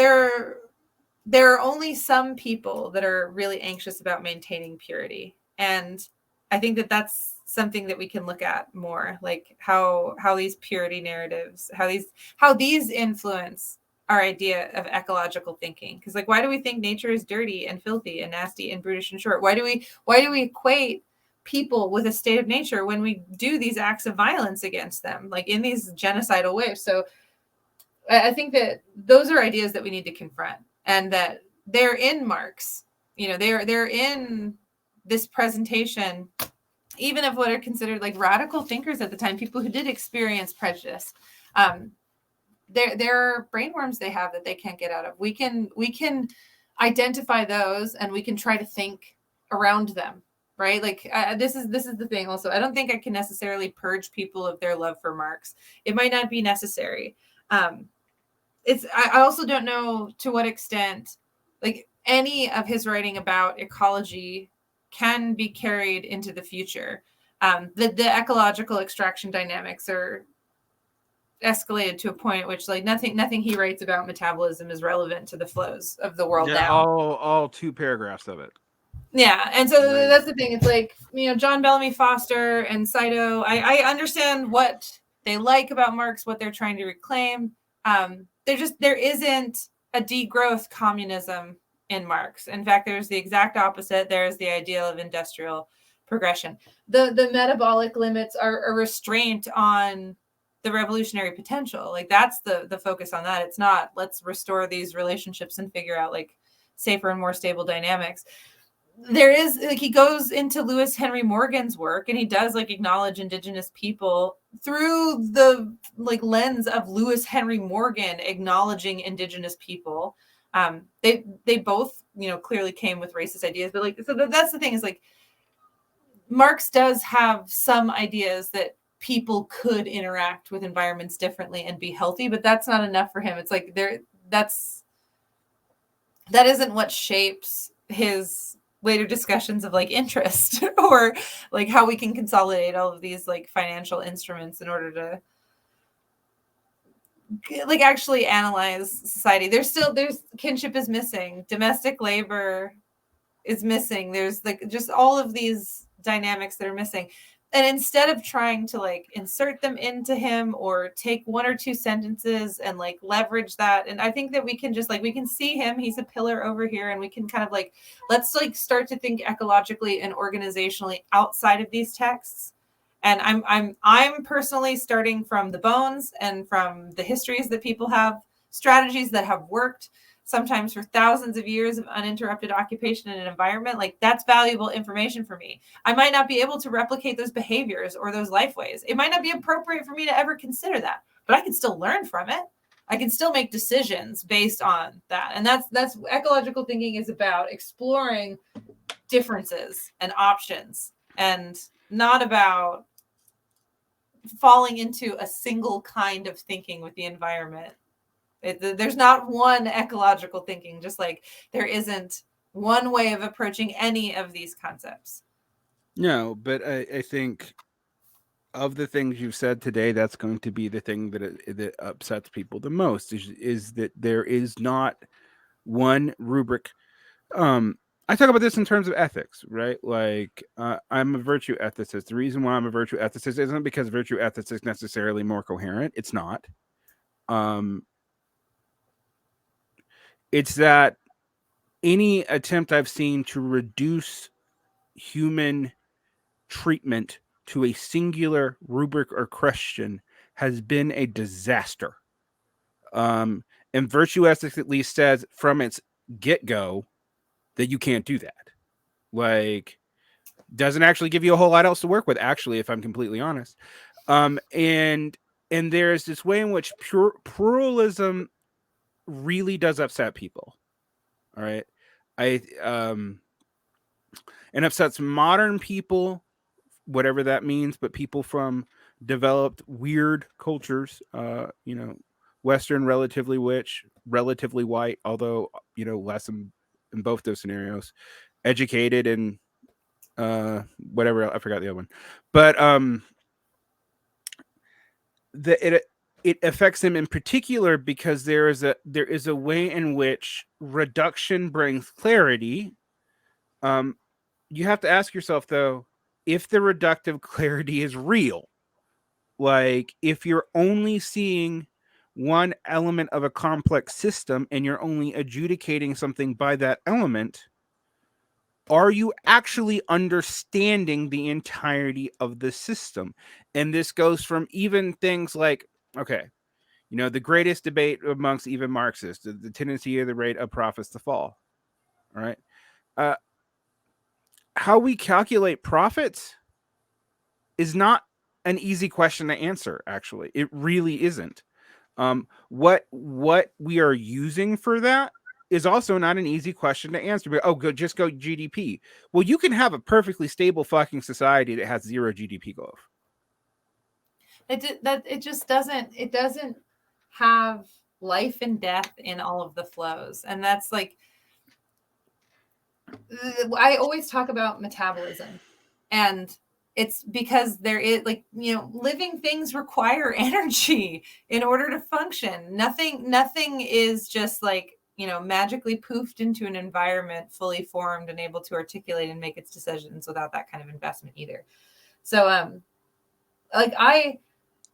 Speaker 2: are only some people that are really anxious about maintaining purity, and I think that that's something that we can look at more, like how these purity narratives, how these influence our idea of ecological thinking. Because like, why do we think nature is dirty and filthy and nasty and brutish and short? Why do we equate people with a state of nature when we do these acts of violence against them, like in these genocidal ways? So I think that those are ideas that we need to confront, and that they're in Marx. You know, they're in this presentation, even of what are considered like radical thinkers at the time, people who did experience prejudice. There are brainworms they have that they can't get out of. We can identify those, and we can try to think around them, right? Like this is the thing. Also, I don't think I can necessarily purge people of their love for Marx. It might not be necessary. I also don't know to what extent like any of his writing about ecology can be carried into the future. The ecological extraction dynamics are escalated to a point at which like nothing he writes about metabolism is relevant to the flows of the world now.
Speaker 1: All 2 paragraphs of it.
Speaker 2: Yeah, and so that's the thing. It's like, you know, John Bellamy Foster and Saito, I understand what they like about Marx, what they're trying to reclaim. There isn't a degrowth communism in Marx. In fact, there's the exact opposite. There's the ideal of industrial progression. The metabolic limits are a restraint on the revolutionary potential. Like that's the focus on that. It's not let's restore these relationships and figure out like safer and more stable dynamics. There is like, he goes into Lewis Henry Morgan's work, and he does like acknowledge indigenous people through the like lens of Lewis Henry Morgan acknowledging indigenous people. They both, you know, clearly came with racist ideas, but like, so that's the thing, is like Marx does have some ideas that people could interact with environments differently and be healthy, but that's not enough for him. It's like that isn't what shapes his later discussions of like interest or like how we can consolidate all of these like financial instruments in order to like actually analyze society. There's kinship is missing, domestic labor is missing, there's like just all of these dynamics that are missing. And instead of trying to like insert them into him or take 1 or 2 sentences and like leverage that, and I think that we can just like, we can see him, he's a pillar over here, and we can kind of like, let's like start to think ecologically and organizationally outside of these texts. And I'm personally starting from the bones and from the histories that people have, strategies that have worked sometimes for thousands of years of uninterrupted occupation in an environment. Like that's valuable information for me. I might not be able to replicate those behaviors or those life ways. It might not be appropriate for me to ever consider that, but I can still learn from it. I can still make decisions based on that. And that's ecological thinking is about, exploring differences and options, and not about falling into a single kind of thinking with the environment. There's not one ecological thinking, just like there isn't one way of approaching any of these concepts.
Speaker 1: No, but I think of the things you've said today, that's going to be the thing that upsets people the most, is that there is not one rubric. I talk about this in terms of ethics, right? Like, I'm a virtue ethicist. The reason why I'm a virtue ethicist isn't because virtue ethics is necessarily more coherent. It's not. It's that any attempt I've seen to reduce human treatment to a singular rubric or question has been a disaster. And virtue ethics at least says from its get-go that you can't do that. Like, doesn't actually give you a whole lot else to work with, actually, if I'm completely honest. And there's this way in which pluralism really does upset people. All right. And upsets modern people, whatever that means, but people from developed weird cultures, Western, relatively rich, relatively white, although, less in both those scenarios, educated, and whatever, I forgot the other one. But it affects them in particular because there is a way in which reduction brings clarity. You have to ask yourself, though, if the reductive clarity is real. Like, if you're only seeing one element of a complex system and you're only adjudicating something by that element, are you actually understanding the entirety of the system? And this goes from even things like, okay, the greatest debate amongst even Marxists, the tendency of the rate of profits to fall. All right. How we calculate profits is not an easy question to answer, actually. It really isn't. What we are using for that is also not an easy question to answer. But just go GDP. Well, you can have a perfectly stable fucking society that has zero GDP growth.
Speaker 2: It just doesn't. It doesn't have life and death in all of the flows, and that's like, I always talk about metabolism, and it's because there is, like, living things require energy in order to function. Nothing is just like, magically poofed into an environment fully formed and able to articulate and make its decisions without that kind of investment either. So like,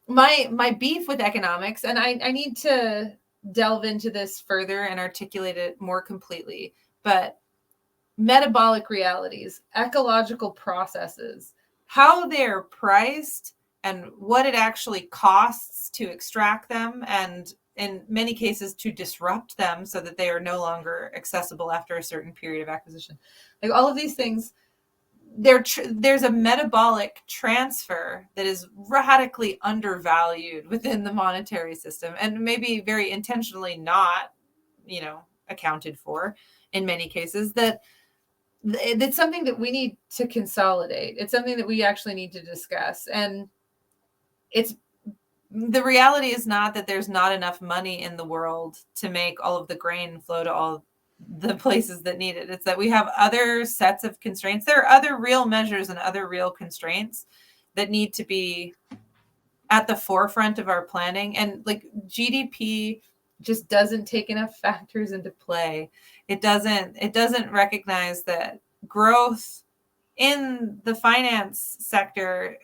Speaker 2: my beef with economics, and I need to delve into this further and articulate it more completely, but metabolic realities, ecological processes, how they're priced and what it actually costs to extract them, and in many cases to disrupt them so that they are no longer accessible after a certain period of acquisition. Like, all of these things, there's a metabolic transfer that is radically undervalued within the monetary system, and maybe very intentionally not, accounted for in many cases. It's something that we need to consolidate. It's something that we actually need to discuss. And the reality is not that there's not enough money in the world to make all of the grain flow to all the places that need it. It's that we have other sets of constraints. There are other real measures and other real constraints that need to be at the forefront of our planning. And like, GDP just doesn't take enough factors into play. It doesn't recognize that growth in the finance sector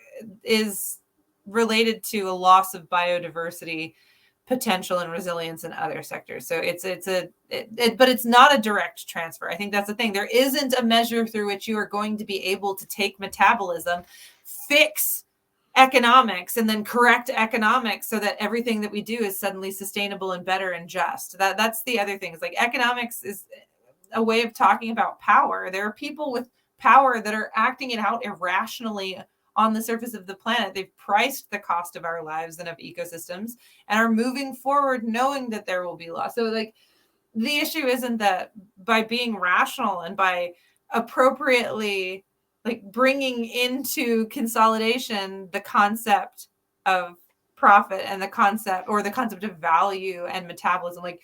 Speaker 2: is related to a loss of biodiversity potential and resilience in other sectors. So but it's not a direct transfer. I think that's the thing. There isn't a measure through which you are going to be able to take metabolism, fix economics, and then correct economics so that everything that we do is suddenly sustainable and better and just. That's the other thing. Is like, economics is a way of talking about power. There are people with power that are acting it out irrationally on the surface of the planet. They've priced the cost of our lives and of ecosystems and are moving forward knowing that there will be loss. So like, the issue isn't that by being rational and by appropriately like bringing into consolidation the concept of profit and the concept of value and metabolism, like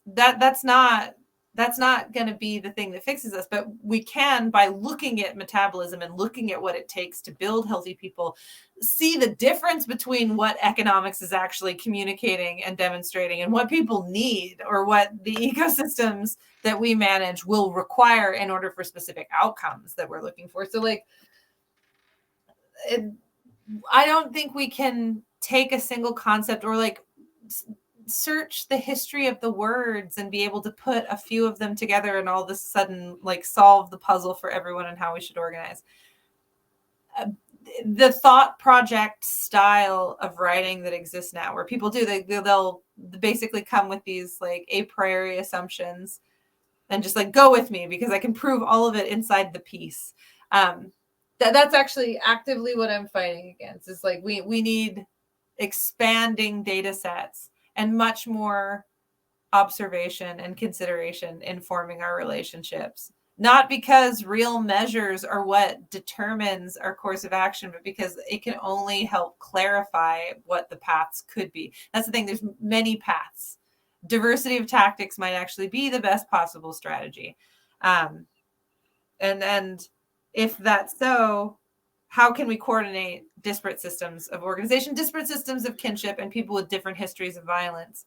Speaker 2: that's not that's not going to be the thing that fixes us, but we can, by looking at metabolism and looking at what it takes to build healthy people, see the difference between what economics is actually communicating and demonstrating and what people need, or what the ecosystems that we manage will require in order for specific outcomes that we're looking for. So like, I don't think we can take a single concept or like search the history of the words and be able to put a few of them together and all of a sudden like solve the puzzle for everyone and how we should organize. The thought project style of writing that exists now, where people do, they'll basically come with these like a priori assumptions and just like go with me because I can prove all of it inside the piece. That's actually actively what I'm fighting against. Is like we need expanding data sets and much more observation and consideration in forming our relationships. Not because real measures are what determines our course of action, but because it can only help clarify what the paths could be. That's the thing. There's many paths. Diversity of tactics might actually be the best possible strategy. And if that's so, how can we coordinate disparate systems of organization, disparate systems of kinship, and people with different histories of violence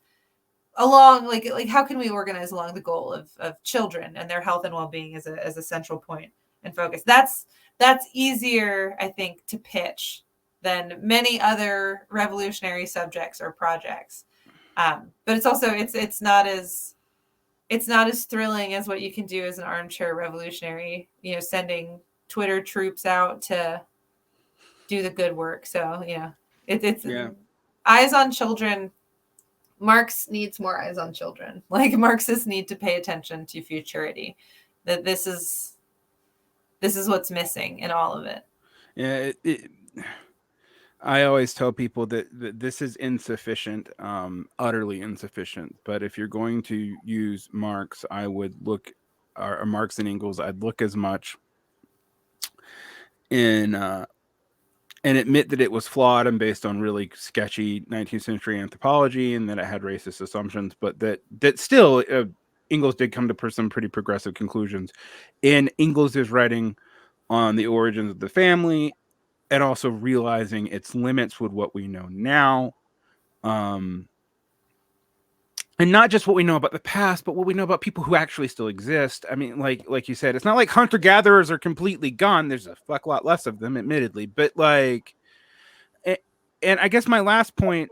Speaker 2: along, like how can we organize along the goal of children and their health and well-being as a central point and focus? That's easier, I think, to pitch than many other revolutionary subjects or projects. But it's also it's not as thrilling as what you can do as an armchair revolutionary, sending Twitter troops out to do the good work. So it's eyes on children. Marx needs more eyes on children. Like Marxists need to pay attention to futurity. That this is what's missing in all of it.
Speaker 1: Yeah, I always tell people that this is insufficient, utterly insufficient. But if you're going to use Marx, I would look, or Marx and Engels, I'd look as much in and admit that it was flawed and based on really sketchy 19th century anthropology, and that it had racist assumptions, but that still Engels did come to some pretty progressive conclusions. And Engels is writing on the origins of the family and also realizing its limits with what we know now. And not just what we know about the past, but what we know about people who actually still exist. I mean, like you said, it's not like hunter-gatherers are completely gone. There's a fuck lot less of them, admittedly. But like, and I guess my last point,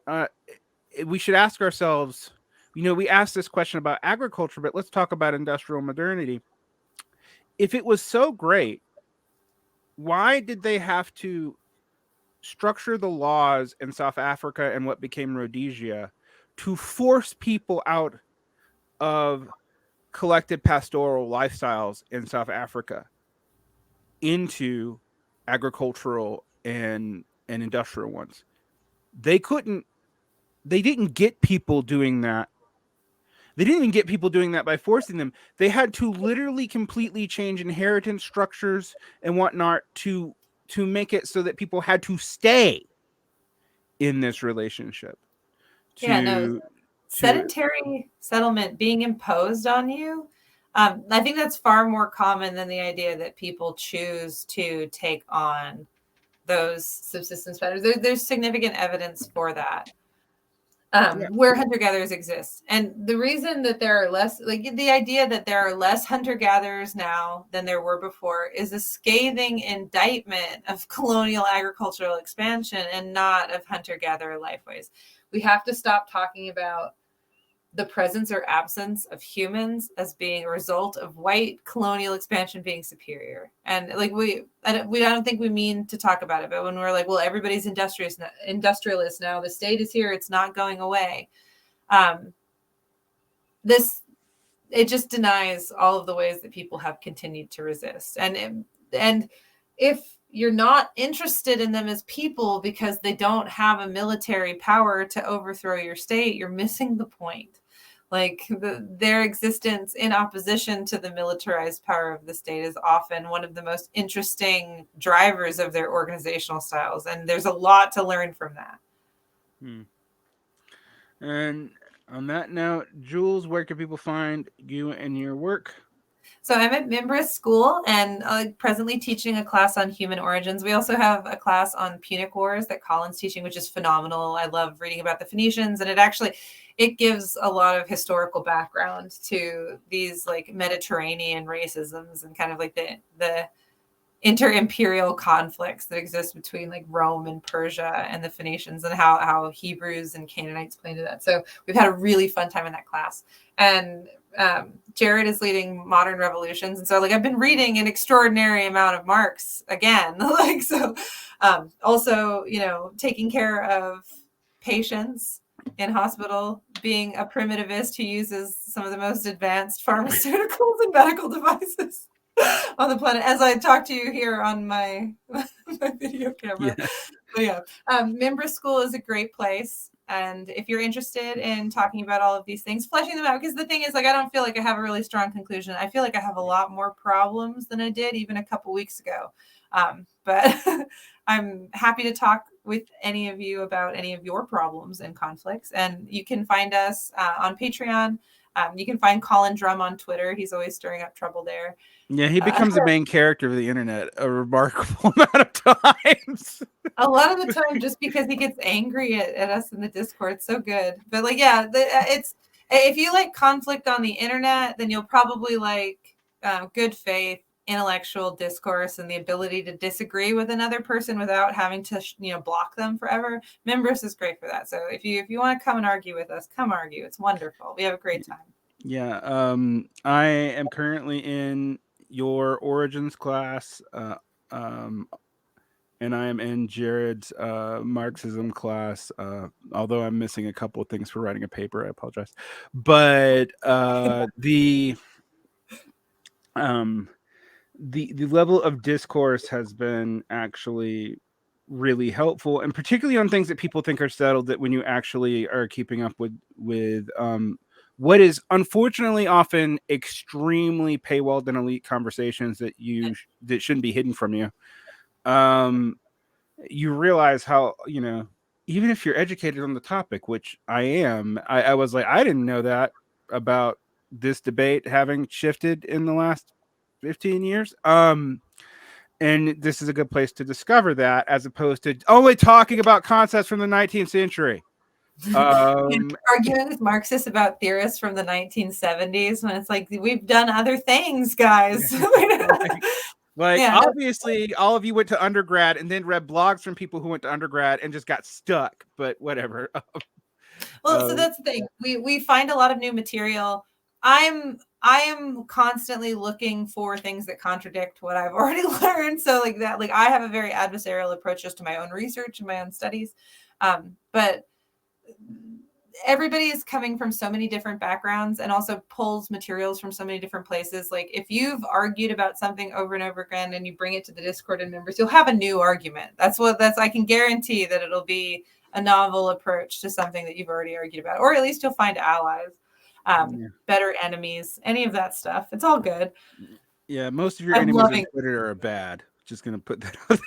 Speaker 1: we should ask ourselves, we asked this question about agriculture, but let's talk about industrial modernity. If it was so great, why did they have to structure the laws in South Africa and what became Rhodesia to force people out of collected pastoral lifestyles in South Africa into agricultural and industrial ones? They didn't get people doing that. They didn't even get people doing that by forcing them. They had to literally completely change inheritance structures and whatnot to make it so that people had to stay in this relationship.
Speaker 2: Sedentary settlement being imposed on you. I think that's far more common than the idea that people choose to take on those subsistence patterns. There's significant evidence for that. Where hunter-gatherers exist. And the reason that there are less, like the idea that there are less hunter-gatherers now than there were before, is a scathing indictment of colonial agricultural expansion and not of hunter-gatherer lifeways. We have to stop talking about the presence or absence of humans as being a result of white colonial expansion being superior. And like I don't think we mean to talk about it, but when we're like, well, everybody's industrialist now, the state is here, it's not going away. It just denies all of the ways that people have continued to resist. And if you're not interested in them as people because they don't have a military power to overthrow your state, you're missing the point. Like their existence in opposition to the militarized power of the state is often one of the most interesting drivers of their organizational styles. And there's a lot to learn from that.
Speaker 1: And On that note, Jules, where can people find you and your work?
Speaker 2: So I'm at Mimbris School and presently teaching a class on human origins. We also have a class on Punic Wars that Colin's teaching, which is phenomenal. I love reading about the Phoenicians, and it gives a lot of historical background to these like Mediterranean racisms and kind of like the inter-imperial conflicts that exist between like Rome and Persia and the Phoenicians, and how Hebrews and Canaanites play into that. So we've had a really fun time in that class. And Jared is leading modern revolutions, and so like I've been reading an extraordinary amount of Marx again. Like so, also taking care of patients in hospital, being a primitivist who uses some of the most advanced pharmaceuticals and medical devices on the planet, as I talk to you here on my video camera.
Speaker 1: Yeah.
Speaker 2: But yeah, Mimbris School is a great place. And if you're interested in talking about all of these things, fleshing them out, because the thing is, like, I don't feel like I have a really strong conclusion. I feel like I have a lot more problems than I did even a couple weeks ago. But I'm happy to talk with any of you about any of your problems and conflicts. And you can find us on Patreon. You can find Colin Drum on Twitter. He's always stirring up trouble there.
Speaker 1: Yeah, he becomes the main character of the internet a remarkable amount of times.
Speaker 2: A lot of the time, just because he gets angry at us in the Discord. It's so good. But like, yeah, it's if you like conflict on the internet, then you'll probably like good faith, intellectual discourse, and the ability to disagree with another person without having to block them forever. Mimbris is great for that. So if you want to come and argue with us, come argue. It's wonderful. We have a great time.
Speaker 1: Yeah, I am currently in your origins class, and I am in Jared's Marxism class. Although I'm missing a couple of things for writing a paper, I apologize. But the level of discourse has been actually really helpful, and particularly on things that people think are settled, that when you actually are keeping up with what is unfortunately often extremely paywalled and elite conversations that that shouldn't be hidden from you, you realize how, even if you're educated on the topic, which I am, I was like, I didn't know that about this debate having shifted in the last 15 years. And this is a good place to discover that, as opposed to only talking about concepts from the 19th century.
Speaker 2: Arguing with Marxists about theorists from the 1970s, when it's like, we've done other things, guys.
Speaker 1: Obviously, all of you went to undergrad and then read blogs from people who went to undergrad and just got stuck, but whatever.
Speaker 2: Well, so that's the thing. We find a lot of new material. I am constantly looking for things that contradict what I've already learned. So like that, like I have a very adversarial approach just to my own research and my own studies. But everybody is coming from so many different backgrounds and also pulls materials from so many different places. Like if you've argued about something over and over again and you bring it to the Discord and members, you'll have a new argument. I can guarantee that it'll be a novel approach to something that you've already argued about, or at least you'll find allies, better enemies, any of that stuff. It's all good.
Speaker 1: Yeah, most of your enemies on Twitter are bad. Just gonna put that out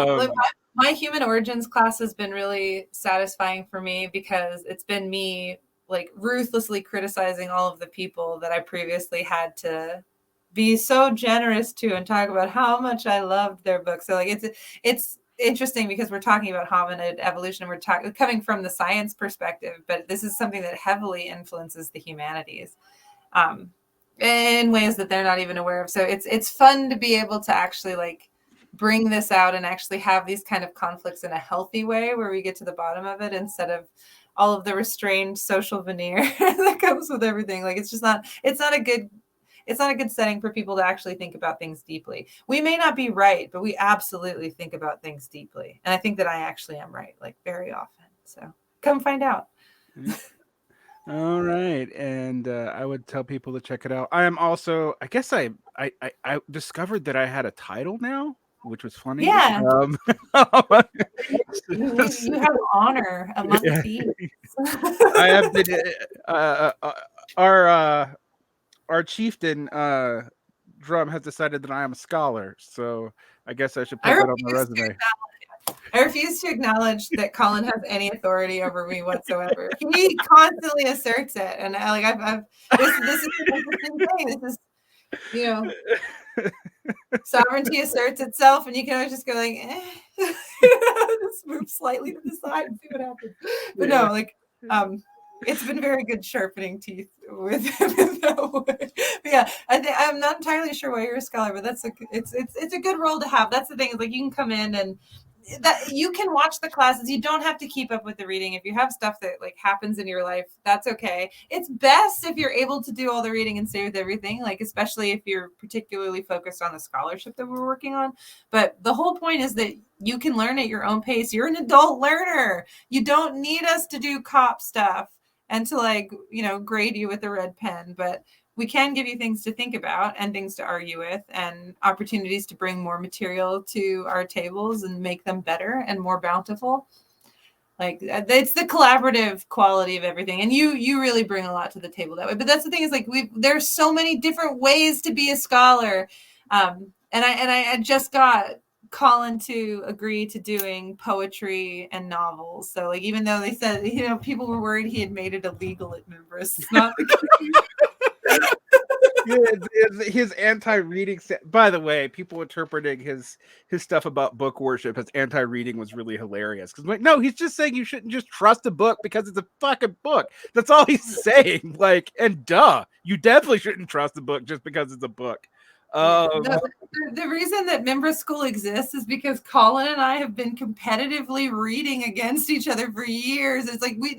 Speaker 1: there.
Speaker 2: My human origins class has been really satisfying for me, because it's been me like ruthlessly criticizing all of the people that I previously had to be so generous to and talk about how much I loved their book. So like it's interesting, because we're talking about hominid evolution and we're coming from the science perspective, but this is something that heavily influences the humanities in ways that they're not even aware of. So it's fun to be able to actually like bring this out and actually have these kind of conflicts in a healthy way, where we get to the bottom of it instead of all of the restrained social veneer that comes with everything. Like it's not a good setting for people to actually think about things deeply. We may not be right, but we absolutely think about things deeply. And I think that I actually am right, like very often. So come find out.
Speaker 1: All right. And I would tell people to check it out. I am also, I guess I discovered that I had a title now, which was funny.
Speaker 2: Yeah. You have honor among thieves.
Speaker 1: I have been, our chieftain Drum has decided that I am a scholar, so I guess I should put that on my resume.
Speaker 2: I refuse to acknowledge that Colin has any authority over me whatsoever. He constantly asserts it, and this is an interesting thing. This is, you know, sovereignty asserts itself, and you can always just go like, just move slightly to the side and see what happens. But no, like, it's been very good sharpening teeth with him in that way. But yeah, I'm not entirely sure why you're a scholar, but it's a good role to have. That's the thing, is like, you can come in and that you can watch the classes. You don't have to keep up with the reading. If you have stuff that like happens in your life, that's okay. It's best if you're able to do all the reading and stay with everything, like especially if you're particularly focused on the scholarship that we're working on. But the whole point is that you can learn at your own pace. You're an adult learner. You don't need us to do cop stuff and to like, grade you with a red pen, but we can give you things to think about and things to argue with and opportunities to bring more material to our tables and make them better and more bountiful. Like, it's the collaborative quality of everything. And you really bring a lot to the table that way. But that's the thing, is like, there's so many different ways to be a scholar. And I just got Colin to agree to doing poetry and novels. So like, even though they said, people were worried he had made it illegal at Members, it's not the case.
Speaker 1: His anti-reading by the way, people interpreting his stuff about book worship as anti-reading was really hilarious, because like, no, he's just saying you shouldn't just trust a book because it's a fucking book. That's all he's saying. Like, and you definitely shouldn't trust a book just because it's a book.
Speaker 2: The reason that Member School exists is because Colin and I have been competitively reading against each other for years. It's like we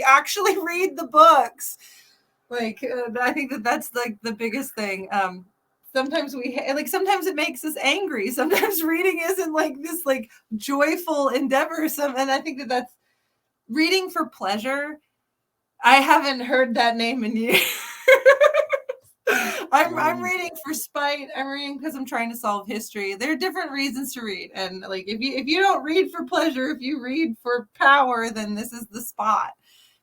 Speaker 2: actually read the books. Like, I think that's like the biggest thing. Sometimes sometimes it makes us angry. Sometimes reading isn't like this like joyful endeavor. And I think that's reading for pleasure. I haven't heard that name in years. I'm reading for spite. I'm reading because I'm trying to solve history. There are different reasons to read, and like if you don't read for pleasure, if you read for power, then this is the spot.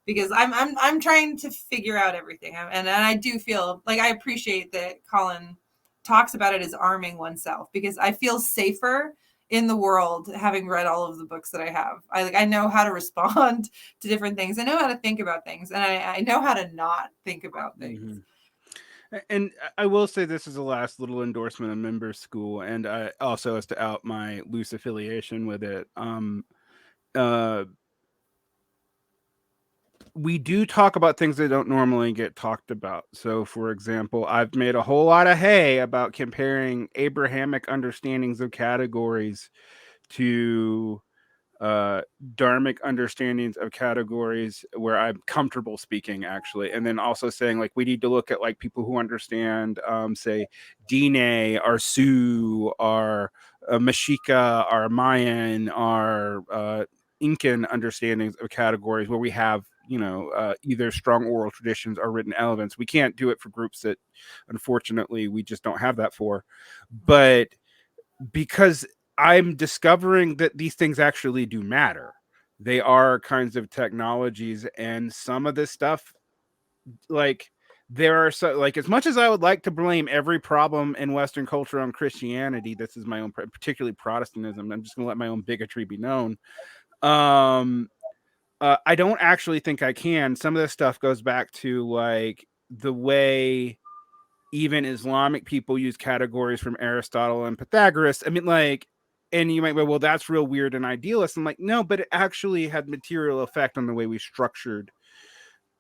Speaker 2: Because I'm trying to figure out everything, and I do feel like I appreciate that Colin talks about it as arming oneself, because I feel safer in the world having read all of the books that I have. I know how to respond to different things. I know how to think about things, and I know how to not think about things.
Speaker 1: Mm-hmm. And I will say, this is the last little endorsement of Member School, and I also has to out my loose affiliation with it. We do talk about things that don't normally get talked about. So, for example, I've made a whole lot of hay about comparing Abrahamic understandings of categories to dharmic understandings of categories, where I'm comfortable speaking, actually, and then also saying like we need to look at like people who understand say Dine, or Sioux, or Mexica, or Mayan, or Incan understandings of categories, where we have either strong oral traditions or written elements. We can't do it for groups that unfortunately we just don't have that for, but because I'm discovering that these things actually do matter. They are kinds of technologies, and some of this stuff, like, there are so, like, as much as I would like to blame every problem in Western culture on Christianity, this is my own, particularly Protestantism. I'm just gonna let my own bigotry be known. I don't actually think I can. Some of this stuff goes back to like the way even Islamic people use categories from Aristotle and Pythagoras. I mean, like, and you might go, well, that's real weird and idealist. I'm like, no, but it actually had material effect on the way we structured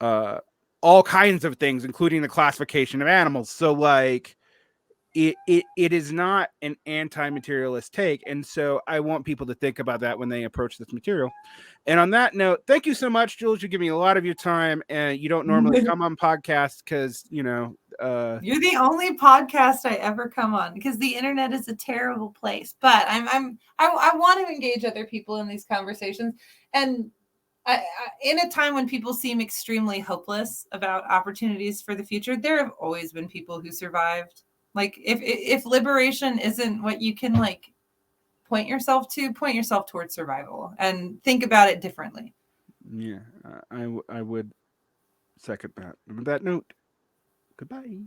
Speaker 1: all kinds of things, including the classification of animals. So, like, it is not an anti-materialist take, and so I want people to think about that when they approach this material. And on that note, thank you so much, Jules. You give me a lot of your time, and you don't normally come on podcasts because you're
Speaker 2: the only podcast I ever come on, because the internet is a terrible place. But I want to engage other people in these conversations, and in a time when people seem extremely hopeless about opportunities for the future, there have always been people who survived. Like, if liberation isn't what you can like point yourself towards survival and think about it differently.
Speaker 1: Yeah, I would second that. On that note, goodbye.